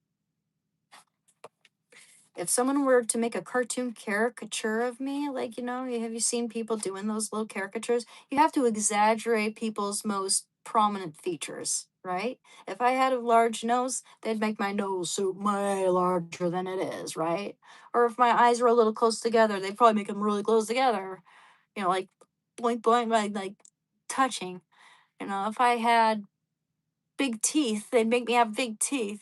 If someone were to make a cartoon caricature of me, like, have you seen people doing those little caricatures? You have to exaggerate people's most prominent features, right? If I had a large nose, they'd make my nose so way larger than it is, right? Or if my eyes were a little close together, they'd probably make them really close together, like blink, blink, like touching. If I had big teeth, they'd make me have big teeth,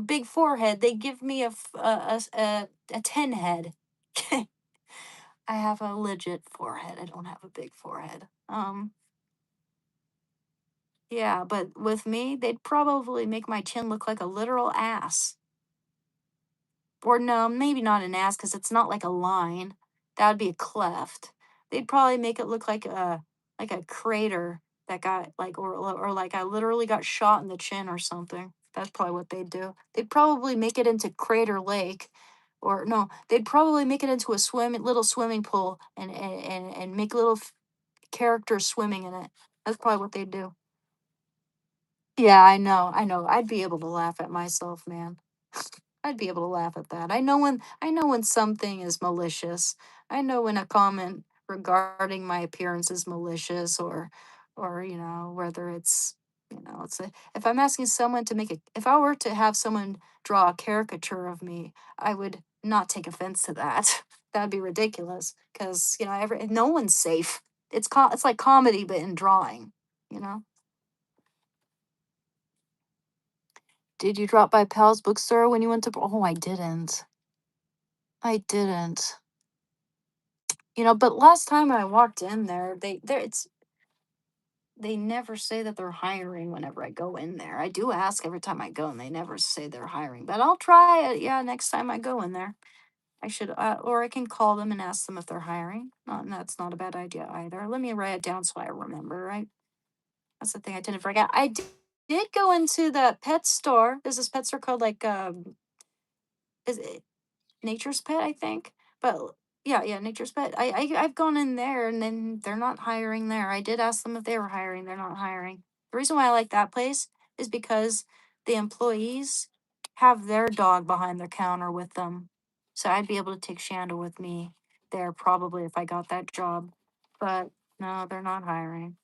big forehead, they give me a 10 head. I have a legit forehead. I don't have a big forehead. Yeah, but with me, they'd probably make my chin look like a literal ass. Or no, maybe not an ass because it's not like a line. That would be a cleft. They'd probably make it look like a crater that got like or like I literally got shot in the chin or something. That's probably what they'd do. They'd probably make it into Crater Lake. Or no, they'd probably make it into a little swimming pool and make little characters swimming in it. That's probably what they'd do. Yeah, I know. I'd be able to laugh at myself, man. I'd be able to laugh at that. I know when something is malicious. I know when a comment regarding my appearance is malicious or whether if I'm asking someone to if I were to have someone draw a caricature of me, I would not take offense to that. That'd be ridiculous because no one's safe. It's like comedy but in drawing, you know. Did you drop by Pal's bookstore when you went to? Oh, I didn't. I didn't. But last time I walked in there, they never say that they're hiring whenever I go in there. I do ask every time I go, and they never say they're hiring. But I'll try it. Yeah, next time I go in there, I should, or I can call them and ask them if they're hiring. Not, and that's not a bad idea either. Let me write it down so I remember. Right, that's the thing I didn't forget. I did go into the pet store. There's this pet store called is it Nature's Pet, I think, but Yeah, yeah, Nature's Pet. I've gone in there and then they're not hiring there. I did ask them if they were hiring. They're not hiring. The reason why I like that place is because the employees have their dog behind their counter with them. So I'd be able to take Shanda with me there probably if I got that job. But no, they're not hiring.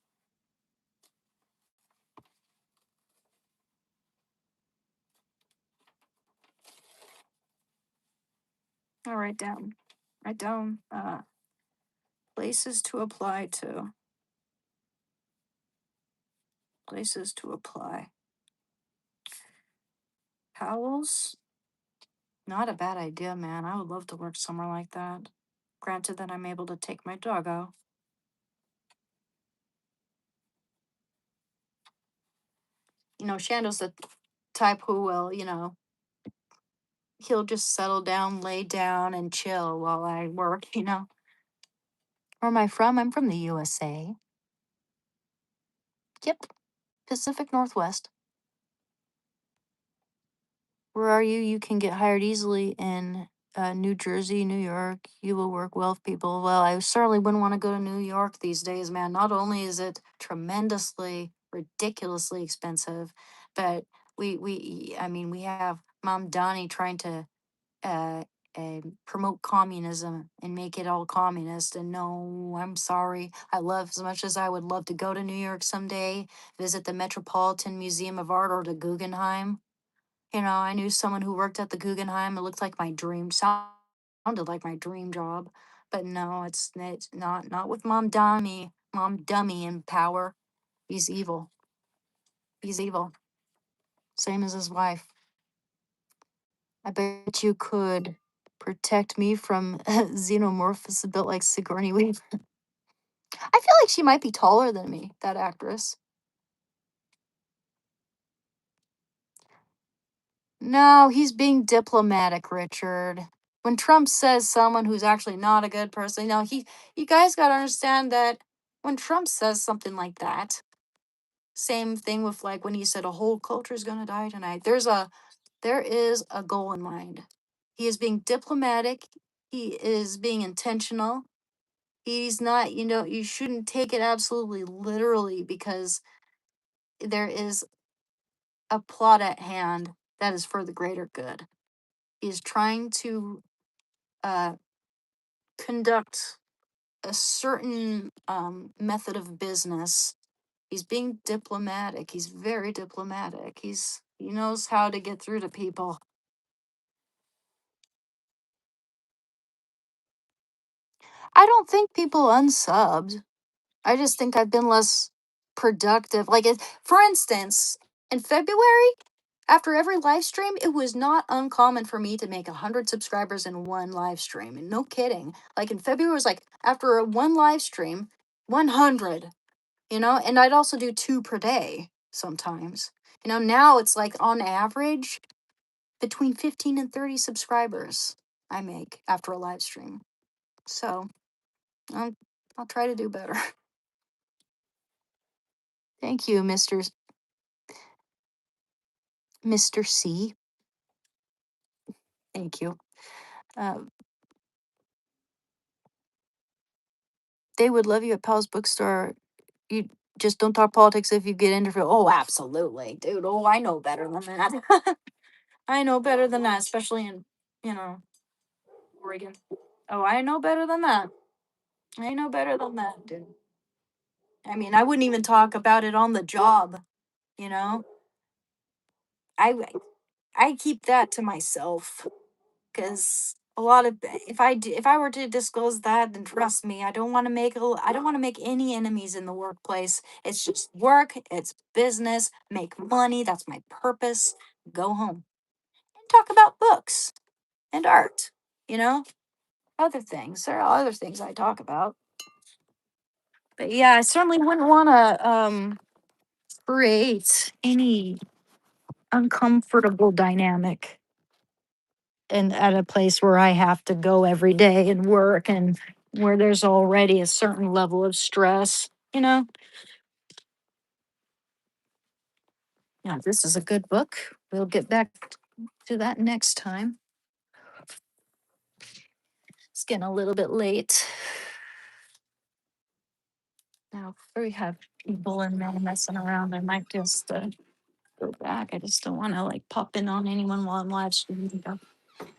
I'll write down places to apply to. Places to apply. Powell's? Not a bad idea, man. I would love to work somewhere like that. Granted that I'm able to take my doggo. Shando's the type who will, he'll just settle down, lay down, and chill while I work. Where am I from? I'm from the USA. Yep, Pacific Northwest. Where are you? You can get hired easily in New Jersey, New York. You will work well with people. Well, I certainly wouldn't want to go to New York these days, man. Not only is it tremendously, ridiculously expensive, but I mean, we have Mom Donnie trying to uh, promote communism and make it all communist. And no, I'm sorry. I love as much as I would love to go to New York someday, visit the Metropolitan Museum of Art or the Guggenheim. I knew someone who worked at the Guggenheim. It looked like my dream, sounded like my dream job. But no, it's not with Mom Dummy in power. He's evil. He's evil. Same as his wife. I bet you could protect me from xenomorphs built like Sigourney Weaver. I feel like she might be taller than me, that actress. No, he's being diplomatic, Richard. When Trump says someone who's actually not a good person, you guys got to understand that when Trump says something like that, same thing with like when he said a whole culture is going to die tonight. There is a goal in mind. He is being diplomatic. He is being intentional. He's not, you shouldn't take it absolutely literally because there is a plot at hand that is for the greater good. He is trying to uh, conduct a certain method of business. He's being diplomatic. He's very diplomatic. He knows how to get through to people. I don't think people unsubbed. I just think I've been less productive. For instance, in February, after every live stream, it was not uncommon for me to make 100 subscribers in one live stream. And no kidding. Like in February, it was like after one live stream, 100, and I'd also do two per day sometimes. Now it's like on average between 15 and 30 subscribers I make after a live stream. So I'll try to do better. Thank you, Mr. C. Thank you. Uh, they would love you at Pal's Bookstore. You just don't talk politics if you get interviewed. Oh, absolutely, dude. Oh, I know better than that. I know better than that, especially in, you know, Oregon. Oh, I know better than that. I know better than that, dude. I mean, I wouldn't even talk about it on the job, you know? I I keep that to myself because a lot of if I were to disclose that, then trust me, I don't want to make any enemies in the workplace. It's just work, it's business, make money. That's my purpose. Go home and talk about books and art. You know, other things. There are other things I talk about. But yeah, I certainly wouldn't want to create any uncomfortable dynamic and at a place where I have to go every day and work and where there's already a certain level of stress. Yeah, this is a good book. We'll get back to that next time. getting a little bit late. Now, if we have people in there messing around, I might just go back. I just don't want to like pop in on anyone while I'm live streaming.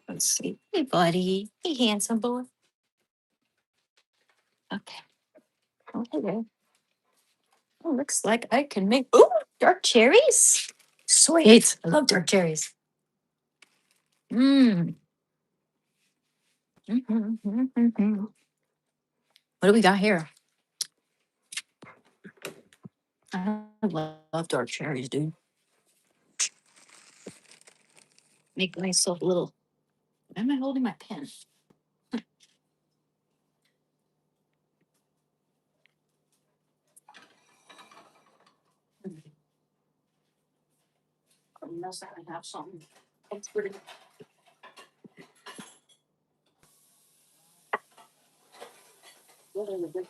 Let's see. Hey, buddy. Hey, handsome boy. Okay. Oh, hello. Oh, looks like I can make. Ooh, dark cherries. Sweet. I love dark cherries. Mmm. Mm-hmm. What do we got here? I love dark cherries, dude. Make myself a little. Why am I holding my pen? Unless I have something. That's pretty. What are the big-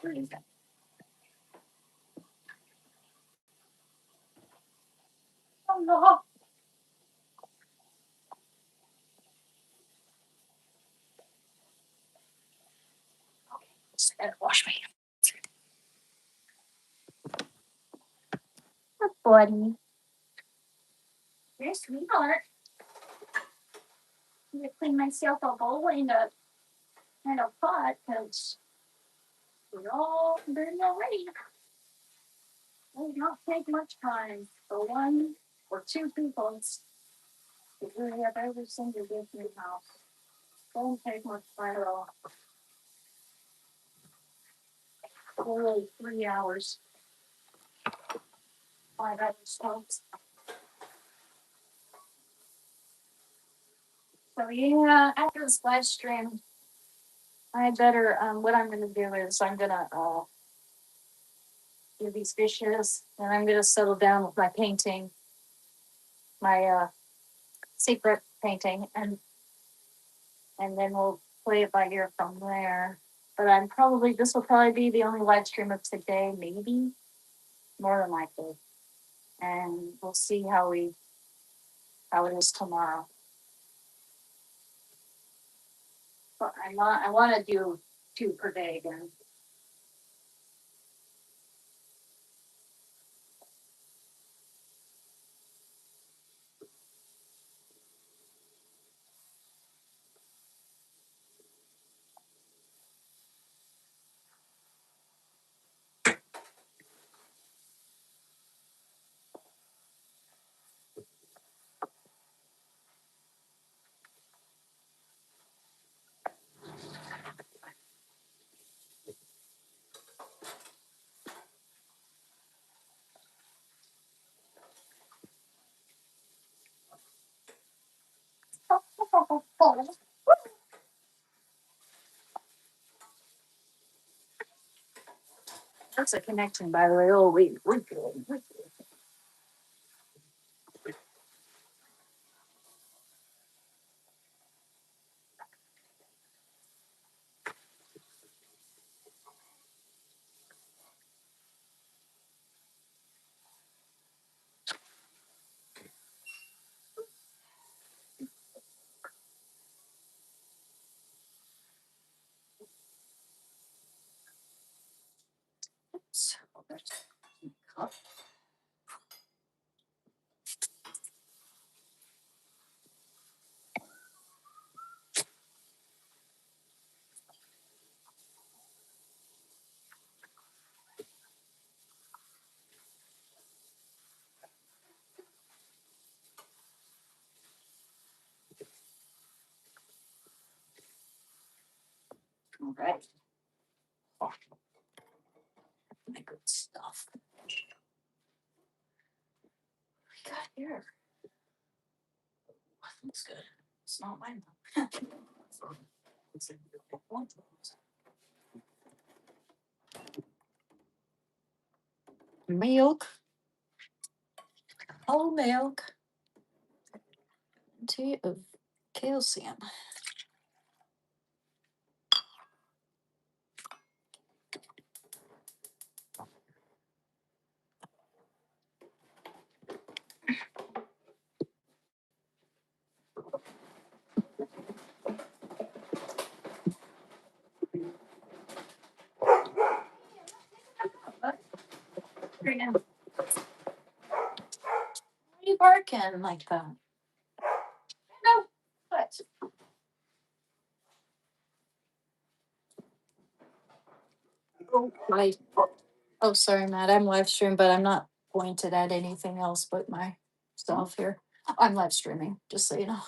Where is that? Oh no! Wash my hands. Buddy. You're a sweetheart. I'm gonna clean myself a bowl in a pot because we're all dirty already. It will not take much time for one or two people to really have every single dish in the house. Don't take much time at all. Only 3 hours. 5 hours tops. So yeah, after this live stream, I better what I'm gonna do is I'm gonna do these dishes and I'm gonna settle down with my painting, my secret painting, and then we'll play it by ear from there. But this will probably be the only live stream of today, maybe more than likely, and we'll see how it is tomorrow. But I want to do 2 per day again. That's a connection, by the way. Oh, wait, we're good. We're good. So, all right. Oh, my good stuff. What we got here? Looks good. It's not mine though. It's a good one. Milk. Whole milk. Tea of calcium. Why are you barking like that? No. What? Oh, my. Oh, sorry, Matt. I'm live streaming, but I'm not pointed at anything else but myself here. I'm live streaming, just so you know.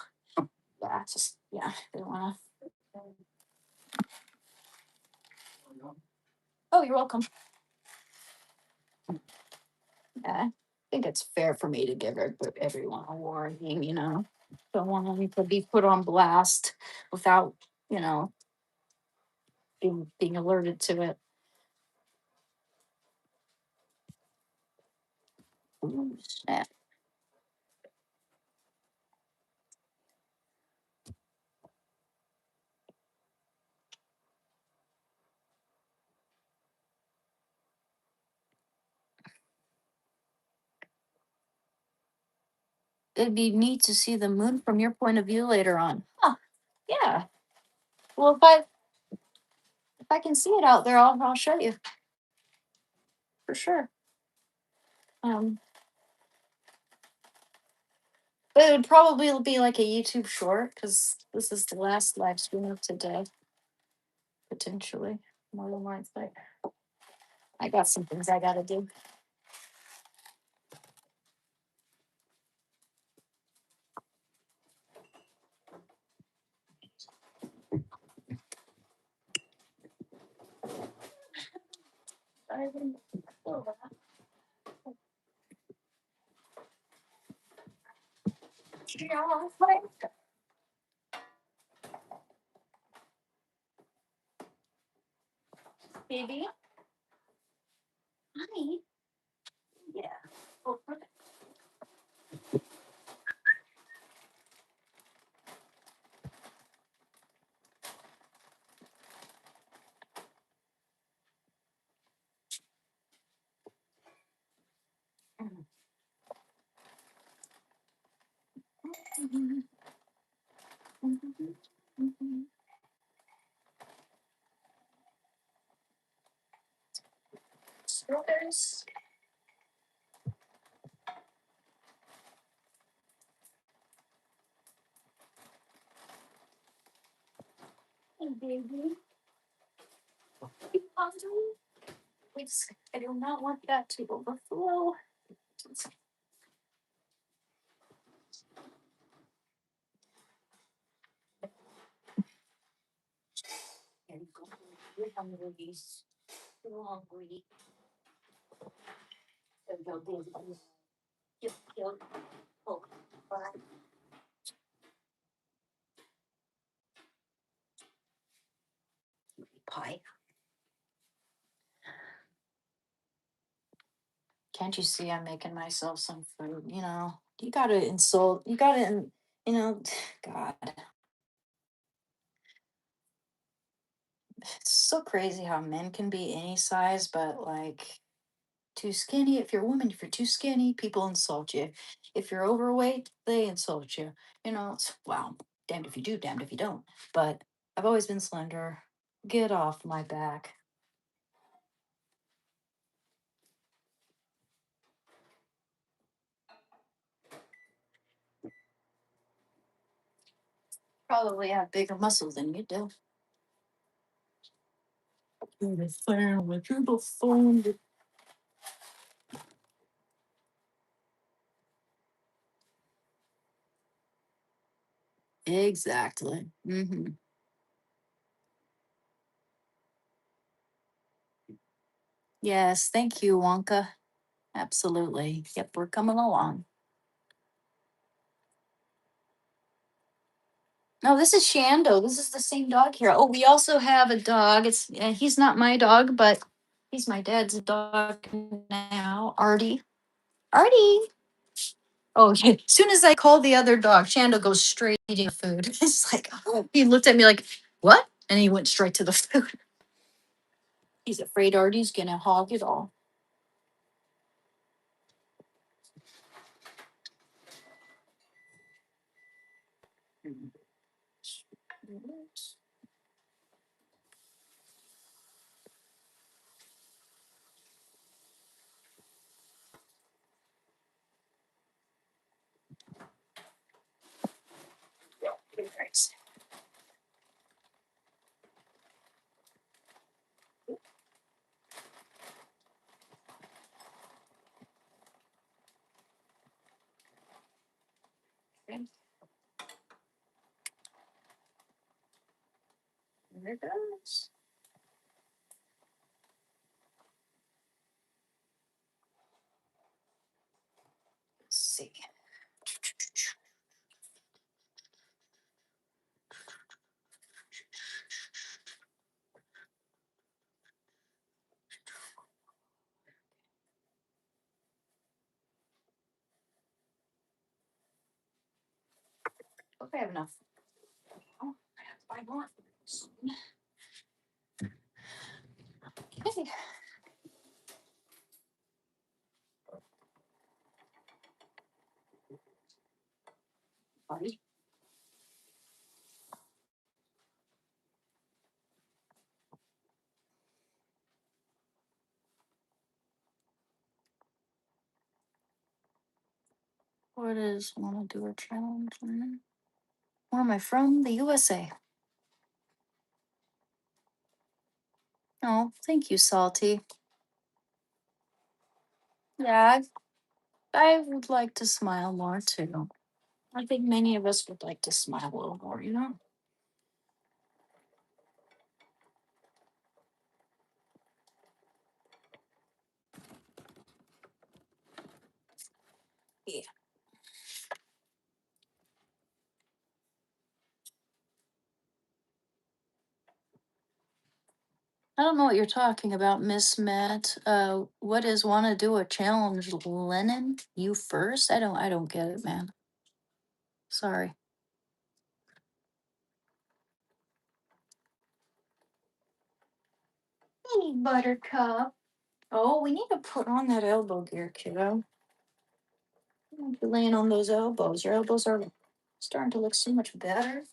Yeah, just yeah. Didn't wanna. Oh, you're welcome. Yeah, I think it's fair for me to give everyone a warning. Don't want them to be put on blast without you know being alerted to it. Ooh, snap. It'd be neat to see the moon from your point of view later on. Huh? Yeah. Well, if I can see it out there, I'll show you for sure. Um, but it would probably be like a YouTube short because this is the last live stream of today, potentially. More than likely. I got some things I gotta do. I didn't feel that. Yeah, like, baby, honey. Yeah. Oh, perfect. Strawberries. Hey, baby. You hungry? Please, I do not want that to overflow. There you go. You're hungry. You're hungry. There you go, baby. Yep, yep. Oh, bye. Pie. Can't you see I'm making myself some food? You gotta insult, God, it's so crazy how men can be any size, but like too skinny. If you're a woman, if you're too skinny, people insult you. If you're overweight, they insult you. It's wow, damned if you do, damned if you don't. But I've always been slender. Get off my back. Probably have bigger muscles than you do. Exactly. Yes, thank you, Wonka. Absolutely. Yep, we're coming along. No, this is Shando. This is the same dog here. Oh, we also have a dog. He's not my dog, but he's my dad's dog now. Artie. Artie. Oh, yeah. As soon as I call the other dog, Shando goes straight eating food. It's like he looked at me like, "What?" And he went straight to the food. He's afraid Artie's gonna hog it all. There it goes. Let's see. Hope I have enough. Oh, I have to buy more. Okay. Buddy. What is want to do a challenge? Where am I from? The USA. Oh, thank you, Salty. Yeah, I would like to smile more too. I think many of us would like to smile a little more, you know? Yeah. I don't know what you're talking about, Miss Matt. What is want to do a challenge, Lennon? You first? I don't get it, man. Sorry. Hey, Buttercup. Oh, we need to put on that elbow gear, kiddo. You're laying on those elbows. Your elbows are starting to look so much better.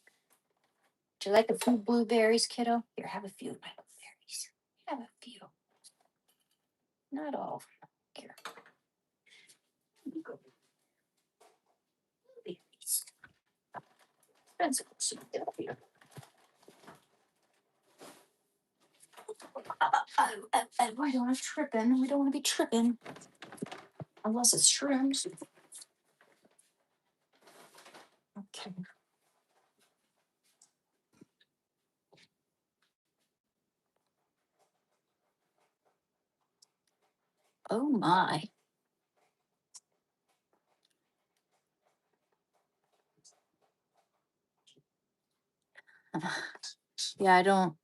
Do you like a few blueberries, kiddo? Here, have a few of my blueberries. Have a few. Not all. Here. You go. Blueberries. Expensive. So get up here. We don't want to tripping. We don't want to be tripping. Unless it's shrooms. Okay. Oh my. Yeah, I don't.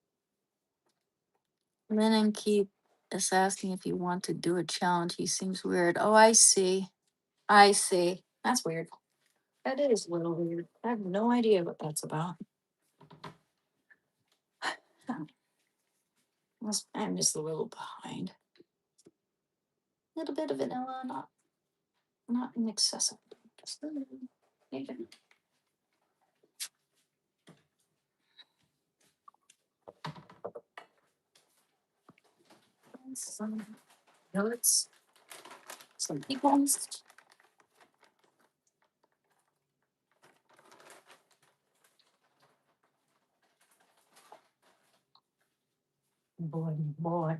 Lennon keep is asking if you want to do a challenge. He seems weird. Oh, I see. I see. That's weird. That is a little weird. I have no idea what that's about. I'm just a little behind. A little bit of vanilla, not in excessive. Just a little. Maybe. Some notes, some peepons. Boy, boy.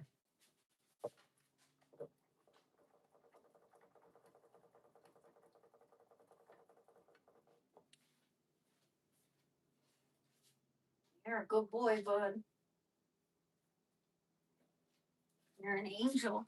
You're a good boy, bud. You're an angel.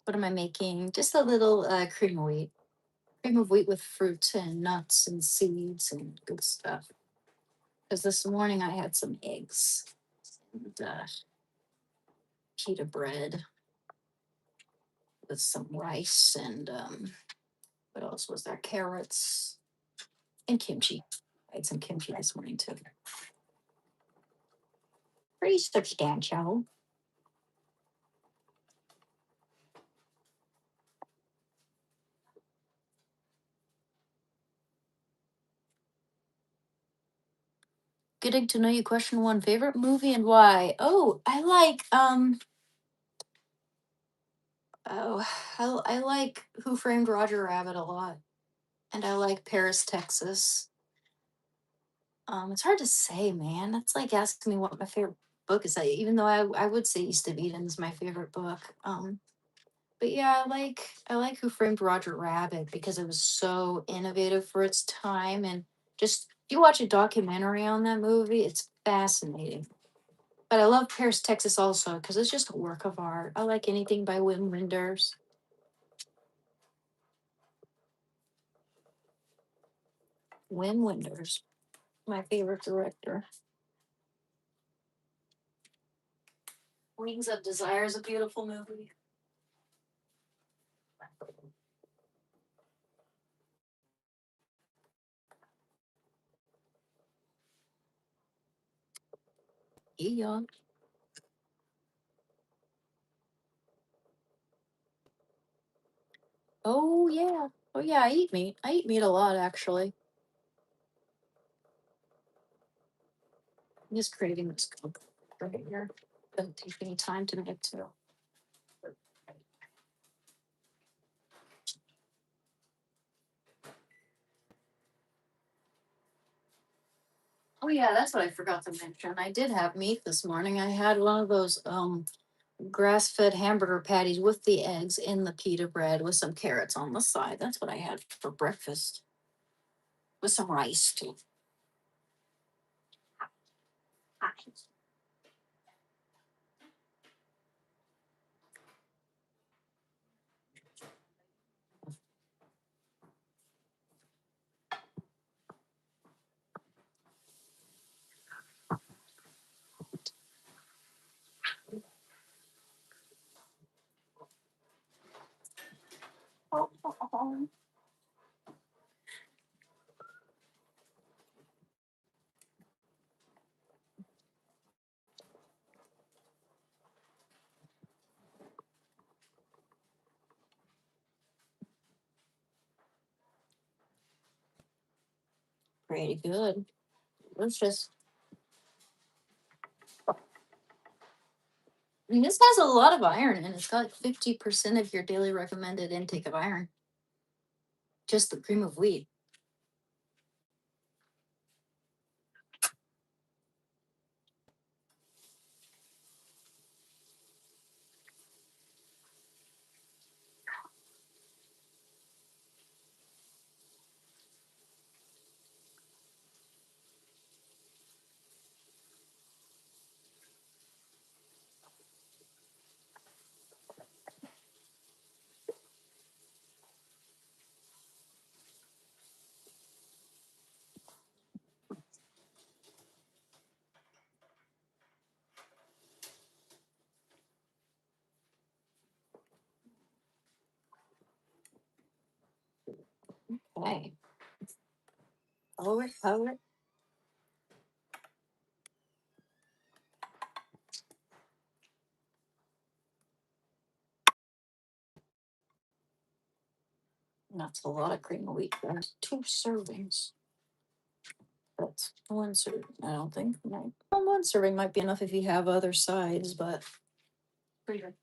What am I making? Just a little cream of wheat. Cream of wheat with fruit and nuts and seeds and good stuff. Because this morning I had some eggs and pita bread with some rice and what else was there? Carrots and kimchi. I had some kimchi this morning too. Pretty substantial. Getting to know you. Question one: favorite movie and why? Oh, I like oh I like Who Framed Roger Rabbit a lot, and I like Paris, Texas. It's hard to say, man. That's like asking me what my favorite book is. Even though I would say East of Eden is my favorite book. But yeah, I like Who Framed Roger Rabbit because it was so innovative for its time, and just if you watch a documentary on that movie, it's fascinating. But I love Paris, Texas also because it's just a work of art. I like anything by Wim Wenders. Wim Wenders, my favorite director. Wings of Desire is a beautiful movie. Yeah. Oh yeah. Oh yeah. I eat meat. I eat meat a lot actually. I'm just craving this cook right here. Doesn't take any time to make too. Oh yeah, that's what I forgot to mention. I did have meat this morning. I had one of those grass-fed hamburger patties with the eggs in the pita bread with some carrots on the side. That's what I had for breakfast with some rice too. Pretty good. It's just and this has a lot of iron and it's got 50% of your daily recommended intake of iron. Just the cream of wheat. Okay. Over. That's a lot of cream of wheat. There's 2 servings. That's 1 serving. I don't think. No. Well, 1 serving might be enough if you have other sides, but pretty good.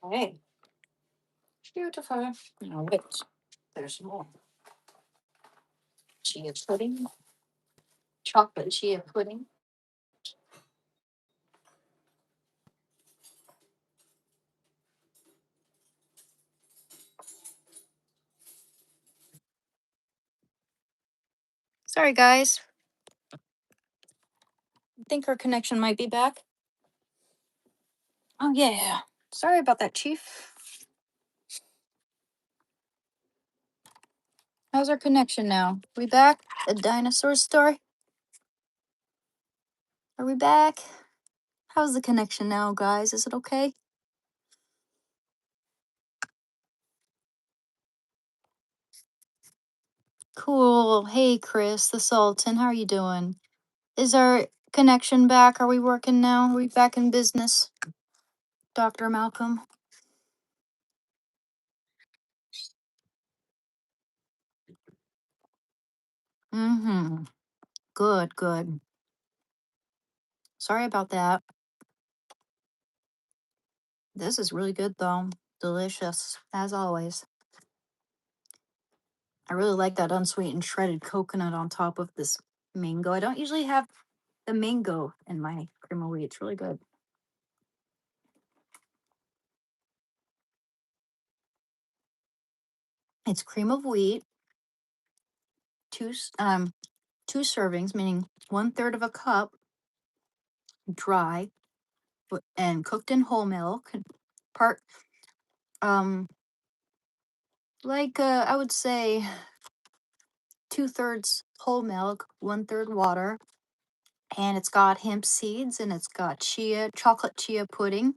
Okay. Beautiful. Now wait. There's more. Chia pudding. Chocolate chia pudding. Sorry, guys. I think our connection might be back. Oh, yeah. Sorry about that, Chief. How's our connection now? We back? The dinosaur story? Are we back? How's the connection now, guys? Is it okay? Cool. Hey, Chris, the Sultan. How are you doing? Is our connection back? Are we working now? Are we back in business, Dr. Malcolm? Mm-hmm. Good, good. Sorry about that. This is really good though. Delicious, as always. I really like that unsweetened shredded coconut on top of this mango. I don't usually have the mango in my cream of wheat. It's really good. It's cream of wheat, two s- um two servings, meaning 1/3 of a cup, dry, and cooked in whole milk. And part um I would say 2/3 whole milk, 1/3 water, and it's got hemp seeds and it's got chocolate chia pudding.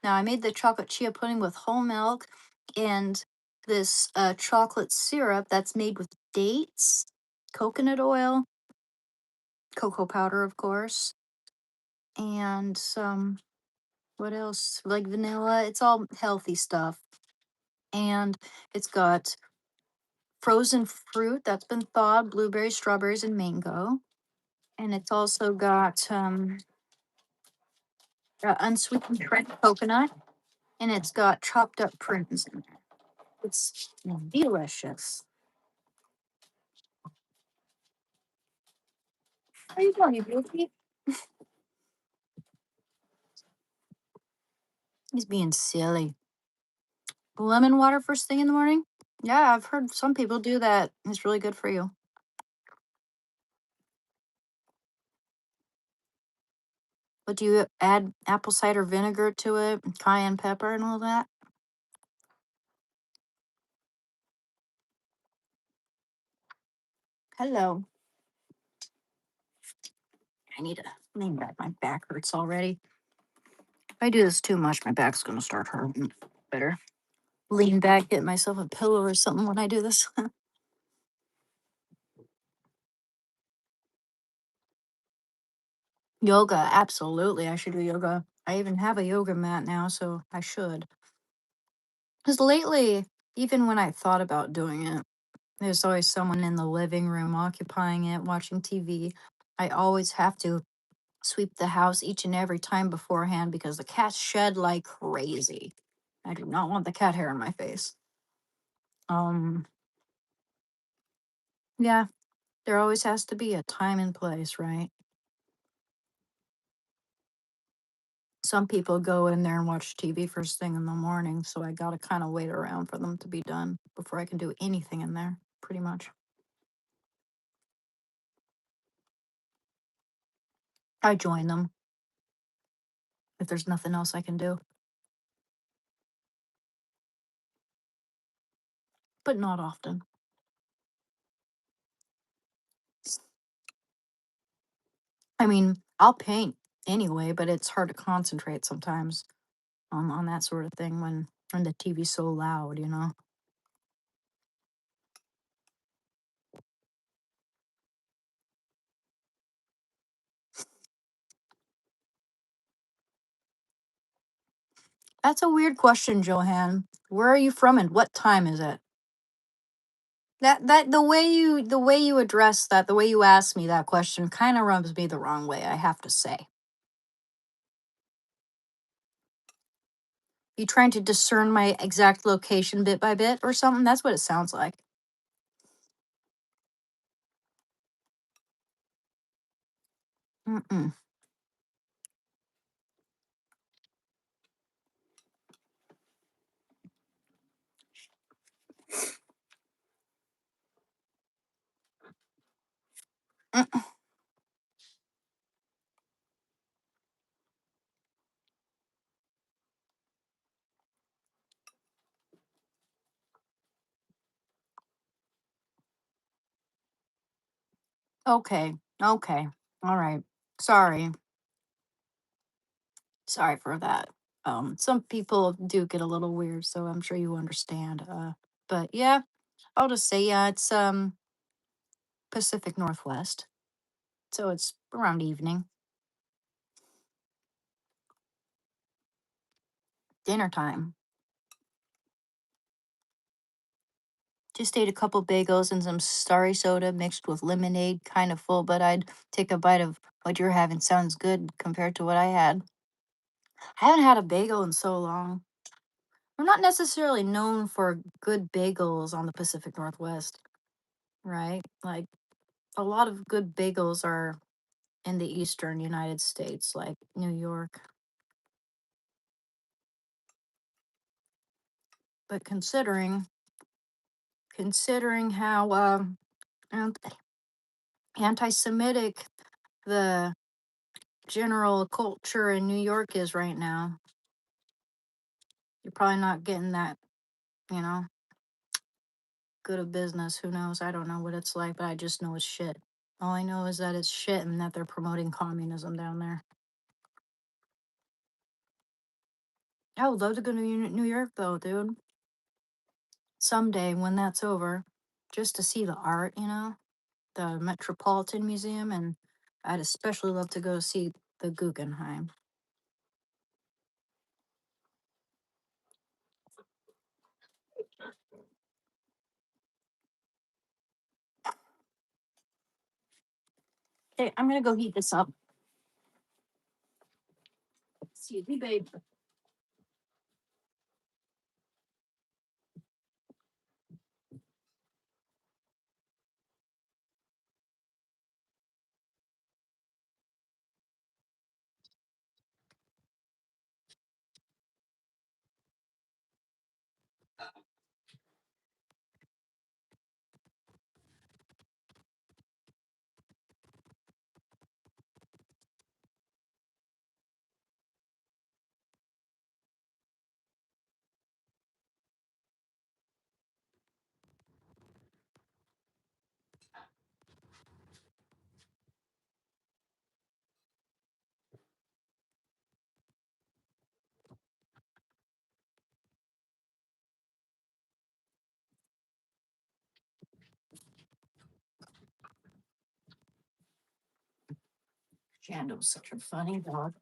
Now I made the chocolate chia pudding with whole milk and this chocolate syrup that's made with dates, coconut oil, cocoa powder, of course, and some what else? Like vanilla. It's all healthy stuff. And it's got frozen fruit that's been thawed, blueberries, strawberries, and mango. And it's also got unsweetened shredded coconut, and it's got chopped up prunes in there. It's delicious. How you doing, you goofy? He's being silly. Lemon water first thing in the morning? Yeah, I've heard some people do that. It's really good for you. But do you add apple cider vinegar to it, cayenne pepper, and all that? Hello. I need to lean back. My back hurts already. If I do this too much, my back's gonna start hurting. Better lean back, get myself a pillow or something when I do this. Yoga, absolutely. I should do yoga. I even have a yoga mat now, so I should. Because lately, even when I thought about doing it, there's always someone in the living room occupying it, watching TV. I always have to sweep the house each and every time beforehand because the cats shed like crazy. I do not want the cat hair in my face. Um, yeah, there always has to be a time and place, right? Some people go in there and watch TV first thing in the morning, so I gotta kind of wait around for them to be done before I can do anything in there, pretty much. I join them if there's nothing else I can do, but not often. I mean, I'll paint anyway, but it's hard to concentrate sometimes on that sort of thing when the TV's so loud, you know. That's a weird question, Johan. Where are you from and what time is it? That the way you address that, the way you ask me that question kind of rubs me the wrong way, I have to say. You trying to discern my exact location bit by bit or something? That's what it sounds like. Mm-mm. Mm. Okay. Okay. All right. Sorry. Sorry for that. Some people do get a little weird, so I'm sure you understand. But yeah, I'll just say yeah, it's Pacific Northwest. So it's around evening. dinner time. Just ate a couple bagels and some starry soda mixed with lemonade, kind of full, but I'd take a bite of what you're having. Sounds good compared to what I had. I haven't had a bagel in so long. We're not necessarily known for good bagels on the Pacific Northwest, right? Like a lot of good bagels are in the eastern United States, like New York. But considering how ant- anti-Semitic the general culture in New York is right now, you're probably not getting that, you know, good of business. Who knows? I don't know what it's like, but I just know it's shit. All I know is that it's shit and that they're promoting communism down there. I would love to go to New York though, dude. Someday when that's over, just to see the art, the Metropolitan Museum, and I'd especially love to go see the Guggenheim. Hey, I'm gonna go heat this up. Excuse me, babe. Shando's such a funny dog.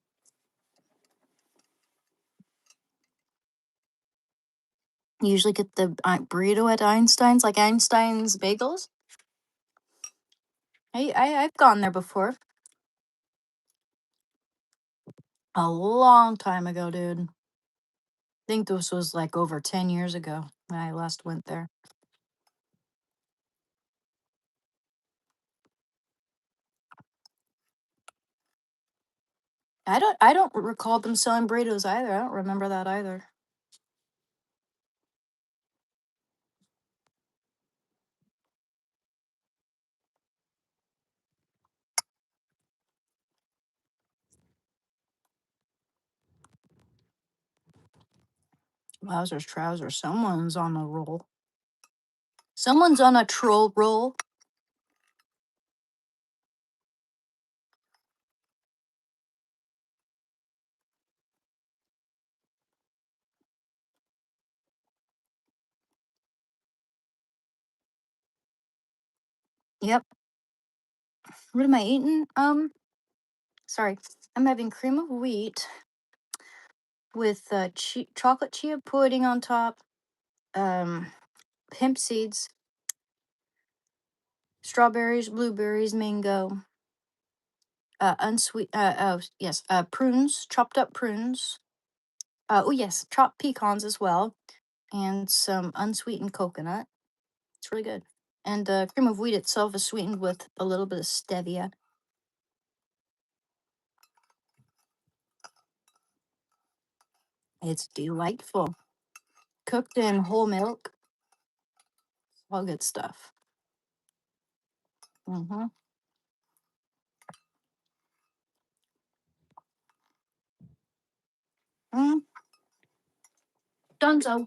You usually get the burrito at Einstein's, like Einstein's Bagels. I've gone there before. A long time ago, dude. I think this was like over 10 years ago when I last went there. I don't recall them selling burritos either. I don't remember that either. Wowzers, trousers. Someone's on a roll. Someone's on a troll roll. Yep. What am I eating? Sorry. I'm having cream of wheat with chocolate chia pudding on top, um, hemp seeds, strawberries, blueberries, mango, unsweet. Oh yes, prunes, chopped up prunes. Oh yes, chopped pecans as well, and some unsweetened coconut. It's really good. And the cream of wheat itself is sweetened with a little bit of stevia. It's delightful. Cooked in whole milk. All good stuff. Mm-hmm. Mm, Dunzo.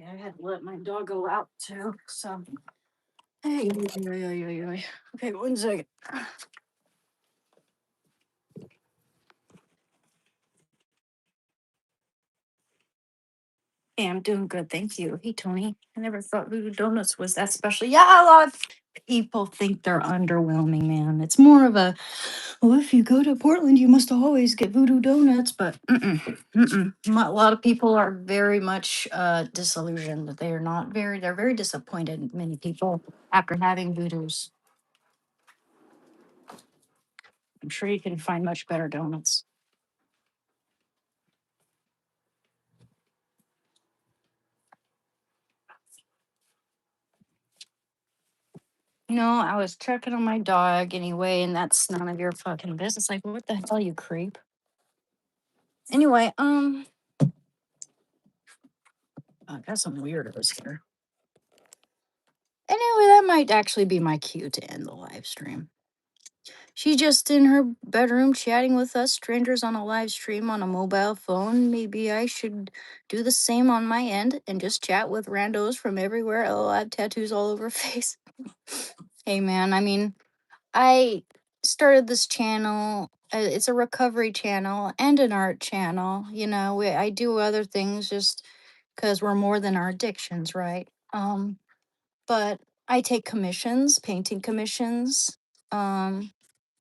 Yeah, I had to let my dog go out too. So, hey, okay, 1 second. Hey, I'm doing good, thank you. Hey, Tony. I never thought Voodoo Donuts was that special. Yeah, a lot of people think they're underwhelming, man. It's more of a, well, if you go to Portland, you must always get Voodoo Donuts, but a lot of people are very much disillusioned. They are not very, they're very disappointed, many people, after having Voodoo's. I'm sure you can find much better donuts. I was checking on my dog anyway, and that's none of your fucking business. Like, what the hell, you creep? Anyway, I got some weirdos here. Anyway, that might actually be my cue to end the live stream. She's just in her bedroom chatting with us strangers on a live stream on a mobile phone. Maybe I should do the same on my end and just chat with randos from everywhere. Oh, I have tattoos all over her face. Hey, man, I mean, I started this channel. It's a recovery channel and an art channel. I do other things just because we're more than our addictions, right? But I take commissions, painting commissions. Um,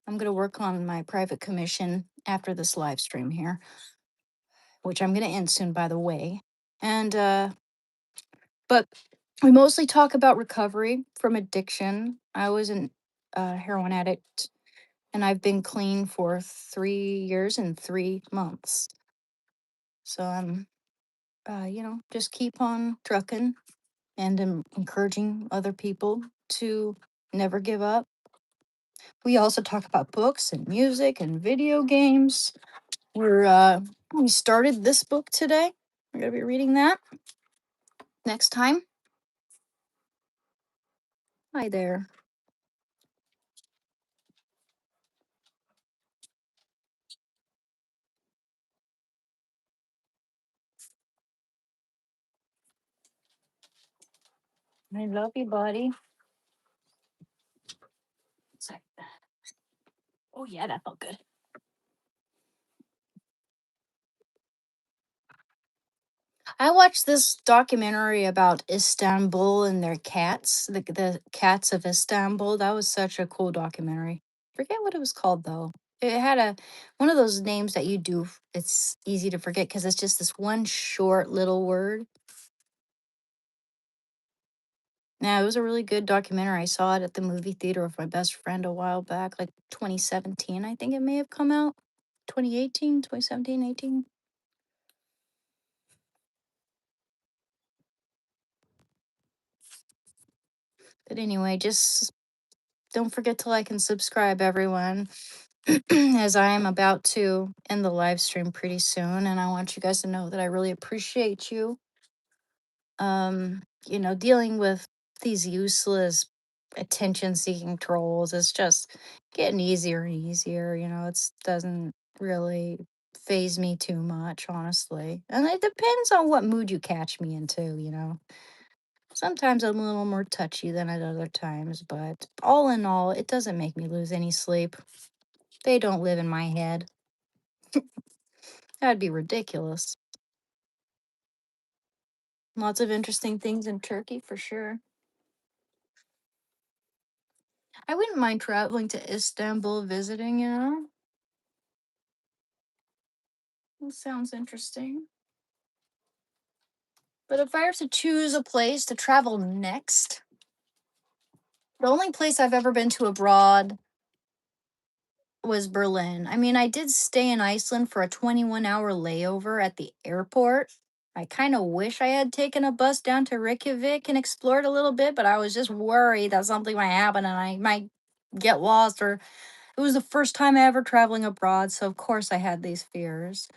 I'm gonna work on my private commission after this live stream here, which I'm gonna end soon, by the way. And but we mostly talk about recovery from addiction. I was an heroin addict, and I've been clean for 3 years and 3 months. So I'm, just keep on trucking and encouraging other people to never give up. We also talk about books and music and video games. We started this book today. We're gonna be reading that next time. Hi there. I love you, buddy. Sorry. Oh yeah, that felt good. I watched this documentary about Istanbul and their cats, the cats of Istanbul. That was such a cool documentary. Forget what it was called though. It had one of those names that you do. It's easy to forget because it's just this one short little word. Yeah, it was a really good documentary. I saw it at the movie theater with my best friend a while back, like 2017, I think it may have come out. 2018, 2017, 18. But anyway, just don't forget to like and subscribe, everyone, as I am about to end the live stream pretty soon. And I want you guys to know that I really appreciate you. Dealing with these useless attention seeking trolls is just getting easier and easier. It doesn't really phase me too much, honestly. And it depends on what mood you catch me into. Sometimes I'm a little more touchy than at other times, but all in all, it doesn't make me lose any sleep. They don't live in my head. That'd be ridiculous. Lots of interesting things in Turkey for sure. I wouldn't mind traveling to Istanbul visiting. That sounds interesting. But if I were to choose a place to travel next, the only place I've ever been to abroad was Berlin. I mean, I did stay in Iceland for a 21-hour layover at the airport. I kind of wish I had taken a bus down to Reykjavik and explored a little bit, but I was just worried that something might happen and I might get lost, or it was the first time ever traveling abroad, so of course I had these fears.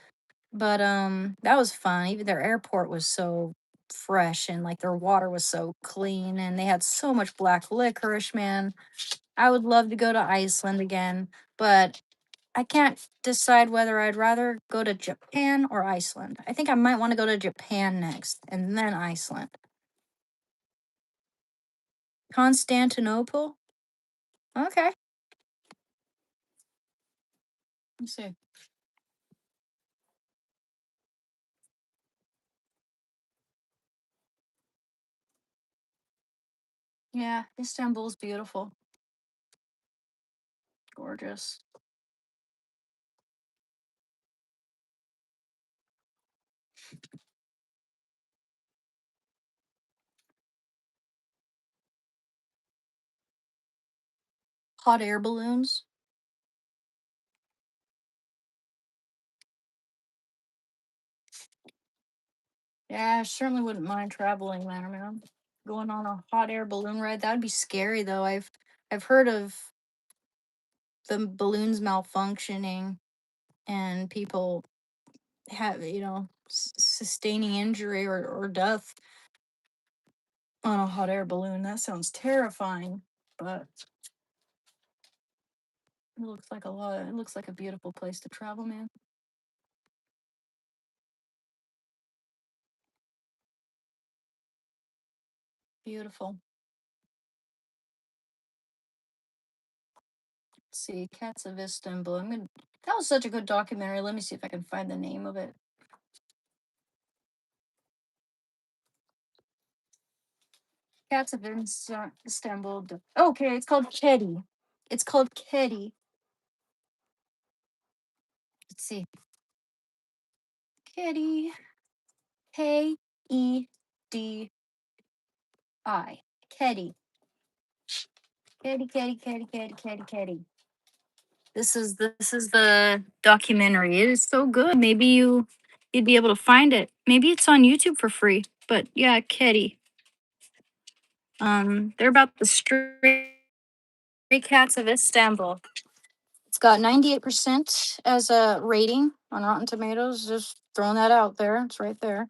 But that was fun. Even their airport was so fresh, and like their water was so clean, and they had so much black licorice, man. I would love to go to Iceland again, but I can't decide whether I'd rather go to Japan or Iceland. I think I might want to go to Japan next and then Iceland. Constantinople? Okay. Let's see. Yeah, Istanbul's beautiful. Gorgeous. Hot air balloons. Yeah, I certainly wouldn't mind traveling there, man. Going on a hot air balloon ride. That'd be scary though. I've heard of the balloons malfunctioning and people have, sustaining injury or death on a hot air balloon. That sounds terrifying, but it looks like a beautiful place to travel, man. Beautiful. Let's see, Cats of Istanbul. That was such a good documentary. Let me see if I can find the name of it. Cats of Istanbul. Okay, it's called Kedi. It's called Kedi. Let's see. Kedi. Kedi. Kedi. Kedi, Kedi, Kedi, Kedi, Kedi, Kedi. This is the documentary. It is so good. Maybe you'd be able to find it. Maybe it's on YouTube for free. But yeah, Kedi. They're about the stray cats of Istanbul. It's got 98% as a rating on Rotten Tomatoes. Just throwing that out there. It's right there.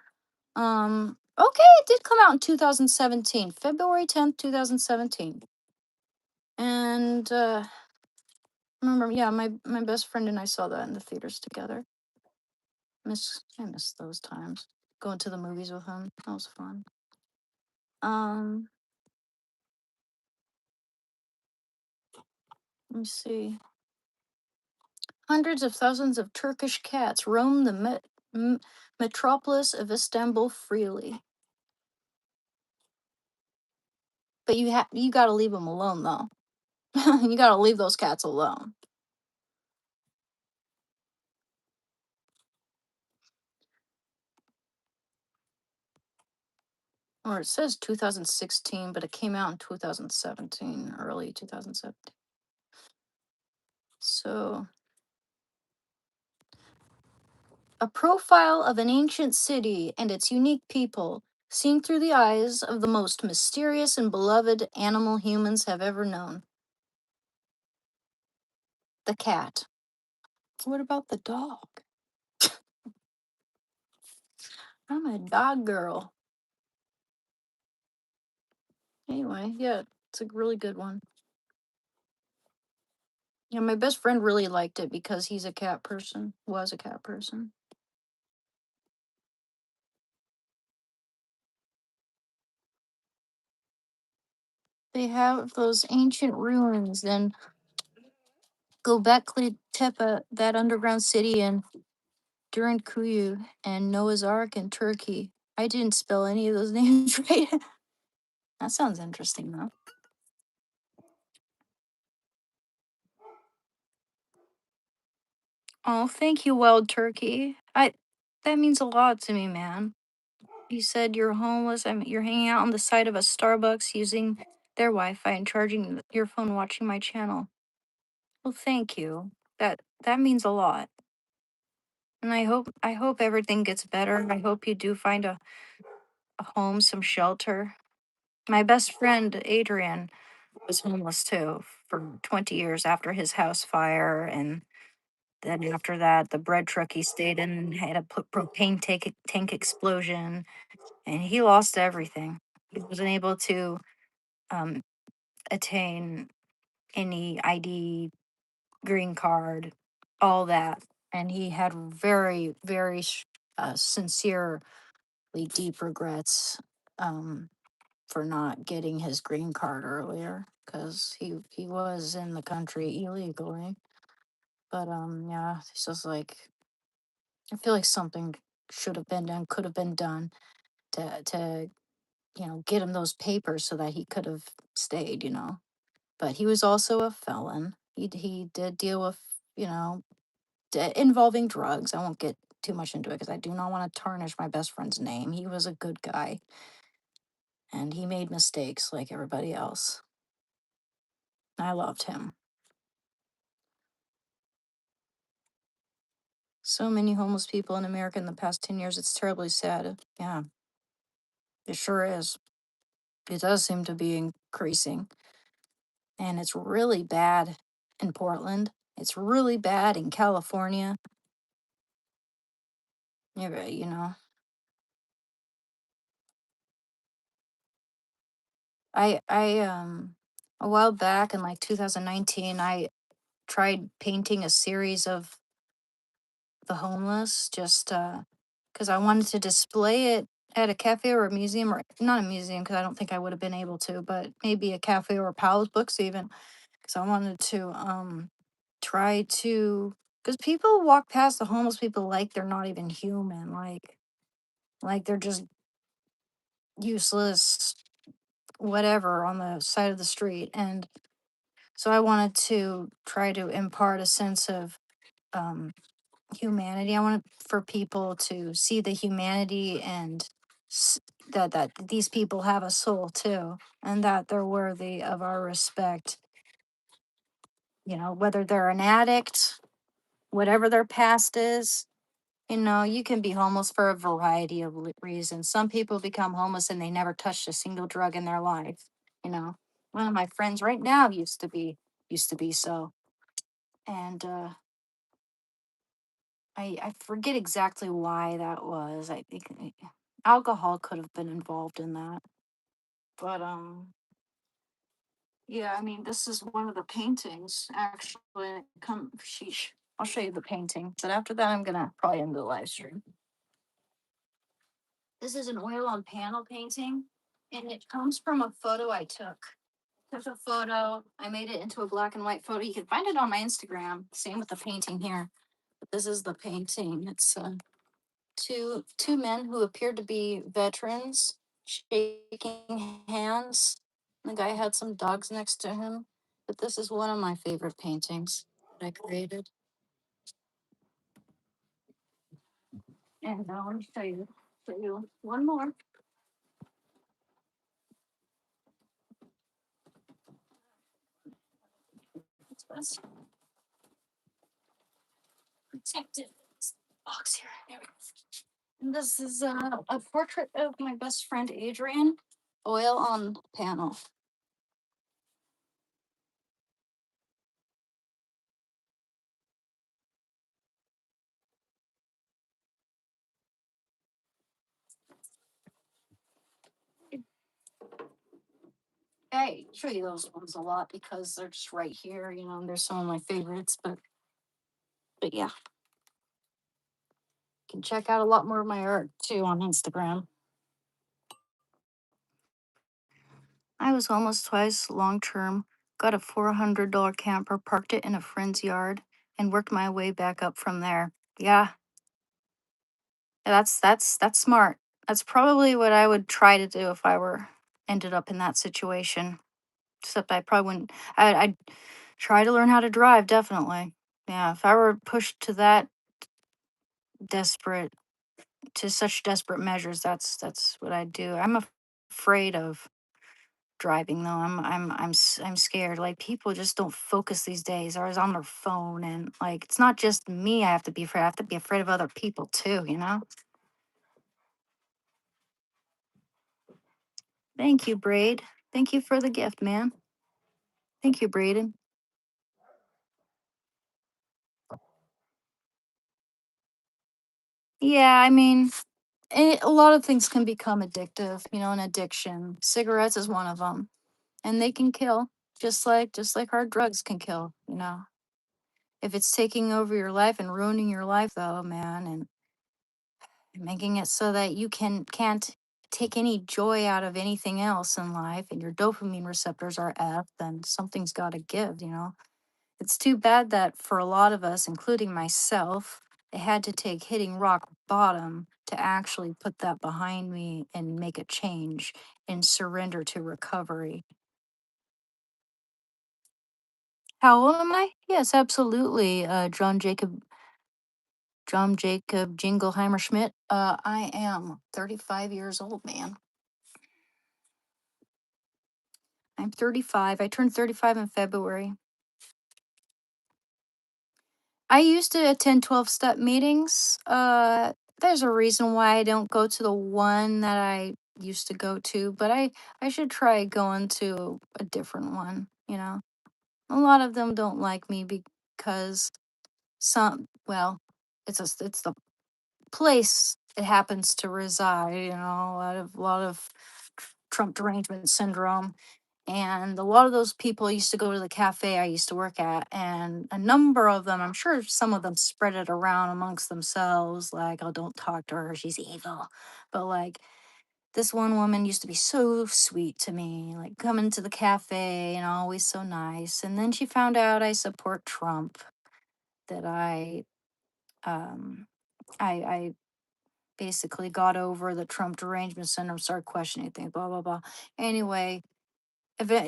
Okay, it did come out in 2017, February 10th, 2017. And remember, yeah, my best friend and I saw that in the theaters together. I miss those times. Going to the movies with him. That was fun. Um, let me see. Hundreds of thousands of Turkish cats roam the metropolis of Istanbul freely. But you got to leave them alone though. You got to leave those cats alone. Or it says 2016, but it came out in 2017, early 2017. So, a profile of an ancient city and its unique people, seen through the eyes of the most mysterious and beloved animal humans have ever known, the cat. What about the dog? I'm a dog girl. Anyway, yeah, it's a really good one. Yeah, my best friend really liked it because he's a cat person, was a cat person. They have those ancient ruins and Göbekli Tepe, that underground city in Kuyu, and Noah's Ark in Turkey. I didn't spell any of those names right. That sounds interesting though. Oh, thank you, Wild Turkey. That means a lot to me, man. You said you're homeless. You're hanging out on the side of a Starbucks using their Wi-Fi and charging your phone, watching my channel. Well, thank you. That means a lot. And I hope everything gets better. I hope you do find a home, some shelter. My best friend Adrian was homeless too for 20 years after his house fire, and then after that, the bread truck he stayed in had a propane tank explosion, and he lost everything. He wasn't able to um, attain any ID, green card, all that. And he had very, very sincerely deep regrets um, for not getting his green card earlier because he was in the country illegally. But yeah, it's just like I feel like something should have been done, could have been done to get him those papers so that he could have stayed. But he was also a felon. He did deal with you know involving drugs. I won't get too much into it because I do not want to tarnish my best friend's name. He was a good guy and he made mistakes like everybody else. I loved him. So many homeless people in America in the past 10 years. It's terribly sad. Yeah, it sure is. It does seem to be increasing. And it's really bad in Portland. It's really bad in California. Yeah, but, I a while back in like 2019, I tried painting a series of the homeless just because I wanted to display it at a cafe or a museum, or not a museum because I don't think I would have been able to, but maybe a cafe or Powell's Books even, because I wanted to try to, because people walk past the homeless people like they're not even human, like they're just useless whatever on the side of the street. And so I wanted to try to impart a sense of um humanity. I wanted for people to see the humanity and s- that these people have a soul too, and that they're worthy of our respect. Whether they're an addict, whatever their past is. You can be homeless for a variety of reasons. Some people become homeless and they never touched a single drug in their life. You know, one of my friends right now used to be so, and I forget exactly why that was. I think alcohol could have been involved in that, but yeah. I mean, this is one of the paintings actually. Come, sheesh. I'll show you the painting, but after that, I'm gonna probably end the live stream. This is an oil on panel painting, and it comes from a photo I took. Took a photo, I made it into a black and white photo. You can find it on my Instagram. Same with the painting here. But this is the painting. It's two men who appeared to be veterans shaking hands. The guy had some dogs next to him. But this is one of my favorite paintings that I created. And let me show you one more. It's best protected. This box here. There we go. And this is a portrait of my best friend Adrian. Oil on panel. I show you those ones a lot because they're just right here, and they're some of my favorites. But yeah, you can check out a lot more of my art too on Instagram. I was homeless twice, long term. Got a $400 camper, parked it in a friend's yard, and worked my way back up from there. Yeah, that's smart. That's probably what I would try to do if I were ended up in that situation. Except I probably wouldn't. I'd try to learn how to drive, definitely. Yeah, if I were pushed to that desperate, to such desperate measures, that's what I'd do. I'm afraid of driving though. I'm scared. Like people just don't focus these days. They're always on their phone, and like it's not just me. I have to be afraid. I have to be afraid of other people too. Thank you, Braid. Thank you for the gift, man. Thank you, Braden. Yeah, I mean, a lot of things can become addictive. An addiction. Cigarettes is one of them, and they can kill, just like hard drugs can kill. If it's taking over your life and ruining your life, though, man, and making it so that you can't take any joy out of anything else in life, and your dopamine receptors are F, then something's got to give, you know. It's too bad that for a lot of us, including myself, it had to take hitting rock bottom to actually put that behind me and make a change and surrender to recovery. How old am I? Yes, absolutely. John Jacob Jingleheimer Schmidt. I am 35 years old, man. I'm 35. I turned 35 in February. I used to attend 12-step meetings. There's a reason why I don't go to the one that I used to go to, but I should try going to a different one, you know. A lot of them don't like me because well, it's the place it happens to reside, you know, a lot of Trump derangement syndrome. And a lot of those people used to go to the cafe I used to work at, and a number of them, I'm sure some of them spread it around amongst themselves, like, oh, don't talk to her, she's evil. But like, this one woman used to be so sweet to me, like coming to the cafe and always so nice. And then she found out I support Trump, that um I basically got over the Trump derangement syndrome, started questioning things, blah blah blah. Anyway,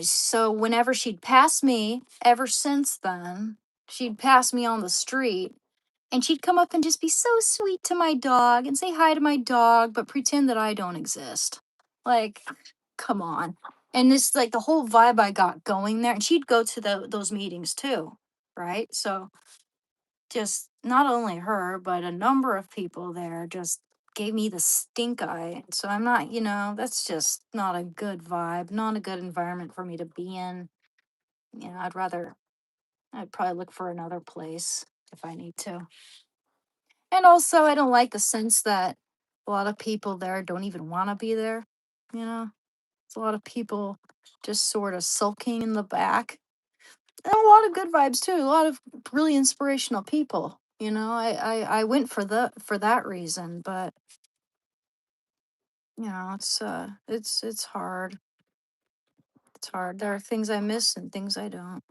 so whenever she'd pass me, ever since then, she'd pass me on the street and she'd come up and just be so sweet to my dog and say hi to my dog, but pretend that I don't exist. Like, come on. And this, like, the whole vibe I got going there. And she'd go to those meetings too, right? So just not only her, but a number of people there just gave me the stink eye. So I'm not, that's just not a good vibe, not a good environment for me to be in. I'd probably look for another place if I need to. And also, I don't like the sense that a lot of people there don't even want to be there. You know, it's a lot of people just sort of sulking in the back. And a lot of good vibes too. A lot of really inspirational people. I went for that reason, but it's hard. It's hard. There are things I miss and things I don't.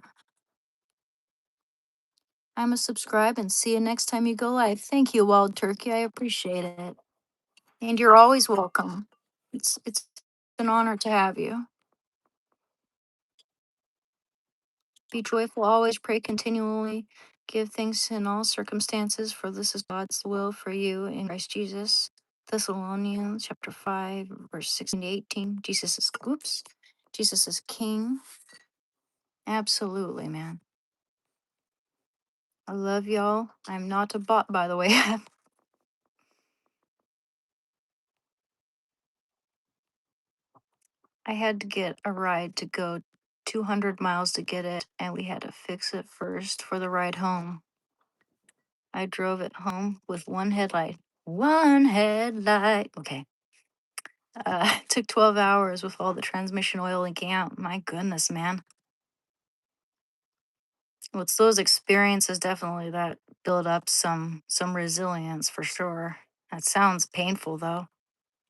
I'm a subscribe and see you next time you go live. Thank you, Wild Turkey. I appreciate it. And you're always welcome. It's an honor to have you. Be joyful, always pray continually. Give thanks in all circumstances, for this is God's will for you in Christ Jesus. Thessalonians chapter 5, verse 16 to 18. Jesus is King. Absolutely, man. I love y'all. I'm not a bot, by the way. I had to get a ride to go 200 miles to get it, and we had to fix it first for the ride home. I drove it home with one headlight. One headlight. Okay. It took 12 hours with all the transmission oil leaking out. My goodness, man. Well, it's those experiences definitely that build up some resilience for sure. That sounds painful though,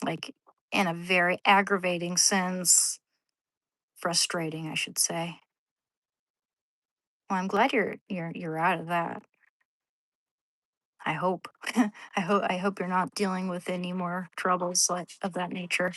like in a very aggravating sense, frustrating, I should say. Well, I'm glad you're out of that. I hope. I hope you're not dealing with any more troubles like of that nature.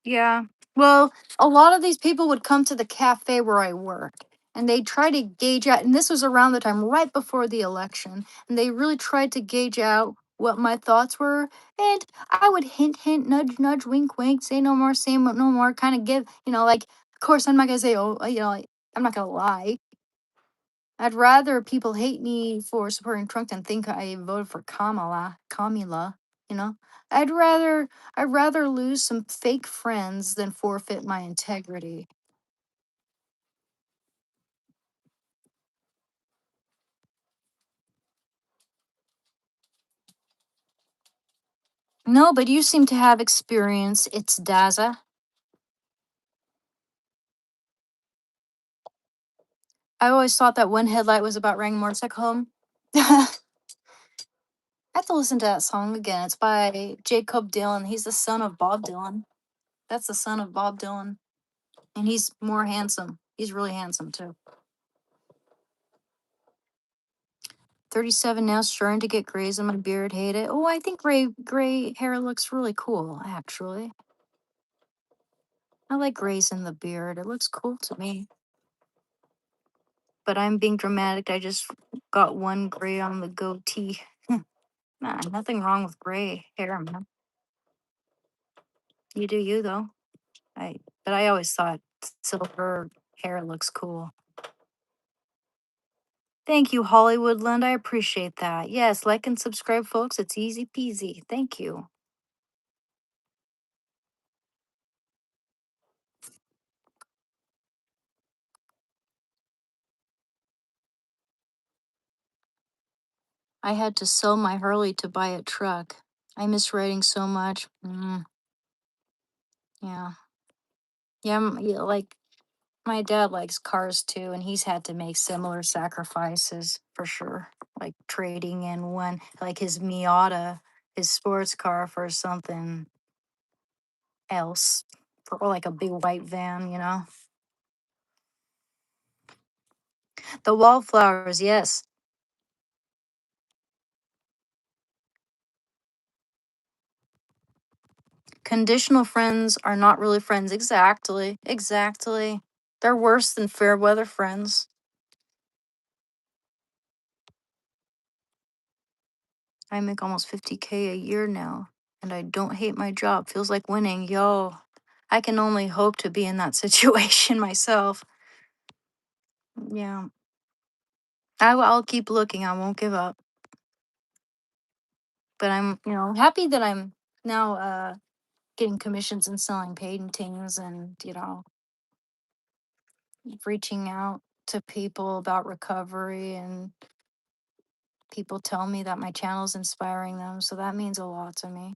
Yeah. Well, a lot of these people would come to the cafe where I worked and they try to gauge out, and this was around the time right before the election, and they really tried to gauge out what my thoughts were. And I would hint, hint, nudge, nudge, wink, wink, say no more, say no more, kind of give, like, of course, I'm not going to say, oh, like, I'm not going to lie. I'd rather people hate me for supporting Trump than think I voted for Kamala, you know? I'd rather I'd rather lose some fake friends than forfeit my integrity. No, but you seem to have experience. It's Daza. I always thought that One Headlight was about riding a motorcycle home. I have to listen to that song again. It's by Jacob Dylan. He's the son of Bob Dylan. That's the son of Bob Dylan. And he's more handsome. He's really handsome too. 37 now, starting to get grays in my beard. Hate it. Oh, I think gray hair looks really cool, actually. I like grays in the beard. It looks cool to me. But I'm being dramatic. I just got one gray on the goatee. Nah, nothing wrong with gray hair, man. You do you though. But I always thought silver hair looks cool. Thank you, Hollywoodland. I appreciate that. Yes, like and subscribe, folks. It's easy peasy. Thank you. I had to sell my Harley to buy a truck. I miss riding so much. Yeah. Yeah, yeah, like my dad likes cars too, and he's had to make similar sacrifices for sure. Like trading in one, like his Miata, his sports car for something else, for or like a big white van, you know? The wallflowers, yes. Conditional friends are not really friends. Exactly. Exactly. They're worse than fair weather friends. I make almost 50K a year now, and I don't hate my job. Feels like winning. Yo, I can only hope to be in that situation myself. Yeah. I'll keep looking. I won't give up. But I'm, happy that I'm now getting commissions and selling paintings and, reaching out to people about recovery, and people tell me that my channel is inspiring them. So that means a lot to me.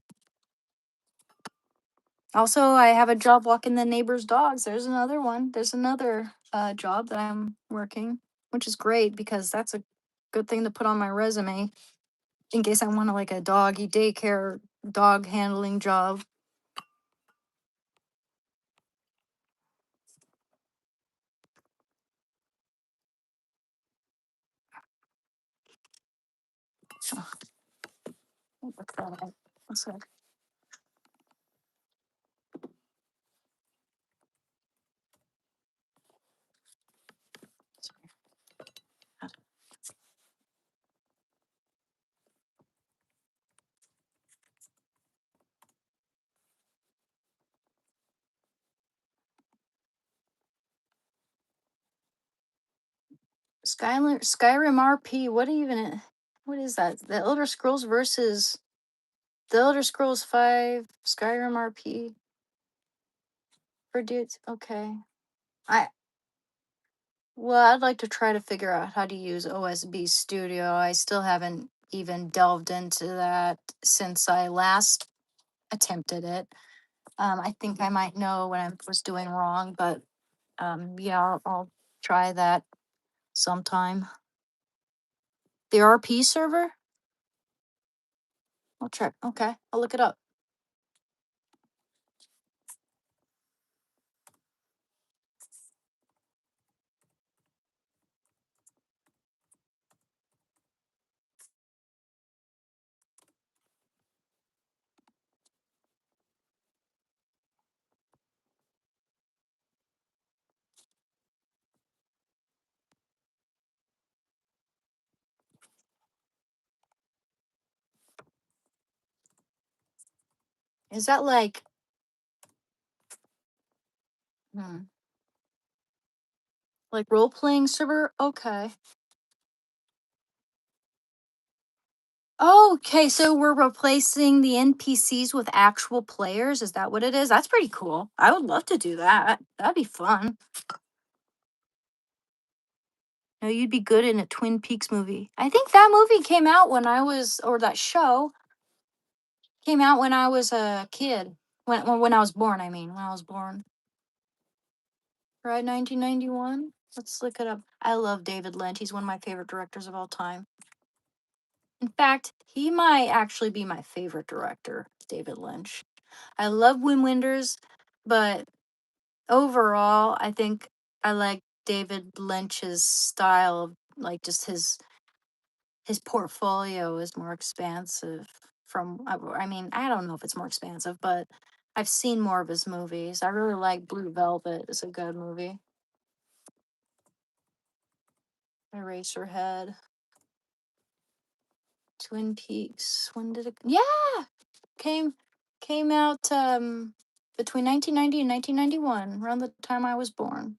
Also, I have a job walking the neighbor's dogs. There's another one. There's another job that I'm working, which is great because that's a good thing to put on my resume in case I want to like a doggy daycare dog handling job. Oh, what's that? What's that? Skyrim RP. What is that? The Elder Scrolls versus the Elder Scrolls 5 Skyrim RP for dudes. Okay. I Well, I'd like to try to figure out how to use OSB Studio. I still haven't even delved into that since I last attempted it. I think I might know what I was doing wrong, but yeah, I'll try that sometime. The RP server? I'll check. Okay, I'll look it up. Is that hmm, like role playing server? Okay. Okay, so we're replacing the NPCs with actual players. Is that what it is? That's pretty cool. I would love to do that. That'd be fun. No, you'd be good in a Twin Peaks movie. I think that movie came out when I was, or that show came out when I was a kid. When I was born, I mean, when I was born. Right, 1991? Let's look it up. I love David Lynch. He's one of my favorite directors of all time. In fact, he might actually be my favorite director, David Lynch. I love Wim Wenders, but overall, I think I like David Lynch's style of like just his portfolio is more expansive from I mean, I don't know if it's more expansive, but I've seen more of his movies. I really like Blue Velvet. It's a good movie. Eraserhead. Twin Peaks. When did it? Yeah, came came out between 1990 and 1991, around the time I was born.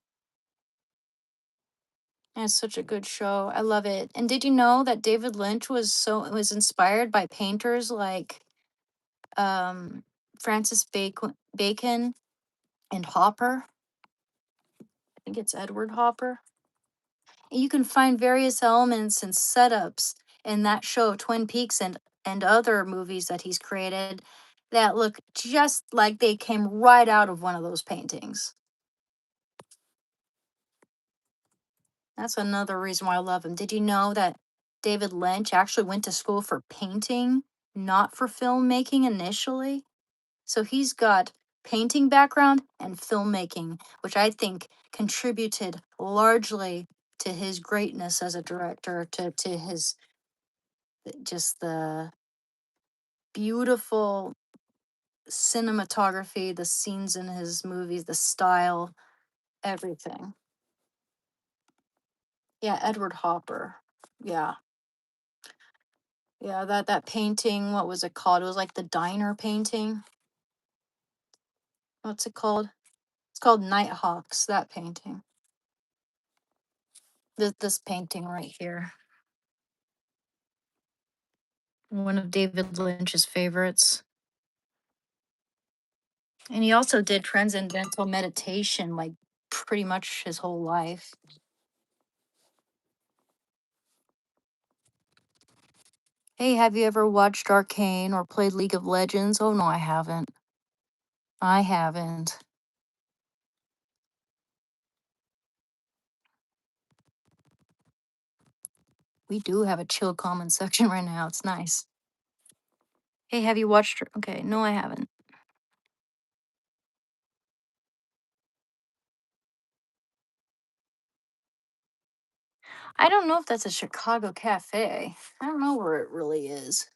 And it's such a good show. I love it. And did you know that David Lynch was inspired by painters like um Francis Bacon and Hopper? I think it's Edward Hopper. And you can find various elements and setups in that show, Twin Peaks, and other movies that he's created that look just like they came right out of one of those paintings. That's another reason why I love him. Did you know that David Lynch actually went to school for painting, not for filmmaking initially? So he's got painting background and filmmaking, which I think contributed largely to his greatness as a director, to his just the beautiful cinematography, the scenes in his movies, the style, everything. Yeah, Edward Hopper. Yeah. Yeah, that painting, what was it called? It was like the diner painting. What's it called? It's called Nighthawks, that painting. This painting right here. One of David Lynch's favorites. And he also did transcendental meditation like pretty much his whole life. Hey, have you ever watched Arcane or played League of Legends? Oh no, I haven't. I haven't. We do have a chill comment section right now. It's nice. Hey, have you watched? Okay, no, I haven't. I don't know if that's a Chicago cafe. I don't know where it really is.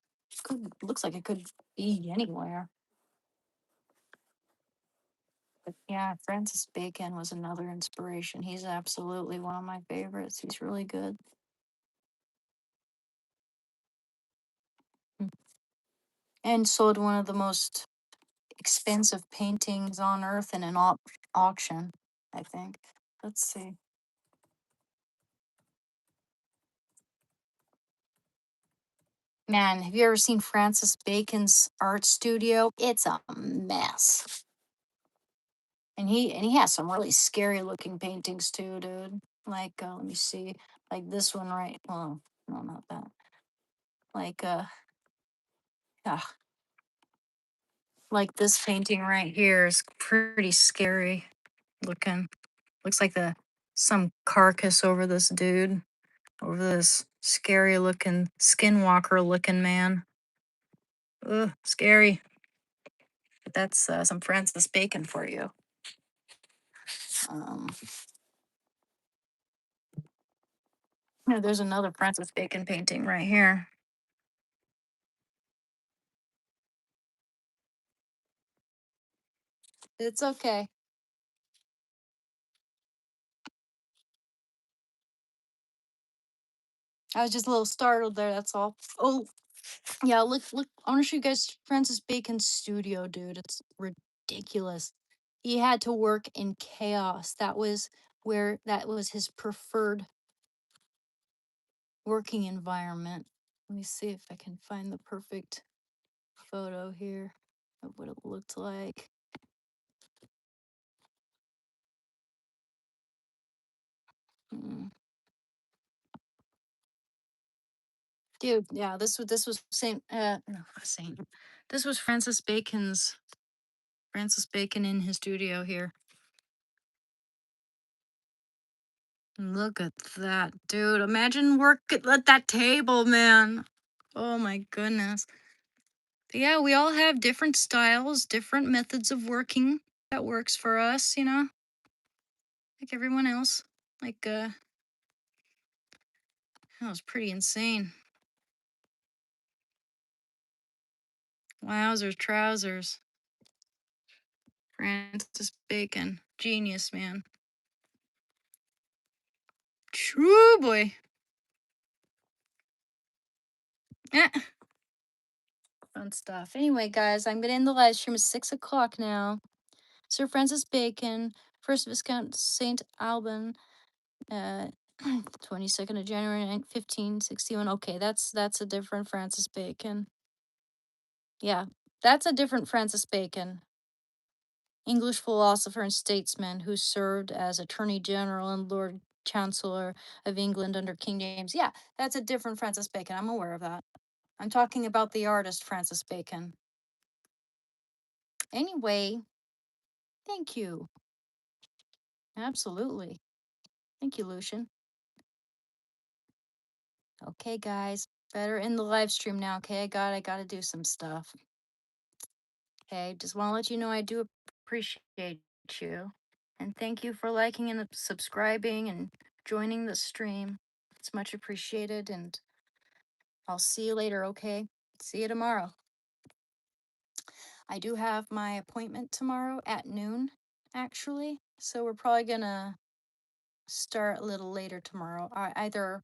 Looks like it could be anywhere. But yeah, Francis Bacon was another inspiration. He's absolutely one of my favorites. He's really good. Mm. And sold one of the most expensive paintings on earth in an auction, I think. Let's see. Man, have you ever seen Francis Bacon's art studio? It's a mess. And he has some really scary looking paintings too, dude. Like let me see. Like this one right. Well, no, not that. Like ah, like this painting right here is pretty scary looking. Looks like the some carcass over this dude, over this scary looking skinwalker looking man. Ugh, scary. But that's some Francis Bacon for you. Um, there's another Francis Bacon painting right here. It's okay. I was just a little startled there. That's all. Oh, yeah. Look. I want to show you guys Francis Bacon's studio, dude. It's ridiculous. He had to work in chaos. That was his preferred working environment. Let me see if I can find the perfect photo here of what it looked like. Hmm. Dude, yeah, this was Saint no, not Saint. This was Francis Bacon in his studio here. Look at that, dude. Imagine work at that table, man. Oh my goodness. But yeah, we all have different styles, different methods of working that works for us, like everyone else. Like, that was pretty insane. Wowzers, trousers. Francis Bacon. Genius, man. True boy. Eh, fun stuff. Anyway, guys, I'm gonna end the live stream at 6 o'clock now. Sir Francis Bacon, first Viscount Saint Alban, uh 22nd of January 1561. Okay, that's a different Francis Bacon. Yeah, that's a different Francis Bacon. English philosopher and statesman who served as Attorney General and Lord Chancellor of England under King James. Yeah, that's a different Francis Bacon. I'm aware of that. I'm talking about the artist Francis Bacon. Anyway, thank you. Absolutely. Thank you, Lucian. Okay, guys, better end the live stream now. Okay, I gotta do some stuff. Okay, just want to let you know I do appreciate you. And thank you for liking and subscribing and joining the stream. It's much appreciated. And I'll see you later, okay? See you tomorrow. I do have my appointment tomorrow at noon, actually. So we're probably gonna start a little later tomorrow. Either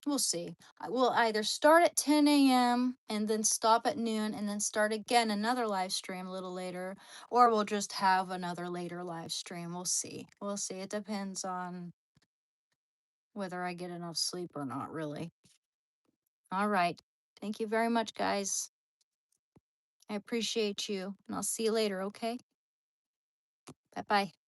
we'll see. We'll either start at 10 a.m. and then stop at noon and then start again another live stream a little later, or we'll just have another later live stream. We'll see. We'll see. It depends on whether I get enough sleep or not, really. All right. Thank you very much, guys. I appreciate you, and I'll see you later, okay? Bye bye.